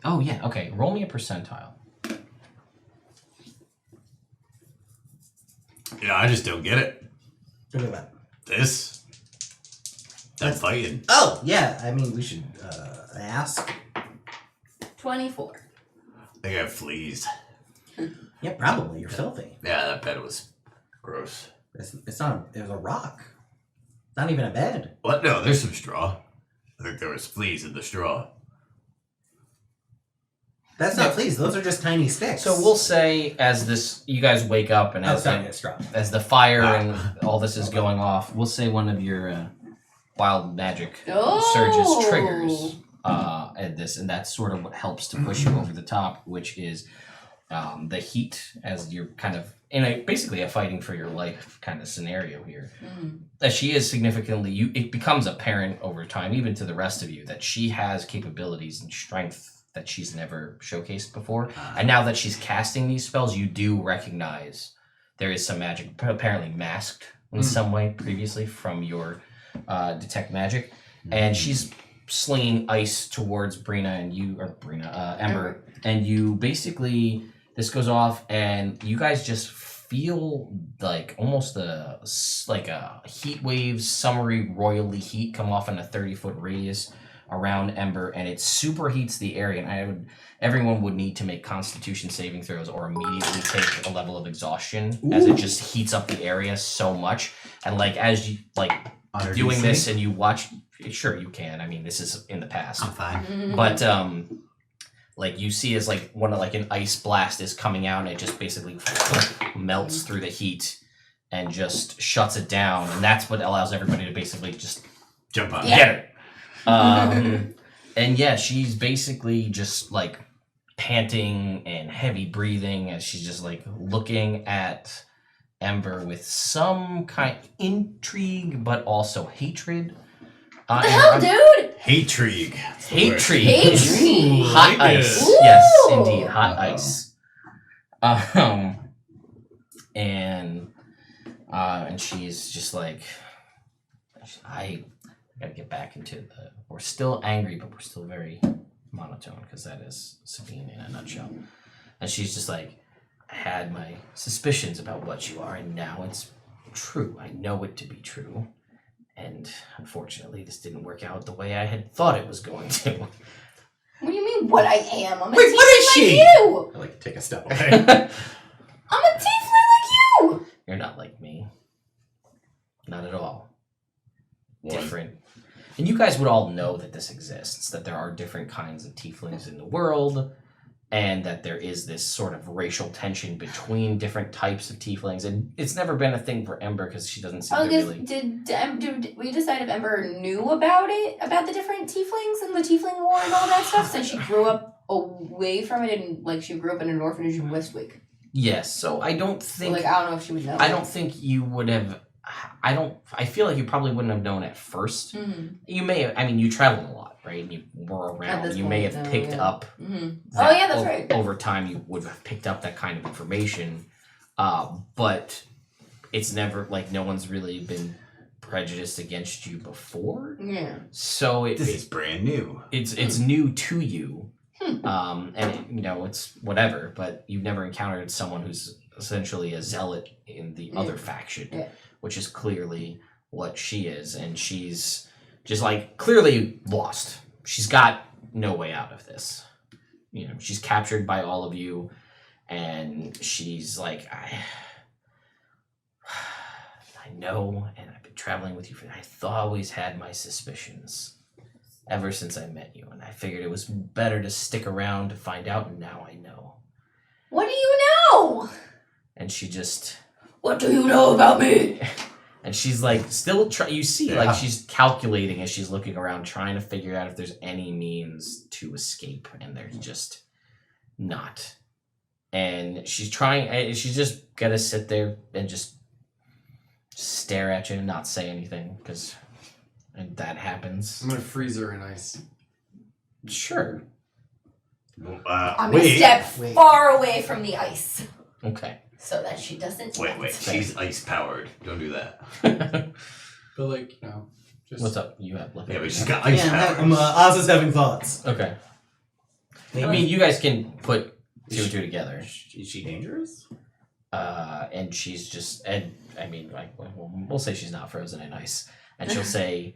Speaker 1: Oh yeah. Okay. Roll me a percentile.
Speaker 2: Yeah, I just don't get it.
Speaker 3: Look at that.
Speaker 2: This? That's fighting.
Speaker 3: Oh, yeah. I mean, we should ask.
Speaker 4: 24.
Speaker 2: I think I have fleas.
Speaker 3: Yeah, probably. You're filthy.
Speaker 2: Yeah, that bed was gross.
Speaker 3: It's not. It was a rock. It's not even a bed.
Speaker 2: What? No, there's some straw. I think there was fleas in the straw.
Speaker 3: That's not fleas. Those are just tiny sticks.
Speaker 1: So we'll say, as you guys wake up and as
Speaker 3: sorry, straw.
Speaker 1: as the fire and all this is going off, we'll say one of your wild magic surges triggers at this, and that's sort of what helps to push you over the top, which is the heat, as you're kind of in basically a fighting for your life kind of scenario here. As she is significantly, it becomes apparent over time, even to the rest of you, that she has capabilities and strength that she's never showcased before. And now that she's casting these spells, you do recognize there is some magic apparently masked in some way previously from your detect magic. And she's slinging ice towards Ember. And you basically, this goes off and you guys just feel like almost a heat wave, summery, royally heat come off in a 30-foot radius around Ember, and it superheats the area, and everyone would need to make Constitution saving throws or immediately take a level of exhaustion as it just heats up the area so much. And like as you doing this and you watch, sure you can. I mean, this is in the past.
Speaker 2: I'm fine.
Speaker 1: But like you see as like an ice blast is coming out, and it just basically melts through the heat and just shuts it down, and that's what allows everybody to basically just
Speaker 2: Jump on.
Speaker 1: get it. And yeah, she's basically just like panting and heavy breathing as she's just like looking at Ember with some kind of intrigue, but also hatred.
Speaker 4: What the hell, dude?
Speaker 2: Hatrig.
Speaker 1: Hatrig.
Speaker 4: Hatrig.
Speaker 1: Hot
Speaker 3: Like it.
Speaker 1: ice.
Speaker 4: Ooh.
Speaker 1: Yes, indeed. Hot
Speaker 6: Uh-oh.
Speaker 1: ice. And she's just like, I gotta get back into the. We're still angry, but we're still very monotone because that is Sabine in a nutshell. And she's just like, I had my suspicions about what you are, and now it's true. I know it to be true. And unfortunately, this didn't work out the way I had thought it was going to.
Speaker 4: What do you mean what I am? I'm a
Speaker 2: Wait,
Speaker 4: tiefling
Speaker 2: what is
Speaker 4: like
Speaker 2: she?
Speaker 4: you!
Speaker 2: I like to take a step away.
Speaker 4: I'm a tiefling like you!
Speaker 1: You're not like me. Not at all.
Speaker 6: What?
Speaker 1: Different. And you guys would all know that this exists, that there are different kinds of tieflings in the world, and that there is this sort of racial tension between different types of tieflings. And it's never been a thing for Ember because she doesn't seem
Speaker 4: Oh,
Speaker 1: to
Speaker 4: because
Speaker 1: really.
Speaker 4: did we decide if Ember knew about it, about the different tieflings and the tiefling war and all that stuff, since she grew up away from it and like she grew up in an orphanage in Westwick?
Speaker 1: Yes, so I don't
Speaker 4: So,
Speaker 1: think.
Speaker 4: like I don't know if she would know.
Speaker 1: I don't think you would have. I feel like you probably wouldn't have known at first.
Speaker 4: Mm-hmm.
Speaker 1: You may have. I mean, you traveled a lot, right? You were around.
Speaker 4: this
Speaker 1: You may
Speaker 4: point,
Speaker 1: have
Speaker 4: no,
Speaker 1: picked
Speaker 4: yeah.
Speaker 1: up.
Speaker 4: Mm-hmm.
Speaker 1: that
Speaker 4: Oh yeah, that's right.
Speaker 1: Over time, you would have picked up that kind of information, but it's never like no one's really been prejudiced against you before.
Speaker 4: Yeah.
Speaker 1: So
Speaker 2: This is brand new.
Speaker 1: it's new to you, and it's whatever. But you've never encountered someone who's essentially a zealot in the other faction,
Speaker 4: Yeah.
Speaker 1: which is clearly what she is, and she's just like clearly lost. She's got no way out of this. She's captured by all of you, and she's like, I know, and I've been traveling with you I always had my suspicions ever since I met you, and I figured it was better to stick around to find out, and now I know.
Speaker 4: What do you know?
Speaker 1: And she just,
Speaker 4: What do you know about me?
Speaker 1: and she's like, still you see,
Speaker 2: Yeah.
Speaker 1: like she's calculating as she's looking around, trying to figure out if there's any means to escape, and there's just not. And she's just gotta sit there and just stare at you and not say anything, because that happens.
Speaker 5: I'm gonna freeze her in ice.
Speaker 1: Sure.
Speaker 4: I'm gonna
Speaker 2: Wait.
Speaker 4: step
Speaker 2: Wait.
Speaker 4: far away from the ice
Speaker 1: Okay.
Speaker 4: so that she doesn't.
Speaker 2: Wait. She's ice powered. Don't do that.
Speaker 5: But like, just
Speaker 1: What's up? You have
Speaker 2: Yeah, but she's got ice
Speaker 3: Yeah,
Speaker 2: powered.
Speaker 3: Oz is having thoughts.
Speaker 1: Okay. I mean, you guys can put two and two together.
Speaker 2: Is she dangerous?
Speaker 1: And she's just, and I mean, like, we'll say she's not frozen in ice, and she'll say,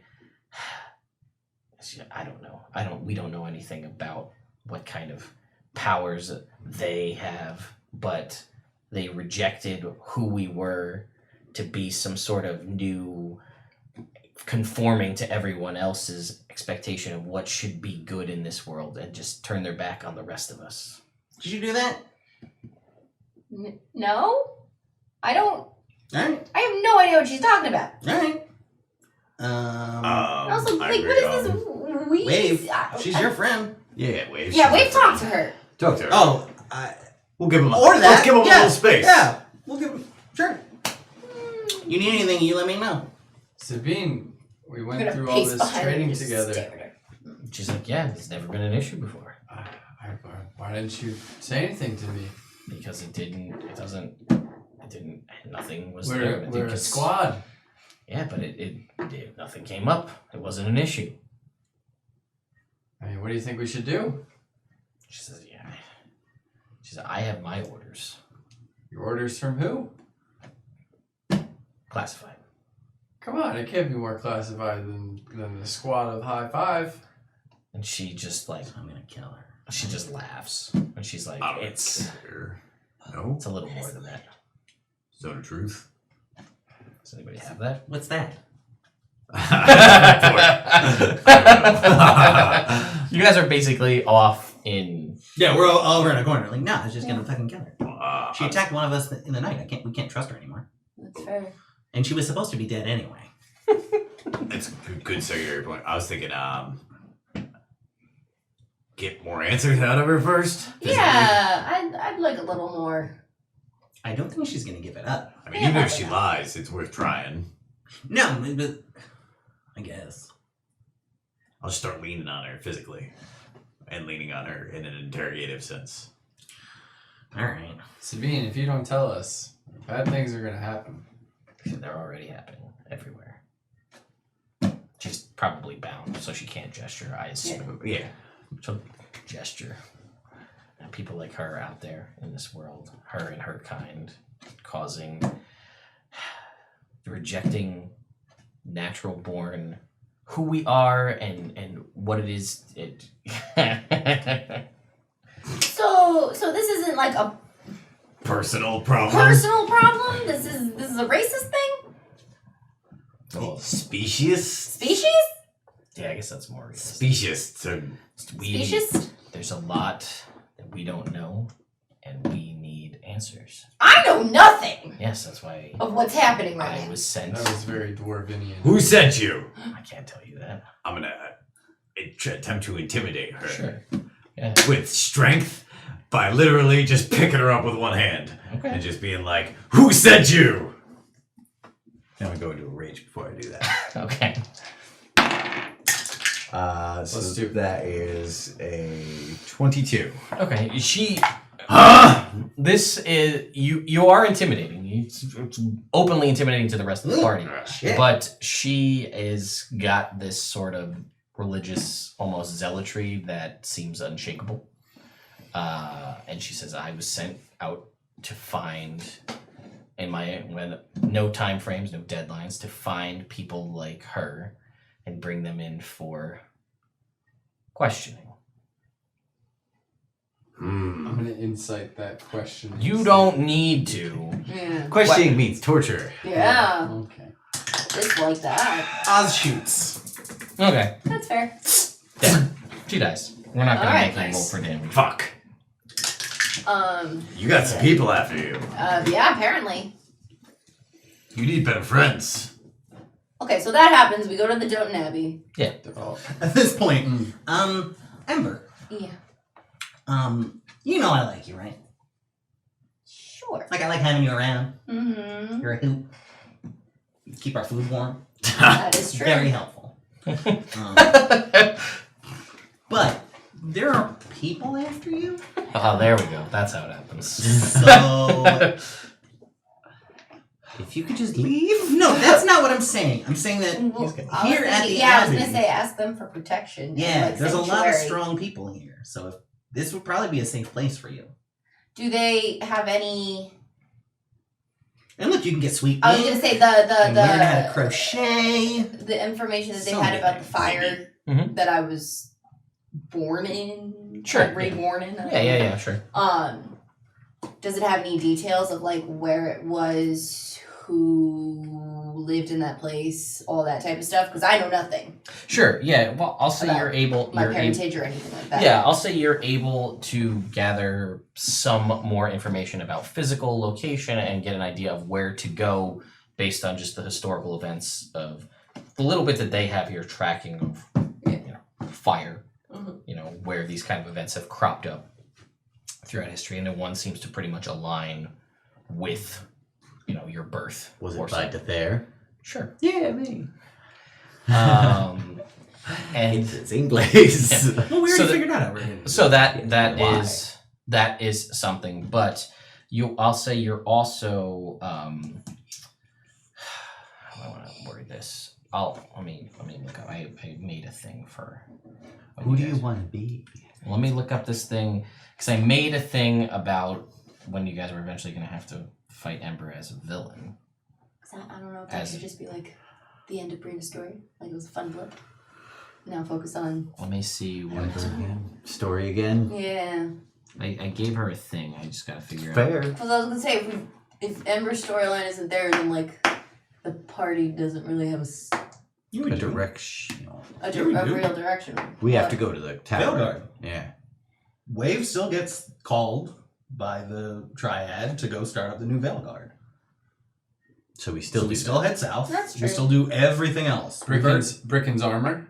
Speaker 1: I don't know. We don't know anything about what kind of powers they have, but they rejected who we were to be some sort of new, conforming to everyone else's expectation of what should be good in this world, and just turn their back on the rest of us.
Speaker 3: Did you do that?
Speaker 4: No, I don't.
Speaker 3: Alright,
Speaker 4: I have no idea what she's talking about.
Speaker 3: alright.
Speaker 4: Also, like, what is this?
Speaker 3: Wave. She's your friend.
Speaker 2: Yeah, Wave.
Speaker 4: Yeah,
Speaker 2: she's
Speaker 4: Wave
Speaker 2: our
Speaker 4: talked to
Speaker 2: friend.
Speaker 4: her.
Speaker 2: Talk to her.
Speaker 3: Oh,
Speaker 2: We'll give him a,
Speaker 3: or that.
Speaker 2: Let's give him a
Speaker 3: Yeah,
Speaker 2: little space.
Speaker 3: Yeah, we'll give him. Sure. You need anything, you let me know.
Speaker 5: Sabine, we
Speaker 4: I'm
Speaker 5: went
Speaker 4: gonna
Speaker 5: through all
Speaker 4: pace
Speaker 5: this
Speaker 4: behind her and
Speaker 5: training
Speaker 4: just
Speaker 5: together.
Speaker 4: stare at her.
Speaker 1: She's like, yeah, it's never been an issue before.
Speaker 5: Why didn't you say anything to me?
Speaker 1: Because nothing was there.
Speaker 5: We're a
Speaker 1: Because-
Speaker 5: squad.
Speaker 1: Yeah, but nothing came up. It wasn't an issue.
Speaker 5: I mean, what do you think we should do?
Speaker 1: She says, yeah. She said, I have my orders.
Speaker 5: Your orders from who?
Speaker 1: Classified.
Speaker 5: Come on, it can't be more classified than the squad of High Five.
Speaker 1: And she just like,
Speaker 3: I'm gonna kill her.
Speaker 1: she just laughs. And she's like, it's
Speaker 2: No.
Speaker 1: a little more than that.
Speaker 2: Zone of truth.
Speaker 1: Does anybody have that?
Speaker 3: What's that?
Speaker 1: You guys are basically off in.
Speaker 3: Yeah, we're all over in a corner. Like, no, I was just gonna fucking kill her. She attacked one of us in the night. We can't trust her anymore.
Speaker 4: That's fair.
Speaker 3: And she was supposed to be dead anyway.
Speaker 2: It's a good secondary point. I was thinking, get more answers out of her first.
Speaker 4: Yeah, I'd like a little more.
Speaker 3: I don't think she's gonna give it up.
Speaker 2: I mean, even if she lies, it's worth trying.
Speaker 3: No, but I guess.
Speaker 2: I'll just start leaning on her physically, and leaning on her in an interrogative sense.
Speaker 1: All right.
Speaker 5: Sabine, if you don't tell us, bad things are gonna happen.
Speaker 1: They're already happening everywhere. She's probably bound, so she can't gesture. I assume.
Speaker 2: Yeah.
Speaker 1: She'll gesture. And people like her out there in this world, her and her kind, causing, rejecting natural born who we are and what it is.
Speaker 4: So this isn't like a
Speaker 2: Personal problem.
Speaker 4: personal problem. This is a racist thing.
Speaker 1: Oh,
Speaker 2: Specious.
Speaker 4: Species.
Speaker 1: yeah, I guess that's more realistic.
Speaker 2: Specious.
Speaker 4: Species.
Speaker 1: There's a lot that we don't know, and we need answers.
Speaker 4: I know nothing
Speaker 1: Yes, that's why
Speaker 4: of what's happening right
Speaker 1: I
Speaker 4: now.
Speaker 1: was sent.
Speaker 5: That was very Dwarvinian.
Speaker 2: Who sent you?
Speaker 1: I can't tell you that.
Speaker 2: I'm gonna attempt to intimidate her
Speaker 1: Sure. Yeah.
Speaker 2: with strength by literally just picking her up with one hand
Speaker 1: Okay.
Speaker 2: and just being like, "Who sent you?" Then we go into a rage before I do that.
Speaker 1: Okay.
Speaker 2: So
Speaker 5: Let's do it.
Speaker 2: that is a 22.
Speaker 1: Okay. She.
Speaker 2: Huh?
Speaker 1: This is you are intimidating. It's openly intimidating to the rest of the party.
Speaker 2: Shit.
Speaker 1: But she is got this sort of religious, almost zealotry that seems unshakable. And she says, "I was sent out to find, when no time frames, no deadlines, to find people like her and bring them in for questioning."
Speaker 5: I'm gonna incite that question.
Speaker 1: You don't need to.
Speaker 4: Yeah.
Speaker 2: Questioning means torture.
Speaker 4: Yeah.
Speaker 5: Okay.
Speaker 4: Just like that.
Speaker 3: Oz shoots.
Speaker 1: Okay.
Speaker 4: That's fair.
Speaker 1: Dead. She dies. We're not gonna
Speaker 4: Alright,
Speaker 1: make you roll
Speaker 3: nice.
Speaker 1: for damage.
Speaker 2: Fuck.
Speaker 4: Um.
Speaker 2: You got some people after you.
Speaker 4: Yeah. Apparently.
Speaker 2: You need better friends.
Speaker 4: Okay, so that happens. We go to the Doten Abbey.
Speaker 5: Develop.
Speaker 3: At this point, Ember,
Speaker 4: Yeah.
Speaker 3: you know I like you, right?
Speaker 4: Sure.
Speaker 3: Like I like having you around.
Speaker 4: Mm-hmm.
Speaker 3: You're a hoot. You keep our food warm.
Speaker 4: That is true.
Speaker 3: Very helpful. But there are people after you,
Speaker 1: Oh, there we go. That's how it happens.
Speaker 3: so if you could just leave. No, that's not what I'm saying. I'm saying that
Speaker 4: Well, I was
Speaker 3: here at
Speaker 4: thinking-
Speaker 3: the
Speaker 4: yeah, I was
Speaker 3: Abbey,
Speaker 4: gonna say ask them for protection. and,
Speaker 3: yeah,
Speaker 4: like,
Speaker 3: there's a lot of
Speaker 4: sanctuary.
Speaker 3: strong people here. So if, this would probably be a safe place for you.
Speaker 4: Do they have any?
Speaker 3: And look, you can get sweet.
Speaker 4: I was gonna say
Speaker 3: and learn how to crochet.
Speaker 4: the information that they
Speaker 3: So
Speaker 4: had
Speaker 3: many
Speaker 4: about the
Speaker 3: things.
Speaker 4: fire
Speaker 1: Mhm.
Speaker 4: that I was born in.
Speaker 1: Sure,
Speaker 4: like, reborn in.
Speaker 1: Yeah, sure.
Speaker 4: Does it have any details of like where it was, who lived in that place, all that type of stuff? Because I know nothing.
Speaker 1: Sure, yeah. Well, I'll say
Speaker 4: About
Speaker 1: you're able.
Speaker 4: My
Speaker 1: You're able
Speaker 4: parentage or anything like that.
Speaker 1: yeah, I'll say you're able to gather some more information about physical location and get an idea of where to go based on just the historical events of the little bit that they have here tracking of fire.
Speaker 4: Mhm.
Speaker 1: Where these kind of events have cropped up throughout history, and then one seems to pretty much align with your birth.
Speaker 2: Was
Speaker 1: or
Speaker 2: it by
Speaker 1: something.
Speaker 2: Dethair?
Speaker 1: Sure.
Speaker 2: Yeah, me.
Speaker 1: And
Speaker 2: It's English.
Speaker 3: Well, we
Speaker 1: So
Speaker 3: already
Speaker 1: the-
Speaker 3: figured that out. Right?
Speaker 1: so that
Speaker 2: Why?
Speaker 1: is something, but I'll say you're also how do I want to word this? Let me look up. I made a thing for.
Speaker 2: Who do you want to be?
Speaker 1: Let me look up this thing because I made a thing about when you guys were eventually going to have to fight Ember as a villain.
Speaker 4: 'Cause I don't know if that
Speaker 1: As-
Speaker 4: should just be like the end of Brina's story. Like it was a fun blip. Now focus on.
Speaker 1: Let me see what
Speaker 2: Ember again. Story again.
Speaker 4: Yeah.
Speaker 1: I gave her a thing. I just got to figure out.
Speaker 2: Fair.
Speaker 4: Because I was gonna say if Ember's storyline isn't there, then like the party doesn't really have
Speaker 3: You
Speaker 2: A
Speaker 3: would do.
Speaker 2: direction.
Speaker 4: a
Speaker 3: Yeah, we do.
Speaker 4: real direction.
Speaker 2: We have
Speaker 4: But-
Speaker 2: to go to the tower.
Speaker 3: Veilguard.
Speaker 2: Yeah.
Speaker 3: Wave still gets called by the Triad to go start up the new Veilguard.
Speaker 2: So we still
Speaker 3: So we
Speaker 2: do
Speaker 3: still
Speaker 2: that.
Speaker 3: head south.
Speaker 4: That's
Speaker 3: We
Speaker 4: true.
Speaker 3: still do everything else.
Speaker 5: Bricken's armor.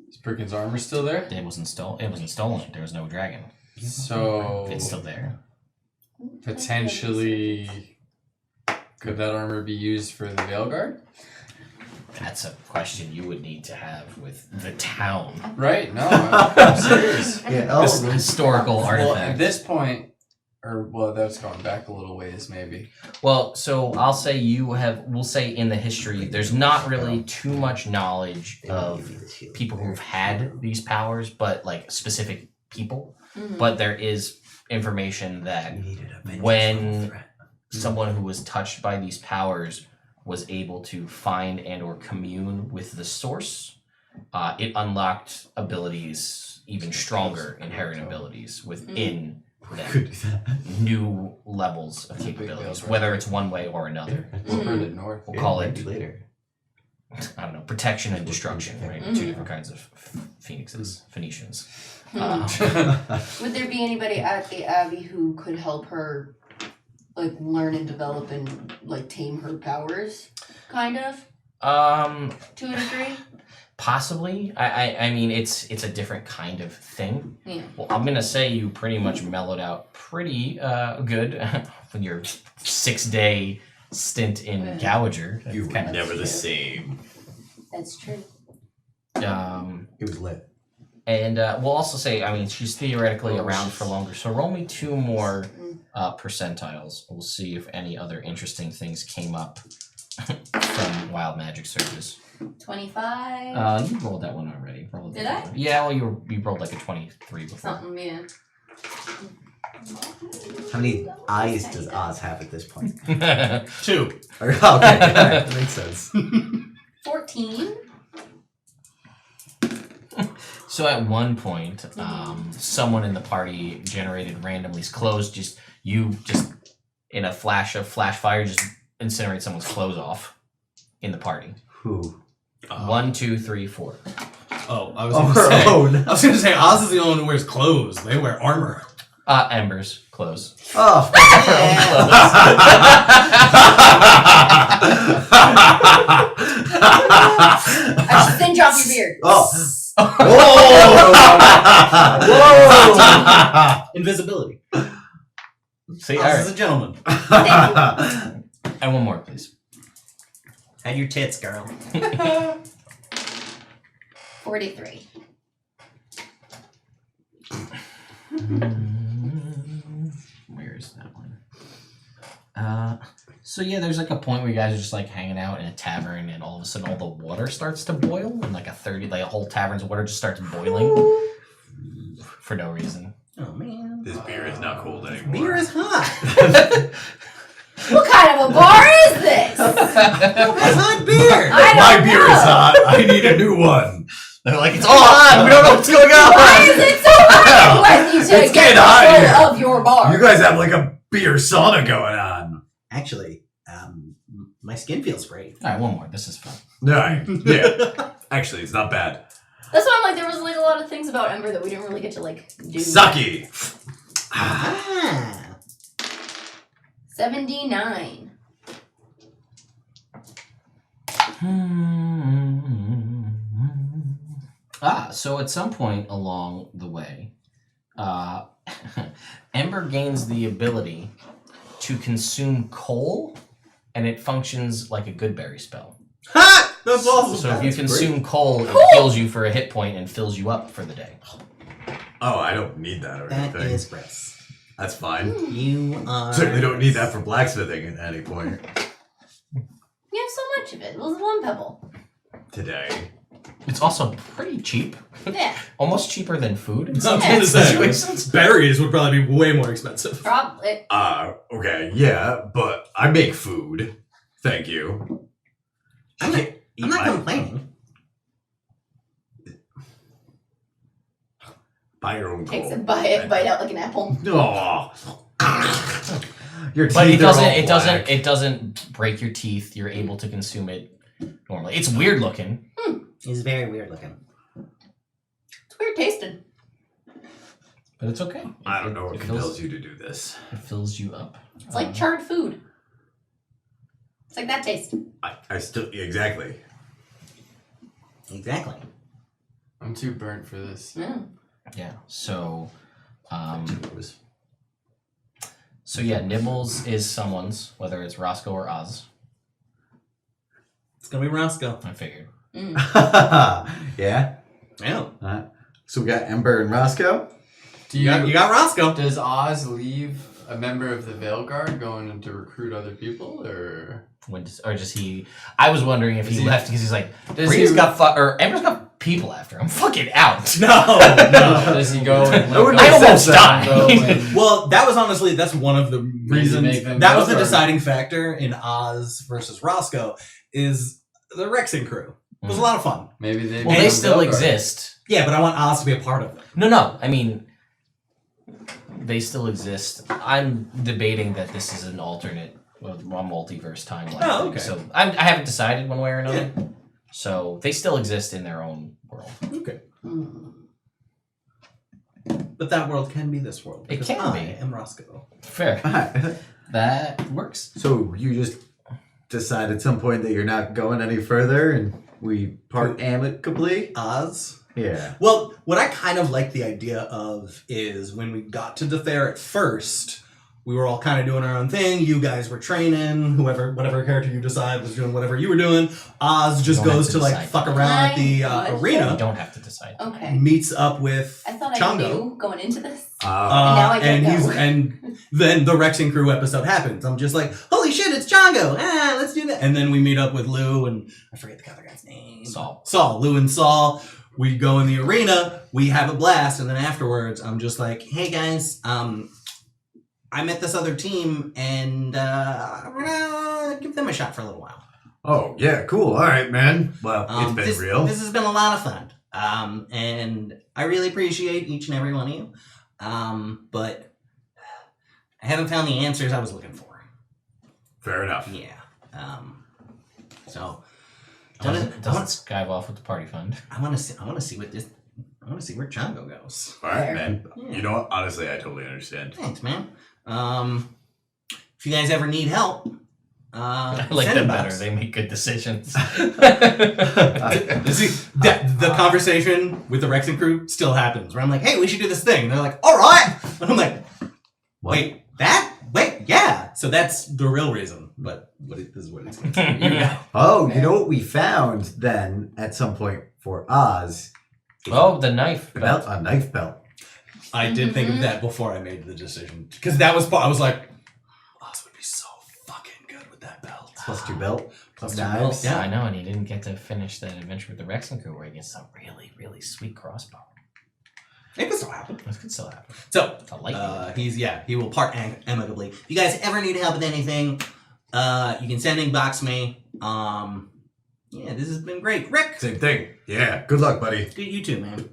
Speaker 5: Is Bricken's armor still there?
Speaker 1: It wasn't stolen. It wasn't stolen. There was no dragon.
Speaker 5: So
Speaker 1: It's still there.
Speaker 5: potentially, could that armor be used for the Veilguard?
Speaker 1: That's a question you would need to have with the town.
Speaker 5: Right? No, I'm serious.
Speaker 2: Yeah.
Speaker 1: This historical
Speaker 5: Well,
Speaker 1: artifact.
Speaker 5: at this point, that's going back a little ways, maybe.
Speaker 1: Well, so I'll say we'll say in the history, there's not really too much knowledge of people who've had these powers, but like specific people.
Speaker 4: Mhm.
Speaker 1: But there is information that when someone who was touched by these powers was able to find and or commune with the source, it unlocked abilities, even stronger inherent abilities within them. New levels of
Speaker 5: That's a big
Speaker 1: capabilities,
Speaker 5: deal,
Speaker 1: whether it's one way or another.
Speaker 5: We're further north.
Speaker 1: We'll call it,
Speaker 2: later.
Speaker 1: I don't know, protection and destruction, right?
Speaker 4: Mhm.
Speaker 1: Two different kinds of phoenixes, Phoenicians.
Speaker 4: Would there be anybody at the Abbey who could help her, like, learn and develop and, like, tame her powers, kind of, to a degree?
Speaker 1: Possibly. I mean, it's a different kind of thing.
Speaker 4: Yeah.
Speaker 1: Well, I'm gonna say you pretty much mellowed out pretty good when your 6-day stint in
Speaker 4: Yeah.
Speaker 1: Gouger.
Speaker 2: You were
Speaker 1: Kinda-
Speaker 2: never the same.
Speaker 4: That's true.
Speaker 2: It was lit.
Speaker 1: And we'll also say, I mean, she's theoretically around for longer. So roll me 2 more percentiles. We'll see if any other interesting things came up from Wild Magic Surges.
Speaker 4: 25.
Speaker 1: You rolled that one already. Roll
Speaker 4: Did
Speaker 1: that
Speaker 4: I?
Speaker 1: one. Yeah, well, you rolled like a 23 before.
Speaker 4: Something, yeah.
Speaker 2: How many eyes does Oz have at this point?
Speaker 3: 2.
Speaker 2: Okay, that makes sense.
Speaker 4: 14.
Speaker 1: So at one point, someone in the party generated randomly clothes. Just in a flash of flash fire, just incinerate someone's clothes off in the party.
Speaker 2: Who?
Speaker 1: 1, 2, 3, 4.
Speaker 3: Oh, I was
Speaker 2: On
Speaker 3: going
Speaker 2: her
Speaker 3: to say.
Speaker 2: own.
Speaker 3: I was going to say Oz is the only one who wears clothes. They wear armor.
Speaker 1: Ember's clothes.
Speaker 2: Oh.
Speaker 4: I should then drop your beard.
Speaker 2: Oh. Whoa!
Speaker 3: Invisibility.
Speaker 1: See,
Speaker 3: Oz
Speaker 1: all
Speaker 3: is a
Speaker 1: right.
Speaker 3: gentleman.
Speaker 1: And one more, please.
Speaker 2: And your tits, girl.
Speaker 4: 43.
Speaker 1: Where is that one? So yeah, there's like a point where you guys are just like hanging out in a tavern, and all of a sudden all the water starts to boil, and like a whole tavern's water just starts boiling for no reason.
Speaker 3: Oh, man.
Speaker 2: This beer is not cold anymore.
Speaker 3: Beer is hot.
Speaker 4: What kind of a bar is this?
Speaker 3: It's hot beer.
Speaker 4: I don't know.
Speaker 2: hot. I need a new one.
Speaker 1: They're like, it's all hot. We don't know what's going on.
Speaker 4: Why is it so hot? When you
Speaker 2: It's
Speaker 4: take
Speaker 2: getting hot
Speaker 4: control
Speaker 2: here.
Speaker 4: of your bar.
Speaker 2: You guys have like a beer sauna going on.
Speaker 7: Actually, my skin feels great.
Speaker 1: All right, one more. This is fun.
Speaker 2: Right. Yeah. Actually, it's not bad.
Speaker 4: That's why I'm like, there was like a lot of things about Ember that we didn't really get to like do.
Speaker 2: Sucky.
Speaker 7: Ah.
Speaker 4: 79.
Speaker 1: So at some point along the way, Ember gains the ability to consume coal, and it functions like a good berry spell.
Speaker 3: Ha! That's awesome.
Speaker 1: So if you consume coal, it heals you for a hit point and fills you up for the day.
Speaker 2: Oh, I don't need that or
Speaker 7: That
Speaker 2: anything.
Speaker 7: is gross.
Speaker 2: That's fine.
Speaker 7: You are...
Speaker 2: Certainly don't need that for blacksmithing at any point
Speaker 4: You have so much of it. It was one pebble.
Speaker 2: today.
Speaker 1: It's also pretty cheap,
Speaker 4: Yeah,
Speaker 1: almost cheaper than food in
Speaker 3: I
Speaker 1: some
Speaker 3: was gonna say,
Speaker 1: situations.
Speaker 3: berries would probably be way more expensive.
Speaker 4: probably.
Speaker 2: Okay, yeah, but I make food. Thank you.
Speaker 7: I'm
Speaker 2: I
Speaker 7: not,
Speaker 2: can't eat
Speaker 7: I'm not
Speaker 2: my-
Speaker 7: complaining.
Speaker 2: Buy your own
Speaker 4: Takes a
Speaker 2: coal.
Speaker 4: bite out like an apple.
Speaker 2: Oh. Your teeth
Speaker 1: But it
Speaker 2: are all
Speaker 1: doesn't
Speaker 2: black.
Speaker 1: break your teeth. You're able to consume it normally. It's weird looking.
Speaker 7: He's very weird looking.
Speaker 4: It's weird tasting.
Speaker 1: But it's okay.
Speaker 2: I don't know what
Speaker 1: It
Speaker 2: compels
Speaker 1: fills-
Speaker 2: you to do this.
Speaker 1: It fills you up.
Speaker 4: It's like charred food. It's like that taste.
Speaker 2: I still exactly.
Speaker 7: Exactly.
Speaker 5: I'm too burnt for this.
Speaker 4: Yeah.
Speaker 1: Yeah. So yeah, Nibbles is someone's, whether it's Roscoe or Oz.
Speaker 3: gonna be Roscoe.
Speaker 1: I figured.
Speaker 2: Yeah.
Speaker 3: Yeah.
Speaker 2: So we got Ember and Roscoe.
Speaker 3: You got Roscoe.
Speaker 5: Does Oz leave a member of the Veil Guard going in to recruit other people, or
Speaker 1: Or just he? I was wondering if he left because he's like,
Speaker 5: does
Speaker 1: Bree's
Speaker 5: he
Speaker 1: got or Ember's got people after him. Fucking out.
Speaker 3: No.
Speaker 5: does he go and
Speaker 2: That would
Speaker 1: I
Speaker 2: make
Speaker 1: almost
Speaker 2: sense,
Speaker 1: died.
Speaker 5: go and
Speaker 3: Well, that was honestly that's one of the reasons.
Speaker 5: make them
Speaker 3: That
Speaker 5: go,
Speaker 3: was the
Speaker 5: or-
Speaker 3: deciding factor in Oz versus Roscoe is the Rexing crew. It was a lot of fun.
Speaker 5: maybe they
Speaker 1: Well,
Speaker 5: make
Speaker 1: they
Speaker 5: them
Speaker 1: still
Speaker 5: Veil Guard?
Speaker 1: exist.
Speaker 3: Yeah, but I want Oz to be a part of it.
Speaker 1: No. I mean, they still exist. I'm debating that this is an alternate, well, a multiverse timeline.
Speaker 3: Oh,
Speaker 1: thing.
Speaker 3: okay.
Speaker 1: So I haven't decided one way or another. So they still exist in their own world.
Speaker 3: Okay.
Speaker 4: Mm.
Speaker 3: But that world can be this world.
Speaker 1: It
Speaker 3: because
Speaker 1: can
Speaker 3: I
Speaker 1: be.
Speaker 3: am Roscoe.
Speaker 1: Fair. That works.
Speaker 2: So you just decide at some point that you're not going any further, and we part amicably.
Speaker 3: Oz.
Speaker 2: Yeah.
Speaker 3: Well, what I kind of like the idea of is when we got to Dethair at first, we were all kind of doing our own thing. You guys were training, whatever character you decide was doing whatever you were doing. Oz just
Speaker 1: Don't have
Speaker 3: goes
Speaker 1: to
Speaker 3: to like
Speaker 1: decide.
Speaker 3: fuck around at the
Speaker 1: You
Speaker 3: arena,
Speaker 1: don't have to decide.
Speaker 4: Okay.
Speaker 3: meets up with
Speaker 4: I thought I
Speaker 3: Chongo.
Speaker 4: knew going into this.
Speaker 3: Uh,
Speaker 4: now I don't know.
Speaker 3: and then the Rexing Crew episode happens. I'm just like, holy shit, it's Chongo! Ah, let's do that. And then we meet up with Lou and I forget the other guy's name.
Speaker 1: Saul.
Speaker 3: Lou and Saul. We go in the arena, we have a blast, and then afterwards, I'm just like, hey guys, I met this other team, and we're gonna give them a shot for a little while.
Speaker 2: Oh yeah, cool. All right, man. Well, it's been
Speaker 3: this,
Speaker 2: real.
Speaker 3: This has been a lot of fun, and I really appreciate each and every one of you. But I haven't found the answers I was looking for.
Speaker 2: Fair enough.
Speaker 3: Yeah. So
Speaker 1: Doesn't skive off with the party fund.
Speaker 3: I want to see what this. I want to see where Chongo goes.
Speaker 2: All right,
Speaker 4: Fair.
Speaker 2: man.
Speaker 3: Yeah.
Speaker 2: You know what? Honestly, I totally understand.
Speaker 3: Thanks, man. If you guys ever need help,
Speaker 1: I like
Speaker 3: send
Speaker 1: them
Speaker 3: box.
Speaker 1: better. They make good decisions.
Speaker 3: See, the conversation with the Rexing crew still happens. Where I'm like, "Hey, we should do this thing." And they're like, "All right," and I'm like,
Speaker 2: What?
Speaker 3: "Wait, yeah." So that's the real reason. But this is what it's going to be. You know.
Speaker 2: Oh, you know what we found then at some point for Oz?
Speaker 1: Oh, the knife.
Speaker 2: A knife belt.
Speaker 3: I did think of that before I made the decision because that was I was like, Oz would be so fucking good with that belt.
Speaker 2: Plus your belt. Plus
Speaker 3: your
Speaker 2: knives.
Speaker 3: belt, yeah.
Speaker 1: I know, and he didn't get to finish that adventure with the Rexing crew where he gets a really, really sweet crossbow.
Speaker 3: It could still happen.
Speaker 1: This could still happen.
Speaker 3: So
Speaker 1: It's a lightning.
Speaker 3: he will part amicably. If you guys ever need help with anything, you can send inbox me. Yeah, this has been great. Rick,
Speaker 2: Same thing. Yeah. Good luck, buddy.
Speaker 3: good you too, man.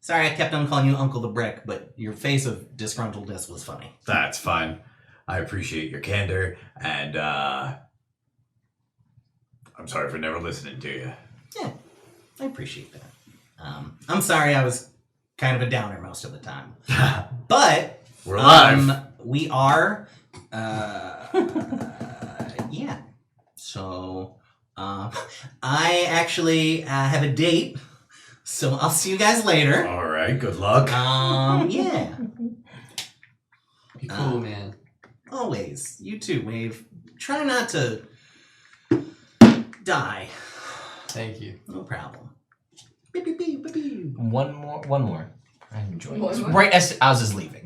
Speaker 3: Sorry I kept on calling you Uncle the Brick, but your face of disgruntledness was funny.
Speaker 2: That's fine. I appreciate your candor, and I'm sorry for never listening to you.
Speaker 3: Yeah, I appreciate that. I'm sorry I was kind of a downer most of the time. But
Speaker 2: We're alive.
Speaker 3: we are yeah. So I actually have a date. So I'll see you guys later.
Speaker 2: All right. Good luck.
Speaker 3: Yeah.
Speaker 5: Be cool, man.
Speaker 3: Always. You too, Wave. Try not to die.
Speaker 5: Thank you.
Speaker 3: No problem. Beep, beep, beep, beep, beep.
Speaker 1: One more. I'm enjoying
Speaker 4: One
Speaker 1: this.
Speaker 4: more?
Speaker 1: Right as Oz is leaving.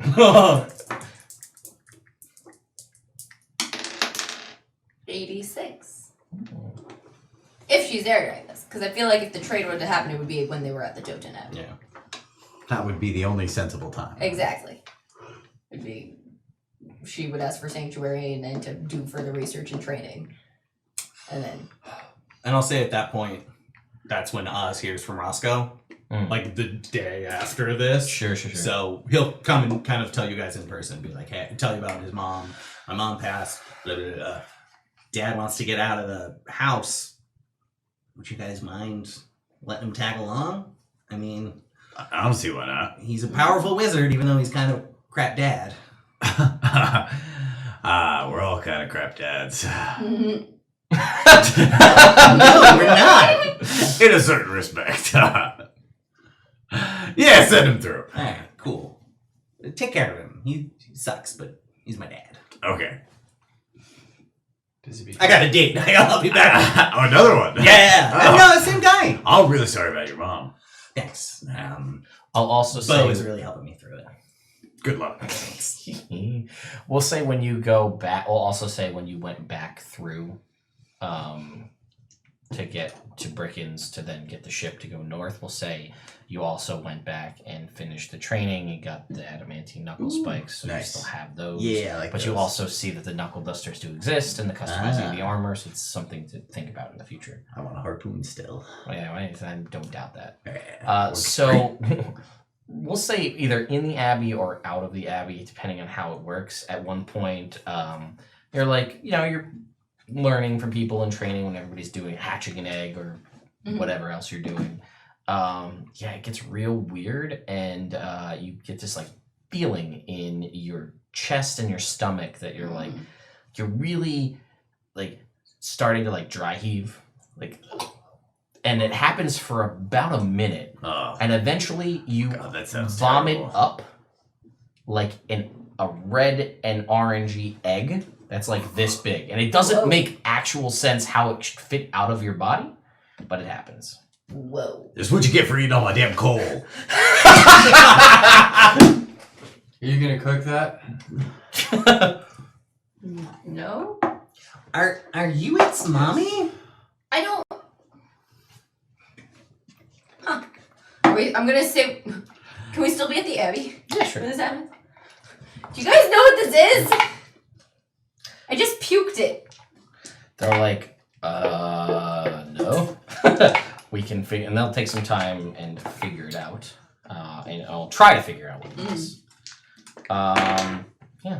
Speaker 4: 86. If she's there during this. Because I feel like if the trade were to happen, it would be when they were at the Jotun Abbey.
Speaker 3: Yeah.
Speaker 2: That would be the only sensible time.
Speaker 4: Exactly. It'd be... She would ask for sanctuary and then to do further research and training. And then...
Speaker 3: And I'll say at that point, that's when Oz hears from Roscoe. Like the day after this.
Speaker 1: Sure.
Speaker 3: So he'll come and kind of tell you guys in person, be like, hey, tell you about his mom. My mom passed. Blah, blah, blah. Dad wants to get out of the house. Would you guys mind letting him tag along? I mean,
Speaker 2: I don't see why not.
Speaker 3: he's a powerful wizard, even though he's kind of crap dad.
Speaker 2: We're all kind of crap dads.
Speaker 4: Mhm.
Speaker 3: No, we're not.
Speaker 2: In a certain respect. Yeah, send him through.
Speaker 3: All right, cool. Take care of him. He sucks, but he's my dad.
Speaker 2: Okay.
Speaker 3: I got a date. I'll be back.
Speaker 2: Oh, another one.
Speaker 3: Yeah.
Speaker 2: Oh.
Speaker 3: No, same guy.
Speaker 2: I'm really sorry about your mom.
Speaker 3: Thanks.
Speaker 1: I'll also
Speaker 7: Bo is
Speaker 1: say,
Speaker 7: really helping me through it.
Speaker 2: Good luck.
Speaker 1: we'll say when you go back. We'll also say when you went back through, to get to Brickens to then get the ship to go north. We'll say you also went back and finished the training. You got the adamantine knuckle spikes, so
Speaker 2: nice.
Speaker 1: you still have those.
Speaker 2: Yeah, I like
Speaker 1: But
Speaker 2: those.
Speaker 1: you also see that the knuckle dusters do exist and the customizing of the armor, so it's something to think about in the future.
Speaker 2: I want a harpoon still.
Speaker 1: Well, yeah, I don't doubt that.
Speaker 2: Yeah,
Speaker 1: So we'll say either in the Abbey or out of the Abbey, depending on how it works. At one point, you're like, you're learning from people and training when everybody's doing hatching an egg or whatever else you're doing. It gets real weird, and you get this like feeling in your chest and your stomach that you're like, you're really like starting to like dry heave, like, and it happens for about a minute, and eventually you
Speaker 2: God, that sounds
Speaker 1: vomit
Speaker 2: terrible.
Speaker 1: up like a red and orangey egg that's like this big, and it doesn't
Speaker 4: Whoa.
Speaker 1: make actual sense how it should fit out of your body, but it happens.
Speaker 4: Whoa.
Speaker 2: This is what you get for eating all my damn coal.
Speaker 5: Are you gonna cook that?
Speaker 4: No?
Speaker 7: Are you its mommy?
Speaker 4: I don't. Huh. I'm gonna say. Can we still be at the Abbey?
Speaker 1: Yeah, sure.
Speaker 4: When this happens? Do you guys know what this is? I just puked it.
Speaker 1: They're like, no. We can figure, and they'll take some time and figure it out. And I'll try to figure out what it is.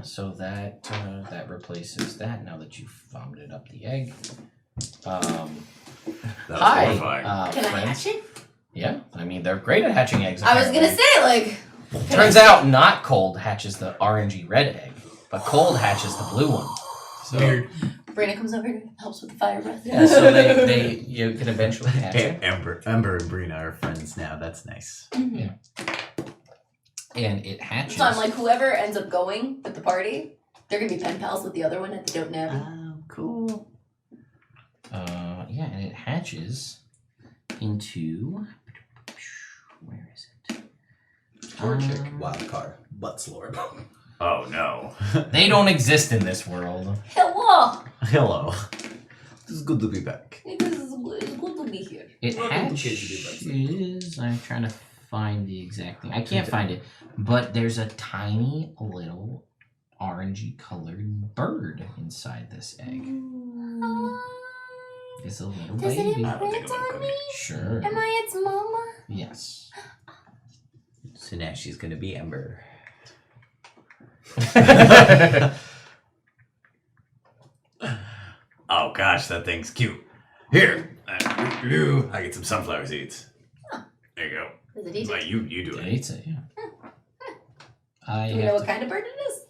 Speaker 1: So that replaces that. Now that you've vomited up the egg.
Speaker 2: That was
Speaker 1: Hi,
Speaker 2: horrifying.
Speaker 4: Can I
Speaker 1: friends.
Speaker 4: hatch it?
Speaker 1: Yeah, I mean they're great at hatching eggs.
Speaker 4: I was gonna
Speaker 1: apparently.
Speaker 4: say, like.
Speaker 1: Turns out not Cold hatches the orangey red egg, but Cold hatches the blue one.
Speaker 5: So,
Speaker 4: Brandon comes over and helps with the fire breath.
Speaker 1: Yeah, so you can eventually hatch it.
Speaker 2: Ember and Brina are friends now. That's nice.
Speaker 1: And it hatches.
Speaker 4: So I'm like, whoever ends up going with the party, they're gonna be pen pals with the other one at the Dope Abbey.
Speaker 7: Oh, cool.
Speaker 1: And it hatches into. Where is it?
Speaker 7: Wild card. Butt slurp.
Speaker 2: Oh no.
Speaker 1: They don't exist in this world.
Speaker 4: Hello!
Speaker 2: Hello. It's good to be back.
Speaker 4: It is good to be here.
Speaker 1: It
Speaker 7: Welcome to Kids Who Do
Speaker 1: hatches. I'm trying to find the exact thing. I can't find it, but there's a tiny little orangey colored bird inside this egg. It's a little
Speaker 4: Does it
Speaker 1: baby.
Speaker 4: imprint on me?
Speaker 1: Sure.
Speaker 4: Am I its mama?
Speaker 1: Yes.
Speaker 2: So now she's gonna be Ember. Oh gosh, that thing's cute. Here, I get some sunflower seeds. There you go.
Speaker 4: Does it eat
Speaker 2: Like,
Speaker 4: it?
Speaker 2: you do
Speaker 1: It
Speaker 2: it.
Speaker 1: eats it, yeah. I
Speaker 4: Do we know
Speaker 1: have
Speaker 4: what
Speaker 1: to-
Speaker 4: kind of bird it is?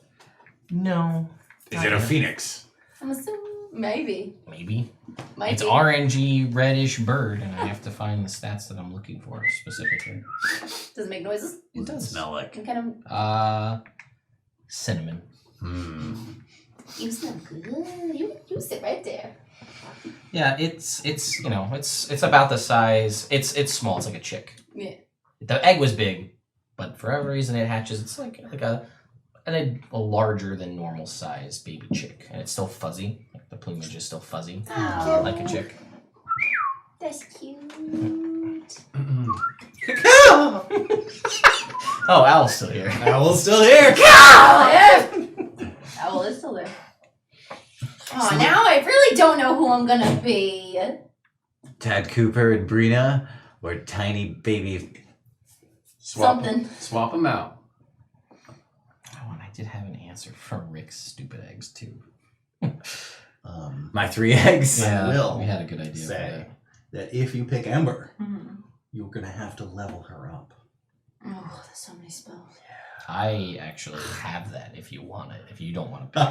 Speaker 1: No.
Speaker 2: Is it a phoenix?
Speaker 4: I'm assuming. Maybe.
Speaker 1: Maybe.
Speaker 4: Might
Speaker 1: It's
Speaker 4: be.
Speaker 1: orangey, reddish bird, and I have to find the stats that I'm looking for specifically.
Speaker 4: Does it make noises?
Speaker 1: It does.
Speaker 2: Smell like.
Speaker 4: What kind of.
Speaker 1: Cinnamon.
Speaker 4: You smell good. You sit right there.
Speaker 1: Yeah, it's about the size. It's small. It's like a chick.
Speaker 4: Yeah.
Speaker 1: The egg was big, but for whatever reason it hatches. It's like a larger than normal size baby chick, and it's still fuzzy. Like the plumage is still fuzzy,
Speaker 4: Oh.
Speaker 1: like a chick.
Speaker 4: That's cute.
Speaker 1: Oh, Al's still here.
Speaker 3: Owl's still here.
Speaker 4: Owl is still there. Oh, now I really don't know who I'm gonna be.
Speaker 2: Tad Cooper and Brina, or tiny baby.
Speaker 4: Something.
Speaker 5: Swap them out.
Speaker 1: Oh, and I did have an answer for Rick's stupid eggs too.
Speaker 2: My 3 eggs.
Speaker 1: Yeah,
Speaker 7: will
Speaker 1: we had a good idea for
Speaker 7: say
Speaker 1: that.
Speaker 7: that if you pick Ember,
Speaker 4: Mhm.
Speaker 7: you're gonna have to level her up.
Speaker 4: Oh, there's so many spells.
Speaker 1: I actually have that if you want it. If you don't want to pick.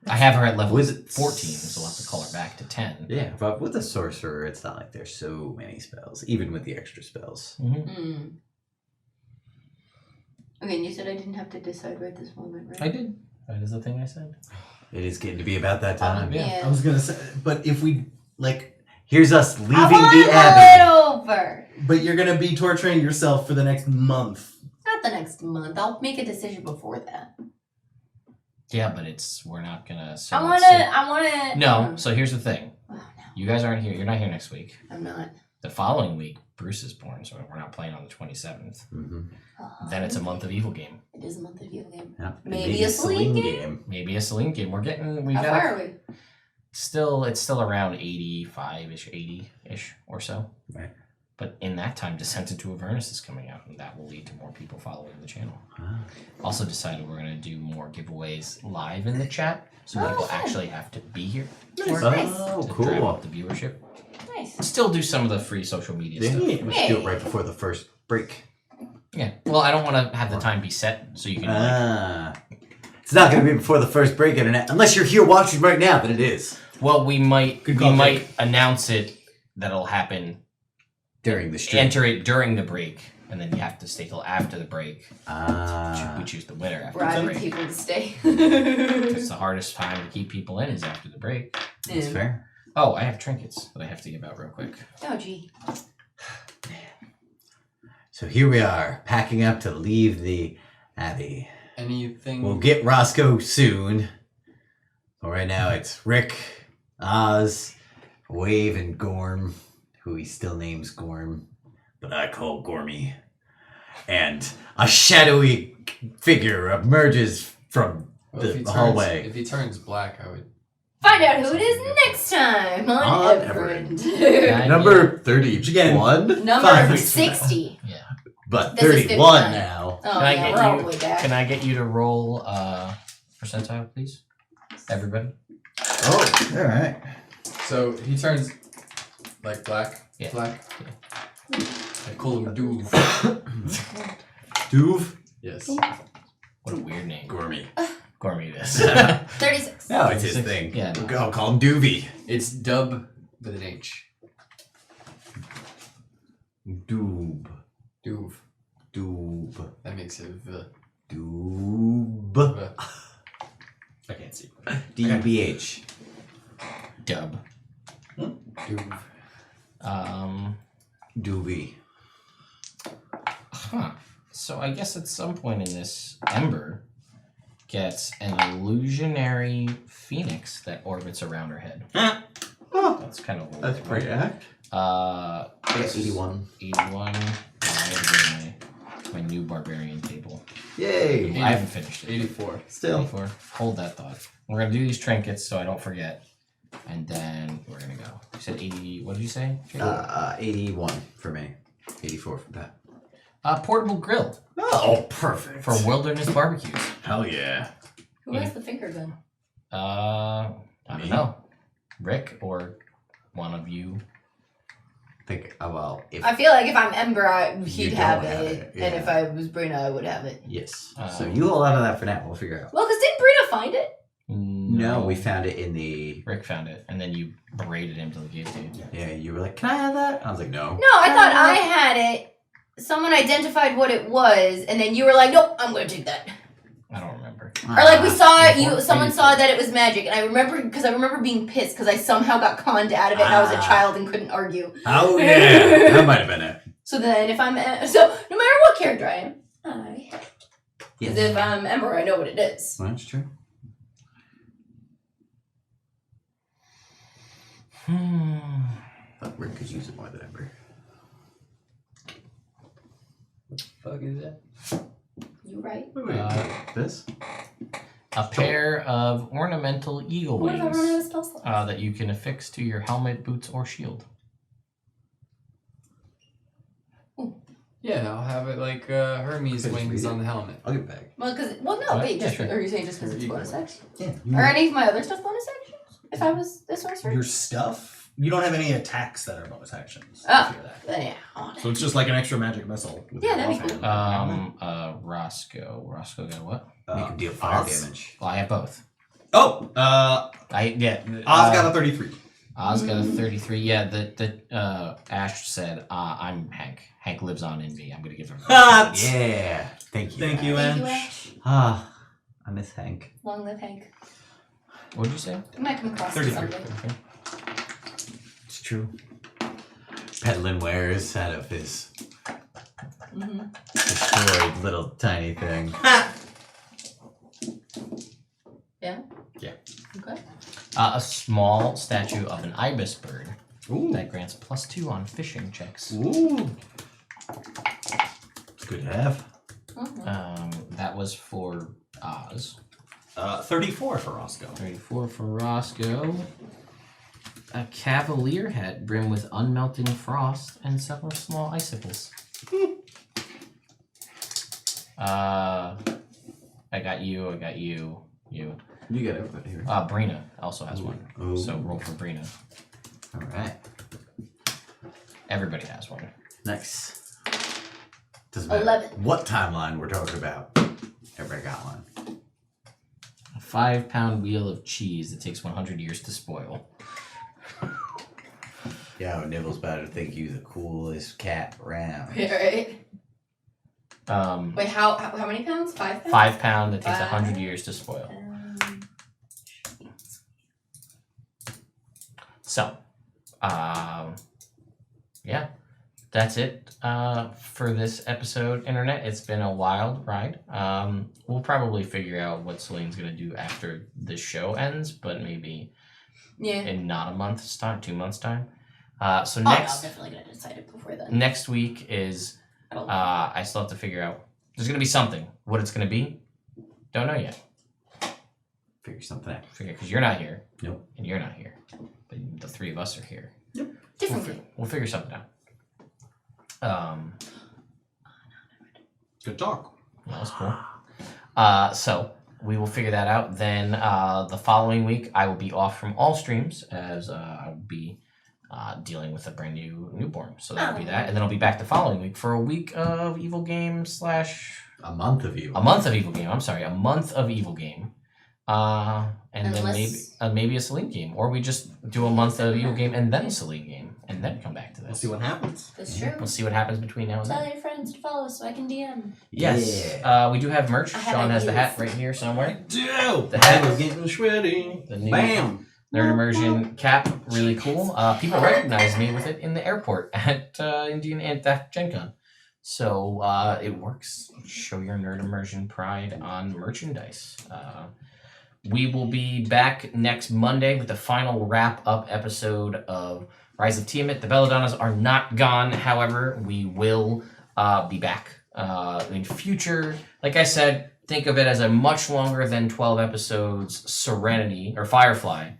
Speaker 1: I have her at level
Speaker 2: Was it
Speaker 1: 14, so we'll have to call her back to 10.
Speaker 2: Yeah, but with a sorcerer, it's not like there's so many spells, even with the extra spells.
Speaker 1: Mm-hmm.
Speaker 4: Okay, and you said I didn't have to decide right this moment, right?
Speaker 1: I did. That is the thing I said.
Speaker 2: It is getting to be about that time.
Speaker 1: Yeah.
Speaker 7: I was gonna say, but if we like,
Speaker 2: Here's us leaving
Speaker 4: I want
Speaker 2: the
Speaker 4: to
Speaker 2: abbey.
Speaker 4: mull it over.
Speaker 7: but you're gonna be torturing yourself for the next month.
Speaker 4: Not the next month. I'll make a decision before that.
Speaker 1: Yeah, but we're not gonna. So
Speaker 4: I wanna.
Speaker 1: No. So here's the thing.
Speaker 4: Oh, no,
Speaker 1: You guys aren't here. You're not here next week.
Speaker 4: I'm not.
Speaker 1: The following week, Bruce is born, so we're not playing on the 27th.
Speaker 2: Mm-hmm.
Speaker 1: Then it's a month of evil game.
Speaker 4: It is a month of video game.
Speaker 2: Yeah.
Speaker 4: Maybe a Celine game?
Speaker 1: Maybe a Celine game. We're getting. We
Speaker 4: How
Speaker 1: got.
Speaker 4: far are we?
Speaker 1: It's still around 85-ish, 80-ish or so.
Speaker 2: Right.
Speaker 1: But in that time, Descent into Avernus is coming out, and that will lead to more people following the channel.
Speaker 2: Ah.
Speaker 1: Also decided we're going to do more giveaways live in the chat, so
Speaker 4: Oh,
Speaker 1: people
Speaker 4: fun.
Speaker 1: actually have to be here
Speaker 4: Nice.
Speaker 2: Oh,
Speaker 1: to drive
Speaker 2: cool.
Speaker 1: up the viewership.
Speaker 4: Nice.
Speaker 1: Still do some of the free social media
Speaker 2: Yeah,
Speaker 1: stuff.
Speaker 2: we should do it right before the first break.
Speaker 1: Yeah. Well, I don't want to have the time be set, so you can.
Speaker 2: It's not going to be before the first break, internet. Unless you're here watching right now, then it is.
Speaker 1: Well, we might
Speaker 7: Good call,
Speaker 1: might announce it that it'll happen.
Speaker 2: During the stream.
Speaker 1: Enter it during the break, and then you have to stay till after the break.
Speaker 2: Ah.
Speaker 1: We choose the winner after the
Speaker 4: Bribing
Speaker 1: break.
Speaker 4: people to stay.
Speaker 1: It's the hardest time to keep people in is after the break.
Speaker 2: That's
Speaker 4: Yeah.
Speaker 2: fair.
Speaker 1: Oh, I have trinkets that I have to give out real quick.
Speaker 4: Oh, gee.
Speaker 2: So here we are, packing up to leave the abbey.
Speaker 5: Anything?
Speaker 2: We'll get Roscoe soon. But right now it's Rick, Oz, Wave, and Gorm, who he still names Gorm, but I call Gormy. And a shadowy figure emerges from
Speaker 5: Well, if he
Speaker 2: the
Speaker 5: turns-
Speaker 2: hallway.
Speaker 5: If he turns black, I would.
Speaker 4: Find out who it is next time on
Speaker 2: On
Speaker 4: Evrand.
Speaker 2: Number 31.
Speaker 4: Number
Speaker 2: 5 weeks from now.
Speaker 4: 60.
Speaker 2: But
Speaker 4: This is
Speaker 2: 31
Speaker 4: 59.
Speaker 2: now.
Speaker 4: Oh,
Speaker 1: Can I
Speaker 4: yeah,
Speaker 1: get
Speaker 4: we're all
Speaker 1: you-
Speaker 4: the way back.
Speaker 1: Can I get you to roll percentile, please? Everybody?
Speaker 2: Oh, alright.
Speaker 5: So he turns like black.
Speaker 1: Yeah.
Speaker 5: Black. I call him Doom.
Speaker 2: Duve?
Speaker 5: Yes.
Speaker 1: What a weird name.
Speaker 2: Gormy.
Speaker 1: Gormy it is.
Speaker 4: 36.
Speaker 2: No, it's his thing.
Speaker 1: Yeah.
Speaker 2: I'll call him Doovy.
Speaker 5: It's Dub with an H.
Speaker 2: Doob.
Speaker 5: Doof.
Speaker 2: Doob.
Speaker 5: That makes it V.
Speaker 2: Doob.
Speaker 7: I can't see.
Speaker 2: D-U-B-H.
Speaker 1: Dub.
Speaker 5: Doof.
Speaker 2: Doobie.
Speaker 1: Huh. So I guess at some point in this, Ember gets an illusionary phoenix that orbits around her head. That's kind of
Speaker 2: That's pretty act.
Speaker 1: Uh,
Speaker 2: I got 81.
Speaker 1: 81. I have my new barbarian table.
Speaker 2: Yay.
Speaker 1: I haven't finished it.
Speaker 5: 84.
Speaker 2: Still.
Speaker 1: 84. Hold that thought. We're gonna do these trinkets so I don't forget, and then we're gonna go. You said 80. What did you say?
Speaker 2: 81 for me. 84 for that.
Speaker 1: Portable grill
Speaker 2: Oh, perfect.
Speaker 1: for wilderness barbecues.
Speaker 2: Hell yeah.
Speaker 4: Who has the finger gun?
Speaker 1: I don't
Speaker 2: Me?
Speaker 1: know, Rick or one of you.
Speaker 2: Think, well, if...
Speaker 4: I feel like if I'm Ember,
Speaker 2: You
Speaker 4: he'd
Speaker 2: don't
Speaker 4: have
Speaker 2: have
Speaker 4: it.
Speaker 2: it,
Speaker 4: And
Speaker 2: yeah.
Speaker 4: if I was Brina, I would have it.
Speaker 2: Yes.
Speaker 1: Um,
Speaker 2: So you hold on to that for now. We'll figure it out.
Speaker 4: Well, because didn't Brina find it?
Speaker 2: No, we found it in the...
Speaker 1: Rick found it, and then you berated him till he gave it to you.
Speaker 2: Yeah, you were like, can I have that? I was like, no.
Speaker 4: No, I thought I had it. Someone identified what it was, and then you were like, "Nope, I'm going to take that."
Speaker 1: I don't remember.
Speaker 4: Or like we saw it,
Speaker 1: Before-
Speaker 4: someone saw that it was magic, and I remember being pissed because I somehow got conned out of it, and I was a child and couldn't argue.
Speaker 2: Oh, yeah. That might have been it.
Speaker 4: So then, if I'm so no matter what character I am, because if I'm Ember, I know what it is.
Speaker 2: Well, that's true. But Rick could use it more than ever.
Speaker 5: Fuck is that?
Speaker 4: You right?
Speaker 2: This?
Speaker 1: A pair of ornamental eagle
Speaker 4: What if I run out of
Speaker 1: wings
Speaker 4: spell slots?
Speaker 1: that you can affix to your helmet, boots, or shield.
Speaker 5: Yeah, I'll have it like Hermes
Speaker 2: Could
Speaker 5: wings
Speaker 2: read it.
Speaker 5: on the helmet.
Speaker 2: I'll give it back.
Speaker 4: No,
Speaker 1: What?
Speaker 4: wait,
Speaker 1: Yeah,
Speaker 4: just,
Speaker 1: sure.
Speaker 4: are you saying just because it's
Speaker 5: Eagle
Speaker 4: bonus
Speaker 5: wings.
Speaker 4: action?
Speaker 7: Yeah.
Speaker 4: Are any of my other stuff bonus actions? If I was the sorcerer?
Speaker 7: Your stuff? You don't have any attacks that are bonus actions.
Speaker 4: Oh.
Speaker 7: I feel that.
Speaker 4: Then yeah.
Speaker 7: So it's just like an extra magic missile. With
Speaker 4: Yeah,
Speaker 7: your
Speaker 4: that'd be
Speaker 7: offhand.
Speaker 1: Roscoe. Roscoe got what?
Speaker 2: Make him deal fire
Speaker 7: Oz?
Speaker 2: damage.
Speaker 1: Well, I have both.
Speaker 7: Oh, Oz got a 33.
Speaker 1: Oz got a 33. Yeah, the Ash said, I'm Hank. Hank lives on in me. I'm gonna give him.
Speaker 2: Yeah. Thank you.
Speaker 7: Thank you,
Speaker 4: Thank you,
Speaker 7: Ash.
Speaker 4: Ash.
Speaker 2: Ah, I miss Hank.
Speaker 4: Long live Hank.
Speaker 1: What did you say?
Speaker 4: It might come across
Speaker 3: 33.
Speaker 4: someday.
Speaker 1: Okay. It's true.
Speaker 2: Peddling wares out of his
Speaker 4: Mm-hmm.
Speaker 2: destroyed little tiny thing.
Speaker 4: Yeah?
Speaker 1: Yeah.
Speaker 4: Okay.
Speaker 1: A small statue of an ibis bird
Speaker 3: Ooh.
Speaker 1: that grants +2 on fishing checks.
Speaker 3: Ooh.
Speaker 2: It's good to have.
Speaker 4: Mm-hmm.
Speaker 1: That was for Oz.
Speaker 3: 34 for Roscoe.
Speaker 1: 34 for Roscoe. A cavalier hat brimmed with unmelting frost and several small icicles. I got you, you.
Speaker 2: You got everybody here.
Speaker 1: Brina also has one.
Speaker 2: Ooh.
Speaker 1: So roll for Brina.
Speaker 2: All right.
Speaker 1: Everybody has one.
Speaker 2: Nice. Doesn't matter
Speaker 4: 11.
Speaker 2: what timeline we're talking about. Everybody got one.
Speaker 1: A 5-pound wheel of cheese that takes 100 years to spoil.
Speaker 2: Yo, Nibble's about to think you the coolest cat around.
Speaker 4: Right. Wait, how many pounds? 5 pounds?
Speaker 1: 5 pound that takes
Speaker 4: 5.
Speaker 1: 100 years to spoil. So, yeah, that's it for this episode, Internet. It's been a wild ride. We'll probably figure out what Celine's going to do after this show ends, but maybe
Speaker 4: Yeah.
Speaker 1: in not a month's time, 2 months' time. So
Speaker 4: Oh, no, I'm
Speaker 1: next
Speaker 4: definitely gonna decide it before then.
Speaker 1: next week is
Speaker 4: I don't
Speaker 1: I still have to figure out. There's going to be something. What it's going to be, don't know yet.
Speaker 2: Figure something out.
Speaker 1: Figure because you're not here.
Speaker 2: Nope.
Speaker 1: And you're not here. But the three of us are here.
Speaker 4: differently.
Speaker 1: We'll figure something out.
Speaker 3: Good talk.
Speaker 1: That was cool. So we will figure that out. Then the following week, I will be off from all streams as I will be dealing with a brand new newborn. So that'll be that. And then I'll be back the following week for a week of Evil Game /
Speaker 2: A month of you.
Speaker 1: a month of Evil Game. I'm sorry, a month of Evil Game. And then maybe a Celine game, or we just do a month of Evil Game and then a Celine game, and then come back to
Speaker 3: We'll
Speaker 1: this.
Speaker 3: see what happens.
Speaker 4: That's true.
Speaker 1: We'll see what happens between now and
Speaker 4: Tell
Speaker 1: then.
Speaker 4: your friends to follow us so I can DM.
Speaker 1: Yes,
Speaker 2: Yeah.
Speaker 1: we do have merch.
Speaker 4: I have
Speaker 1: Sean has the
Speaker 4: ideas.
Speaker 1: hat right here somewhere.
Speaker 3: Dude,
Speaker 1: The hat
Speaker 3: I was
Speaker 1: is
Speaker 3: getting sweaty.
Speaker 1: the new
Speaker 3: Bam.
Speaker 1: Nerd Immersion cap, really cool. People recognize me with it in the airport at Indian at Gen Con. So it works. Show your Nerd Immersion pride on merchandise. We will be back next Monday with the final wrap-up episode of Rise of Tiamat. The Belladonnas are not gone, however, we will be back in future. Like I said, think of it as a much longer than 12 episodes Serenity, or Firefly,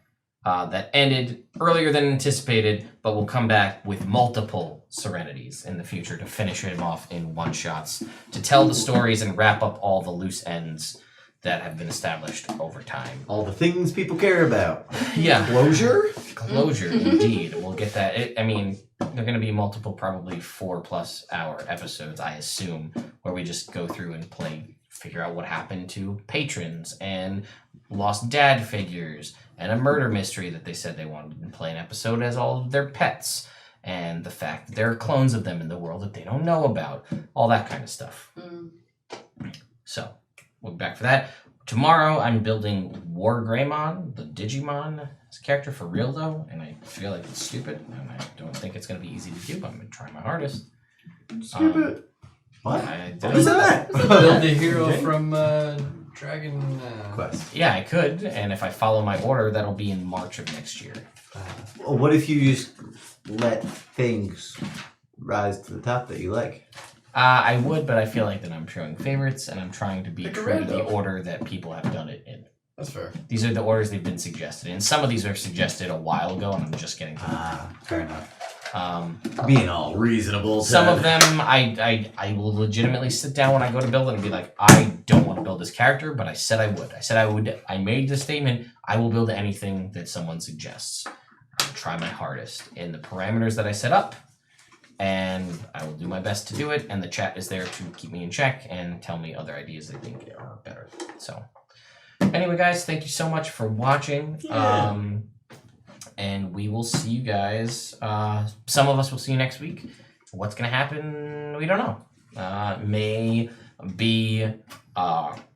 Speaker 1: that ended earlier than anticipated, but will come back with multiple Serenities in the future to finish him off in one-shots, to tell the stories and wrap up all the loose ends that have been established over time.
Speaker 2: All the things people care about.
Speaker 1: Yeah.
Speaker 2: Closure?
Speaker 1: Closure, indeed. We'll get that. I mean, they're going to be multiple, probably 4+ hour episodes, I assume, where we just go through and figure out what happened to patrons and lost dad figures and a murder mystery that they said they wanted to play an episode as all of their pets and the fact that there are clones of them in the world that they don't know about. All that kind of stuff. So, we'll be back for that. Tomorrow, I'm building War Greymon, the Digimon character for real, though, and I feel like it's stupid, and I don't think it's going to be easy to do, but I'm going to try my hardest.
Speaker 2: Stupid. What?
Speaker 1: I
Speaker 2: What is that?
Speaker 5: Build a hero from Dragon
Speaker 2: Quest.
Speaker 1: Yeah, I could, and if I follow my order, that'll be in March of next year.
Speaker 2: Well, what if you just let things rise to the top that you like?
Speaker 1: I would, but I feel like that I'm showing favorites, and I'm trying to be
Speaker 5: Pick a
Speaker 1: true to the
Speaker 5: rando.
Speaker 1: order that people have done it in.
Speaker 5: That's fair.
Speaker 1: These are the orders they've been suggested, and some of these are suggested a while ago, and I'm just getting to them.
Speaker 2: Fair enough.
Speaker 1: Um,
Speaker 2: Being all reasonable.
Speaker 1: Some
Speaker 2: Ted.
Speaker 1: of them, I will legitimately sit down when I go to build it and be like, I don't want to build this character, but I said I would. I made the statement, I will build anything that someone suggests. I will try my hardest in the parameters that I set up, and I will do my best to do it, and the chat is there to keep me in check and tell me other ideas they think are better. So, anyway, guys, thank you so much for watching.
Speaker 2: Yeah.
Speaker 1: And we will see you guys. Some of us will see you next week. What's going to happen, we don't know. May be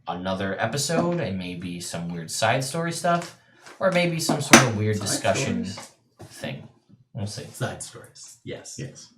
Speaker 1: another episode. It may be some weird side story stuff. or maybe some sort of weird
Speaker 2: Side
Speaker 1: discussion
Speaker 2: stories.
Speaker 1: thing. We'll see.
Speaker 3: Side stories. Yes.
Speaker 2: Yes.